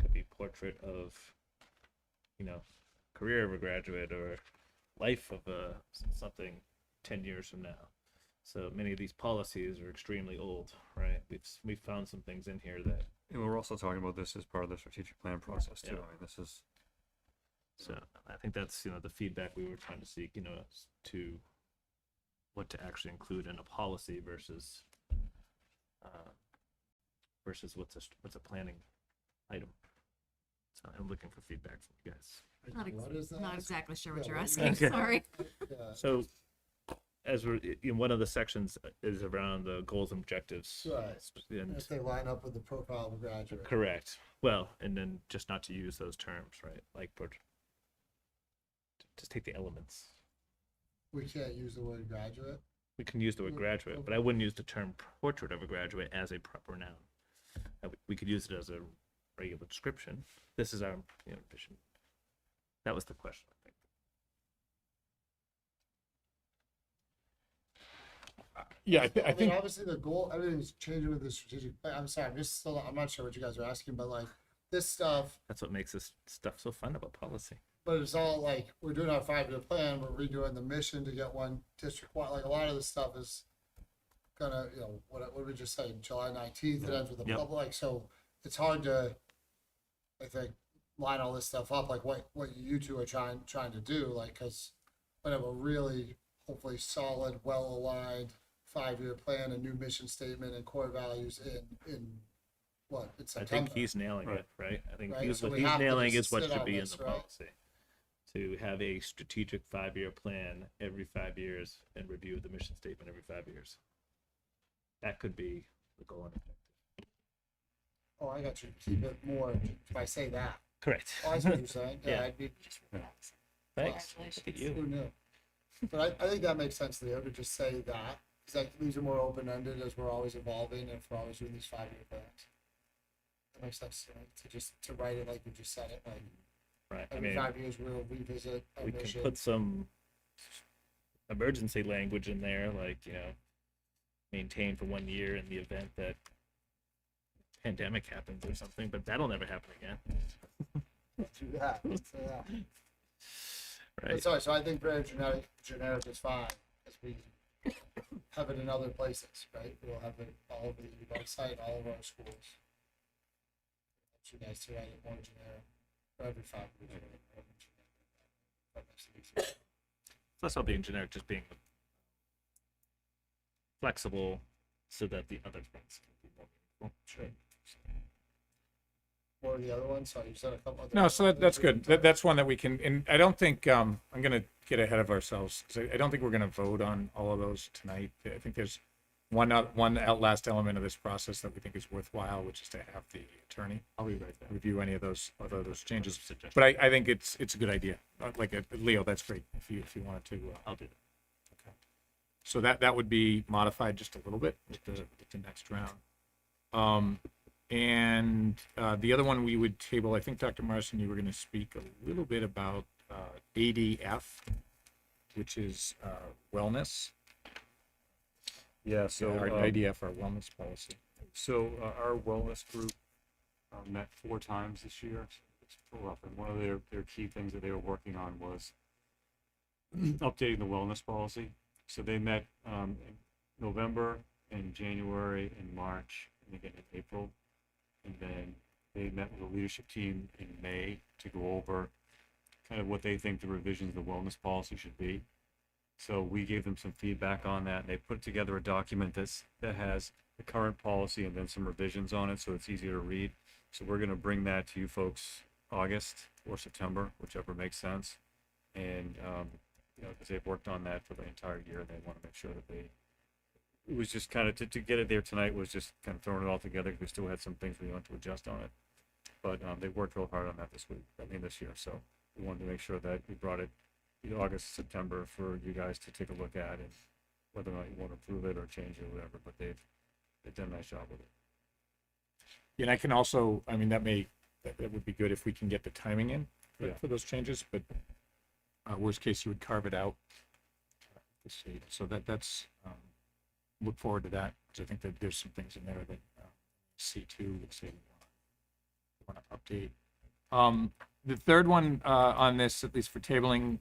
could be portrait of, career of a graduate or life of something 10 years from now. So many of these policies are extremely old, right? We've found some things in here that. And we're also talking about this as part of the strategic plan process too. Yeah. I mean, this is. So I think that's, the feedback we were trying to seek, to what to actually include in a policy versus what's a planning item. So I'm looking for feedback from you guys. What is that? Not exactly sure what Yeah, you're what is asking, that? sorry. Yeah. So as we're in one of the sections is around the goals and objectives. Right. And If they line up with the profile of a graduate. correct. Well, and then just not to use those terms, right? Like just take the elements. We can't use the word graduate. We can use the word graduate, but I wouldn't use the term portrait of a graduate as a proper noun. We could use it as a regular description. This is our vision. That was the question, I think. Yeah, I I mean, think obviously the goal, everything's changing with the strategic plan. I'm sorry, I'm not sure what you guys are asking, but like this stuff, That's what makes this stuff so fun about policy. but it's all like, we're doing our 5-year plan, we're redoing the mission to get one district wide, like a lot of this stuff is gonna, what did we just say, July 19th, it ends with the Yep. public, so it's hard to, I think, line all this stuff up, like what you two are trying to do, like, cause we have a really, hopefully solid, well-aligned 5-year plan, a new mission statement and core values in what, in I September. think he's nailing it, right? I think Right, so what we he's have to nailing just is what sit should on be in this, the right? policy. To have a strategic 5-year plan every 5 years and review the mission statement every 5 years. That could be the goal and objective. Oh, I got you, keep it more, if I say that. Correct. Oh, I see what you're saying, yeah, Yeah. I'd be, Thanks. Look at you. who knew? But I think that makes sense, Leo, to just say that, because that leaves it more open-ended as we're always evolving and if we're always doing these 5-year plans. That makes sense to write it like you just said it, like Right. I every mean, 5 years we'll revisit our we mission. can put some emergency language in there, like, maintain for 1 year in the event that pandemic happens or something, but that'll never happen again. Do that, so, yeah. Right. But sorry, so I think very generic is fine, because we have it in other places, right? We'll have it all over the website, all of our schools. You guys to write it more generic for every 5 years. It's less about being generic, just being flexible so that the other things can be more meaningful. Sure. What are the other ones? Sorry, you said a couple other. no, so that's good. That's one that we can, and I don't think I'm gonna get ahead of ourselves, 'cause I don't think we're gonna vote on all of those tonight. I think there's one last element of this process that we think is worthwhile, which is to have the attorney I'll rewrite that. review any of those changes. Suggestion. But I think it's a good idea. Leo, that's great if you wanted to. I'll do that. Okay. So that would be modified just a little bit with the next round. And the other one we would table, I think, Dr. Marson, you were going to speak a little bit about ADF, which is wellness. Yeah, so. Our IDF, our wellness policy. So our wellness group met 4 times this year. It's rough. And one of their key things that they were working on was updating the wellness policy. So they met in November, in January, in March, and again in April. And then they met with the leadership team in May to go over kind of what they think the revisions of the wellness policy should be. So we gave them some feedback on that, and they put together a document that has the current policy and then some revisions on it, so it's easier to read. So we're going to bring that to you folks August or September, whichever makes sense. And because they've worked on that for the entire year, they want to make sure that it was just kind of to get it there tonight was just kind of throwing it all together. We still had some things we wanted to adjust on it, but they worked real hard on that this year. So we wanted to make sure that we brought it August, September for you guys to take a look at, and whether or not you want to approve it or change it or whatever. But they've done a nice job with it. And I can also, I mean, that would be good if we can get the timing in for those changes, but worst case, you would carve it out. So that's, look forward to that, because I think that there's some things in there that C2 would say we want to update. The third one on this, at least for tabling,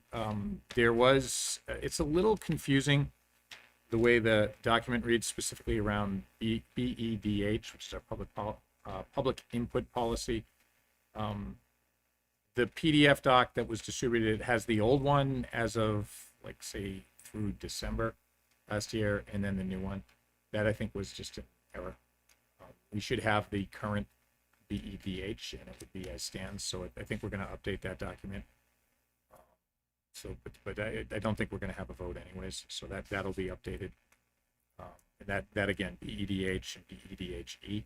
it's a little confusing the way the document reads, specifically around BEDH, which is our public input policy. The PDF doc that was distributed has the old one as of, like, say, through December last year, and then the new one. That, I think, was just an error. We should have the current BEDH, and it would be as stands. So I think we're going to update that document. But I don't think we're going to have a vote anyways. So that'll be updated. And that again, BEDH and BEDHE.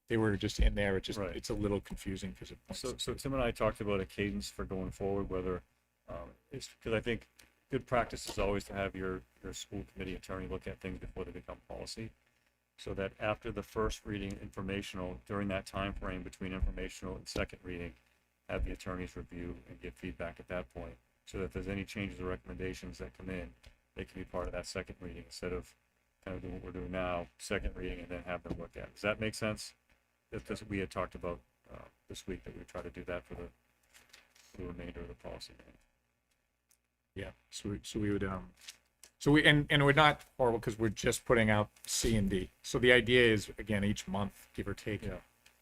They were just in there. It's a little confusing because it points. So Tim and I talked about a cadence for going forward, whether it's because I think good practice is always to have your school committee attorney look at things before they become policy. So that after the first reading informational, during that time frame between informational and second reading, have the attorneys review and give feedback at that point. So that if there's any changes or recommendations that come in, they can be part of that second reading instead of kind of doing what we're doing now, second reading, and then have them look at it. Does that make sense? That's what we had talked about this week, that we would try to do that for the remainder of the policy. Yeah, so we would and we're not horrible because we're just putting out C and D. So the idea is, again, each month, give or take,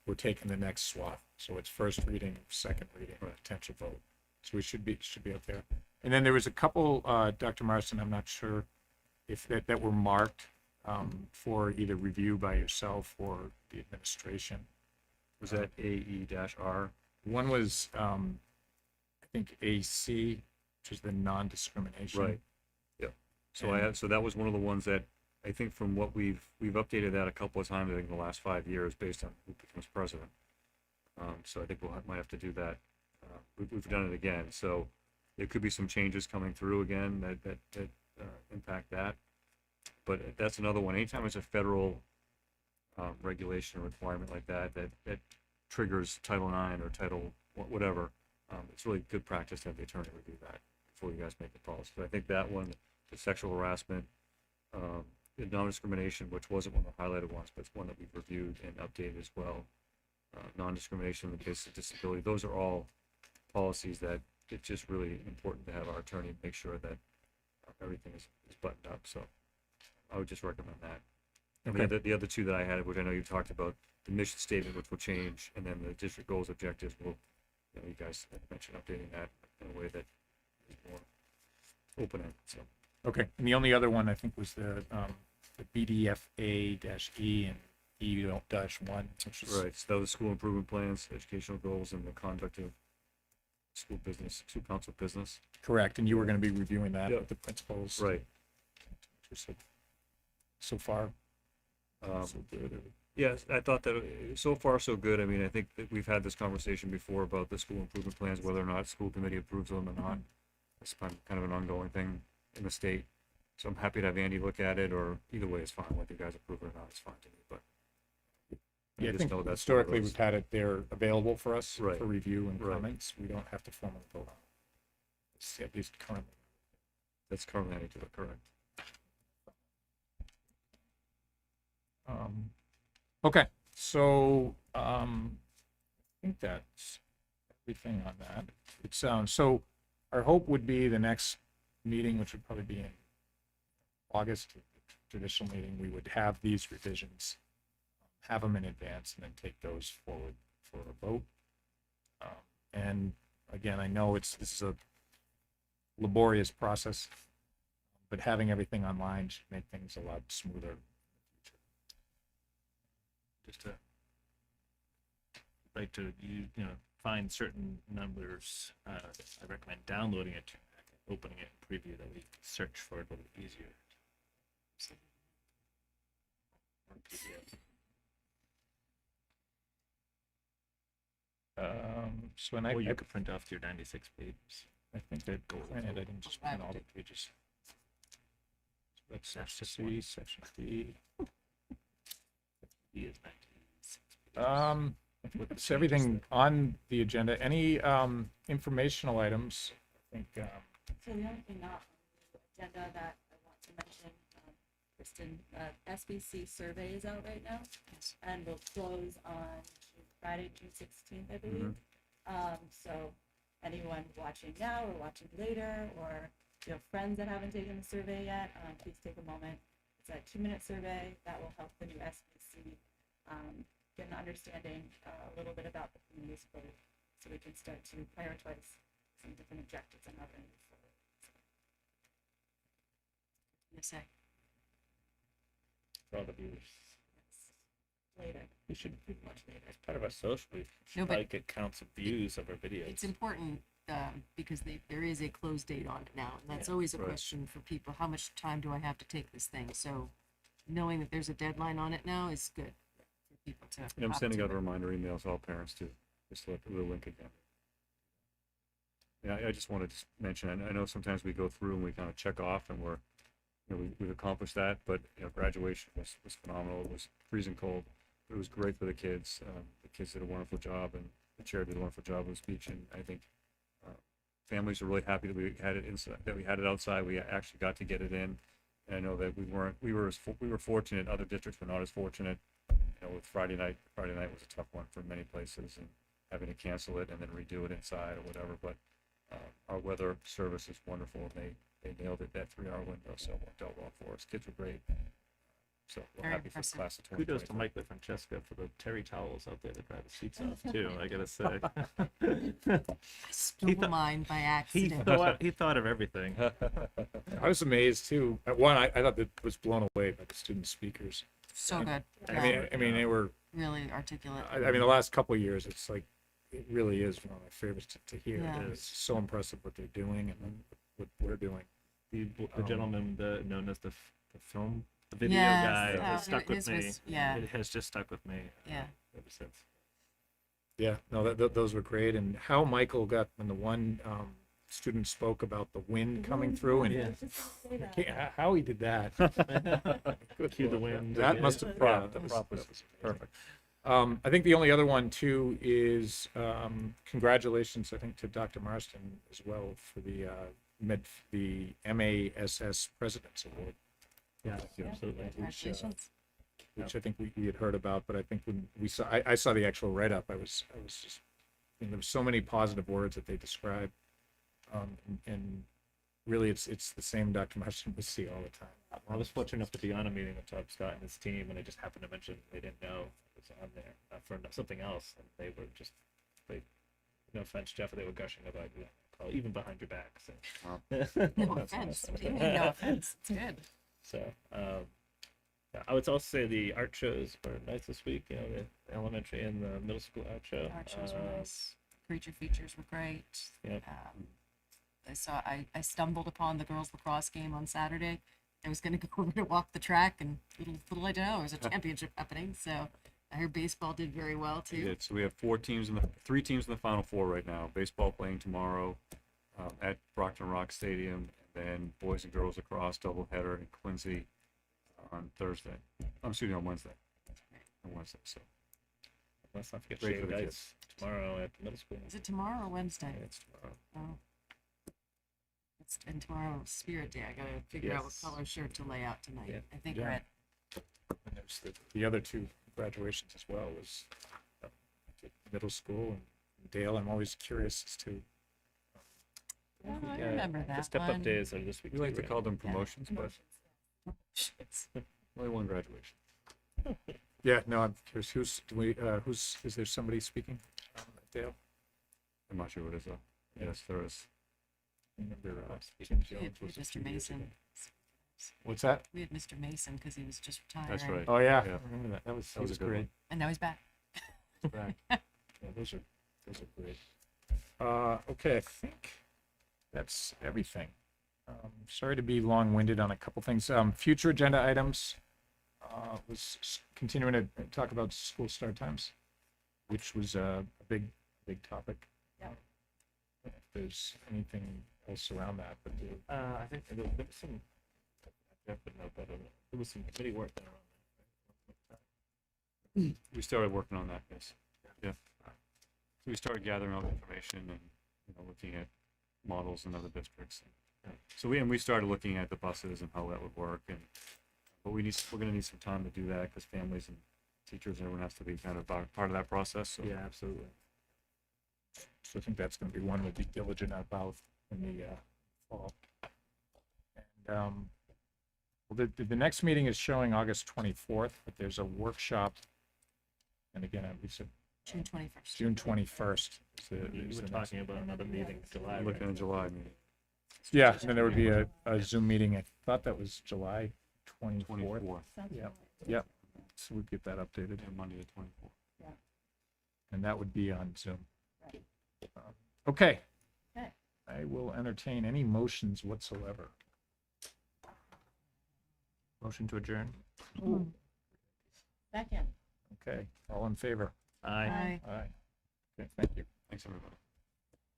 we're taking the next swath. So it's first reading, second reading, potential vote. So we should be out there. And then there was a couple, Dr. Marston, I'm not sure if that were marked for either review by yourself or the administration. Was that AE-R? One was, I think, AC, which is the non-discrimination. Right. Yep. So that was one of the ones that I think from what we've updated that a couple of times, I think in the last 5 years based on who becomes president. So I think might have to do that. We've done it again. So there could be some changes coming through again that impact that. But that's another one. Anytime it's a federal regulation or requirement like that triggers Title IX or Title whatever, it's really good practice to have the attorney review that before you guys make the policy. So I think that one, the sexual harassment, the non-discrimination, which wasn't one of the highlighted ones, but it's one that we've reviewed and updated as well. Non-discrimination in the case of disability. Those are all policies that it's just really important to have our attorney make sure that everything is buttoned up. So I would just recommend that. And Okay. the other two that I had, which I know you talked about, the mission statement, which will change, and then the district goals, objectives will, you guys mentioned updating that in a way that is more open-ended. So. Okay, and the only other one I think was the BDFA-E and E-1, which is Right, so that was school improvement plans, educational goals, and the conduct of school council business. correct, and you were going to be reviewing that Yep. with the principals. Right. So far, so good. Yes, I thought that so far so good. I mean, I think that we've had this conversation before about the school improvement plans, whether or not school committee approves them or not. It's kind of an ongoing thing in the state. So I'm happy to have Andy look at it, or either way is fine. Whether you guys approve it or not, it's fine to me. But Yeah, I just think know that's historically we've had it there available for us Right. for review and Right. comments. We don't have to formally vote on it. It's at least currently. that's currently how you do it, correct? Okay, so I think that's everything on that. It sounds so. Our hope would be the next meeting, which would probably be in August traditional meeting, we would have these revisions, have them in advance, and then take those forward for a vote. And again, I know this is a laborious process, but having everything online should make things a lot smoother. Just to like to find certain numbers. I recommend downloading it, opening it in preview, that we can search for it a little easier. Or PDF. So when Or you I could print off your 96 pages. I think I printed, I didn't just print all the pages. So that's section C, section D. D is 96 pages. I think that's everything on the agenda. Any informational items? I think So the only thing not on the agenda that I want to mention, Kristen, SBC survey is out right now, and will close on Friday, June 16th, I believe. So anyone watching now or watching later, or you have friends that haven't taken the survey yet, please take a moment. It's a 2-minute survey that will help the new SBC get an understanding a little bit about the community's code, so we can start to prioritize some different objectives and how we're going to move forward. Yes, I. For all the viewers. Later. We should do much later. As part of our social, we should No, but like it counts of views of our videos. It's important because there is a close date on it now, and that's Yeah, always a right. question for people. How much time do I have to take this thing? So knowing that there's a deadline on it now is good for people to. And I'm opt sending to out it. reminder emails to all parents too, just to let the link again. Yeah, I just wanted to mention, I know sometimes we go through and we kind of check off and we've accomplished that, but graduation was phenomenal. It was freezing cold. It was great for the kids. The kids did a wonderful job, and the chair did a wonderful job with the speech. And I think families are really happy that we had it inside, that we had it outside. We actually got to get it in. And I know that we were fortunate. Other districts were not as fortunate. With Friday night was a tough one for many places, and having to cancel it and then redo it inside or whatever. But our weather service is wonderful. They nailed it, that 3-hour window, so it worked out well for us. Kids were great. So we're Very happy for the impressive. class of Kudos to 2023. Mike and Francesca for the terry towels out there to dry the seats off too. I gotta say, I stole mine by accident. he thought of everything. I was amazed too. At one, I thought that was blown away by the student speakers. So good. I mean, they were. Really articulate. I mean, the last couple of years, it's like it really is one of my favorites to hear. Yeah. It's so impressive what they're doing and what we're doing. The gentleman known as the video Yes, guy oh, has stuck with his me. was- yeah. It has just stuck with me. Yeah. Ever since. Yeah, no, those were great. And how Michael got when the one student spoke about the wind coming through, and how he did that. Good Cue the Lord, wind. That must have propped. Yeah, That that was was perfect. I think the only other one too is congratulations, I think, to Dr. Marston as well for the MASS President's Award. Yeah, absolutely. Congratulations. Which I think we had heard about, but I think when we saw, I saw the actual write-up, I was just, there were so many positive words that they described, and really it's the same Dr. Marston we see all the time. I was fortunate enough to be on a meeting with Todd Scott and his team, and I just happened to mention they didn't know it was on there for something else, and they were just, no offense, Jeff, they were gushing about you, even behind your back. So. No offense. What do you mean, no offense? It's good. So, yeah, I would also say the art shows were nice this week. The elementary and the middle school art show. Art shows were nice. Creature features were great. Yep. I stumbled upon the girls lacrosse game on Saturday. I was going to go over to walk the track, and little I don't know, there was a championship happening. So I heard baseball did very well too. Yeah, so we have 3 teams in the Final Four right now. Baseball playing tomorrow at Brockton Rock Stadium, and then boys and girls lacrosse doubleheader in Quincy on Thursday. I'm shooting on Wednesday. So Let's not forget Great for shaved the ice kids. tomorrow at the middle school. Is it tomorrow or Wednesday? Yeah, it's tomorrow. Oh. And tomorrow is Spirit Day. I gotta figure out what Yes. color shirt to lay out tonight. Yeah. I think Yeah. red. And there's the other two graduations as well was middle school and Dale. I'm always curious as to. Oh, I remember The that step one. up days are this week. we like too, to call right? them promotions, but Only one graduation. Yeah, no, I'm curious, is there somebody speaking? Dale? I'm not sure what it is though. Yes, there is. Remember, Jim We had Jones was a Mr. few years Mason. ago. what's that? We had Mr. Mason because he was just retiring. That's right. Oh, yeah, Yeah. I remember that. That was That was a good great. one. And now he's back. Back. Yeah, those are great. Okay, I think that's everything. Sorry to be long-winded on a couple things. Future agenda items, continuing to talk about school start times, which was a big topic. Yep. If there's anything else around that, but I think there was some, Jeff would know better, there was some committee work done around that. We started working on that, yes. Yeah. So we started gathering all the information and, looking at models in other districts. So we started looking at the buses and how that would work but we're gonna need some time to do that because families and teachers and everyone has to be kind of part of that process, so. Yeah, absolutely. So I think that's going to be one to be diligent about in the fall. And well, the next meeting is showing August 24th, but there's a workshop. And again, we said June 21st. June 21st. We were talking about another meeting in July. I'm looking right? in July, meeting. Yeah, and then there would be a Zoom meeting. I thought that was July 24th. 24th. Sounds Yep. right. Yep. So we'd get that updated. Yeah, Monday the 24th. And that would be on Zoom. Right. Okay. Okay. I will entertain any motions whatsoever. Motion to adjourn. Second. Okay, all in favor? Aye. Aye. Okay, thank you. Thanks, everybody.